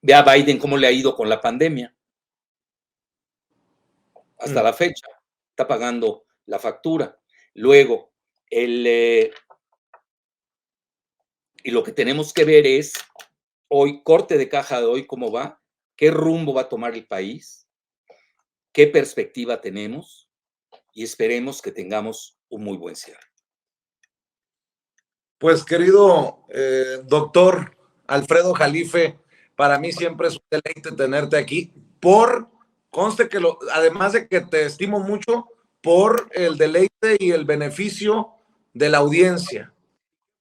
Ve a Biden cómo le ha ido con la pandemia. Hasta la fecha, está pagando la factura. Luego, y lo que tenemos que ver es, hoy, corte de caja de hoy, cómo va, qué rumbo va a tomar el país, qué perspectiva tenemos, y esperemos que tengamos un muy buen cierre. Pues querido doctor Alfredo Jalife, para mí siempre es un deleite tenerte aquí. Conste que además de que te estimo mucho, por el deleite y el beneficio de la audiencia.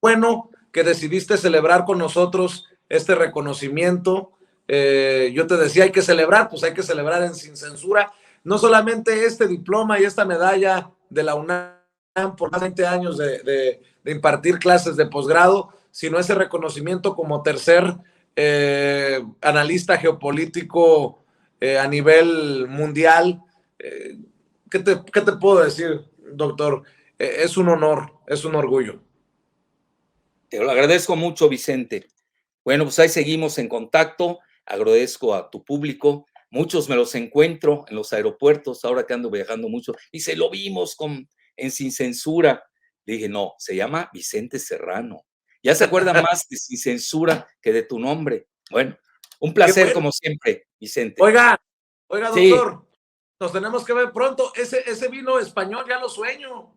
Bueno, que decidiste celebrar con nosotros este reconocimiento. Yo te decía, hay que celebrar, pues hay que celebrar sin censura. No solamente este diploma y esta medalla de la UNAM por más de 20 años de impartir clases de posgrado, sino ese reconocimiento como tercer analista geopolítico a nivel mundial. ¿Qué te puedo decir, doctor? Es un honor, es un orgullo. Te lo agradezco mucho, Vicente. Bueno, pues ahí seguimos en contacto. Agradezco a tu público. Muchos me los encuentro en los aeropuertos, ahora que ando viajando mucho. Dice, lo vimos en Sin Censura. Le dije, no, se llama Vicente Serrano. Ya se acuerdan más de Sin Censura que de tu nombre. Bueno, un placer como siempre, Vicente. Oiga, doctor, sí. Nos tenemos que ver pronto. Ese vino español ya lo sueño.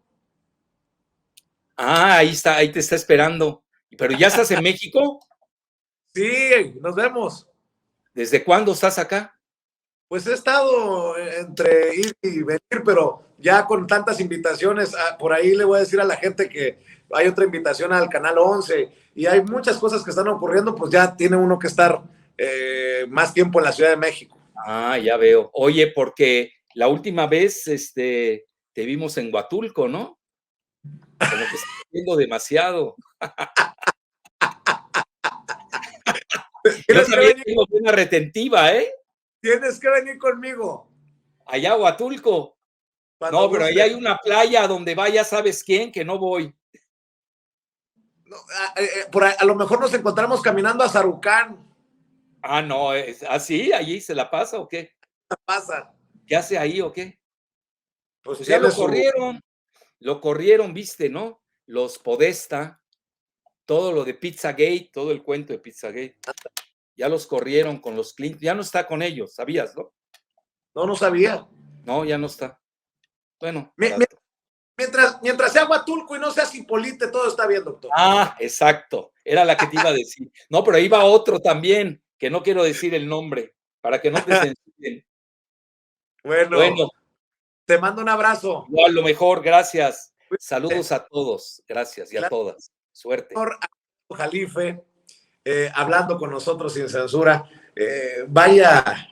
Ah, ahí está, ahí te está esperando. ¿Pero ya estás en México? Sí, nos vemos. ¿Desde cuándo estás acá? Pues he estado entre ir y venir, pero ya con tantas invitaciones, por ahí le voy a decir a la gente que hay otra invitación al Canal 11 y hay muchas cosas que están ocurriendo, pues ya tiene uno que estar más tiempo en la Ciudad de México. Ah, ya veo. Oye, porque la última vez te vimos en Huatulco, ¿no? Como que estás viendo demasiado. Yo también tengo una retentiva, ¿eh? Tienes que venir conmigo. Allá a Huatulco. No, pero ahí hay una playa donde vaya, ¿sabes quién? Que no voy. No, a lo mejor nos encontramos caminando a Sarucán. Ah, no, ¿así? ¿Allí se la pasa o qué? ¿Qué pasa? ¿Qué hace ahí o qué? Pues ya lo corrieron, viste, ¿no? Los Podesta, todo lo de Pizzagate, todo el cuento de Pizzagate. Ya los corrieron con los Clinton, ya no está con ellos, ¿sabías, no? No sabía. No, ya no está. Bueno. Mientras sea Huatulco y no sea Cipolite, todo está bien, doctor. Ah, exacto. Era la que te iba a decir. No, pero ahí va otro también, que no quiero decir el nombre, para que no te censuren. Bueno, te mando un abrazo. Igual, lo mejor, gracias. Saludos a todos, gracias, y a todas. Suerte. Jalife, hablando con nosotros sin censura. Vaya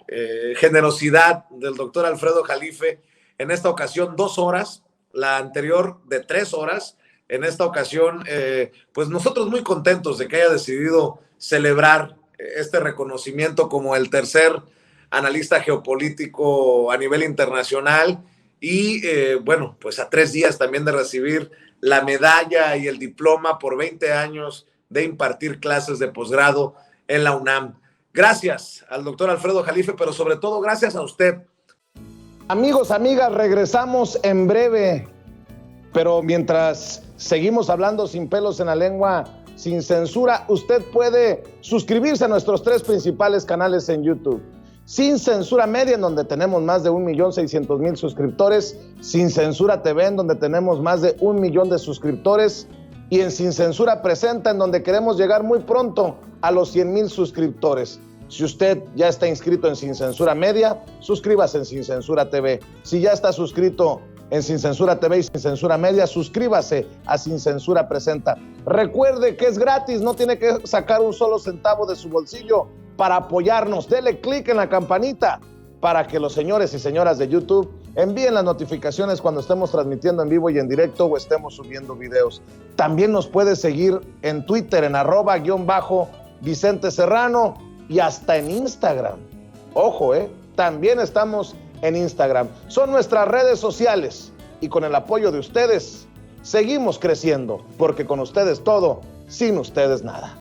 generosidad del doctor Alfredo Jalife. En esta ocasión 2 horas, la anterior de 3 horas. en esta ocasión, pues nosotros muy contentos de que haya decidido celebrar este reconocimiento como el tercer analista geopolítico a nivel internacional y bueno, pues a 3 días también de recibir la medalla y el diploma por 20 años de impartir clases de posgrado en la UNAM. Gracias al doctor Alfredo Jalife, pero sobre todo gracias a usted. Amigos, amigas, regresamos en breve, pero mientras seguimos hablando sin pelos en la lengua, sin censura, usted puede suscribirse a nuestros 3 principales canales en YouTube. Sin Censura Media, en donde tenemos más de 1.600.000 suscriptores, Sin Censura TV, en donde tenemos más de 1 millón de suscriptores, y en Sin Censura Presenta, en donde queremos llegar muy pronto a los 100,000 suscriptores. Si usted ya está inscrito en Sin Censura Media, suscríbase en Sin Censura TV. Si ya está suscrito en Sin Censura TV y Sin Censura Media, suscríbase a Sin Censura Presenta. Recuerde que es gratis, no tiene que sacar un solo centavo de su bolsillo para apoyarnos. Dele clic en la campanita para que los señores y señoras de YouTube envíen las notificaciones cuando estemos transmitiendo en vivo y en directo o estemos subiendo videos. También nos puede seguir en Twitter en @Vicente Serrano y hasta en Instagram. Ojo, también estamos en Instagram. Son nuestras redes sociales y con el apoyo de ustedes seguimos creciendo, porque con ustedes todo, sin ustedes nada.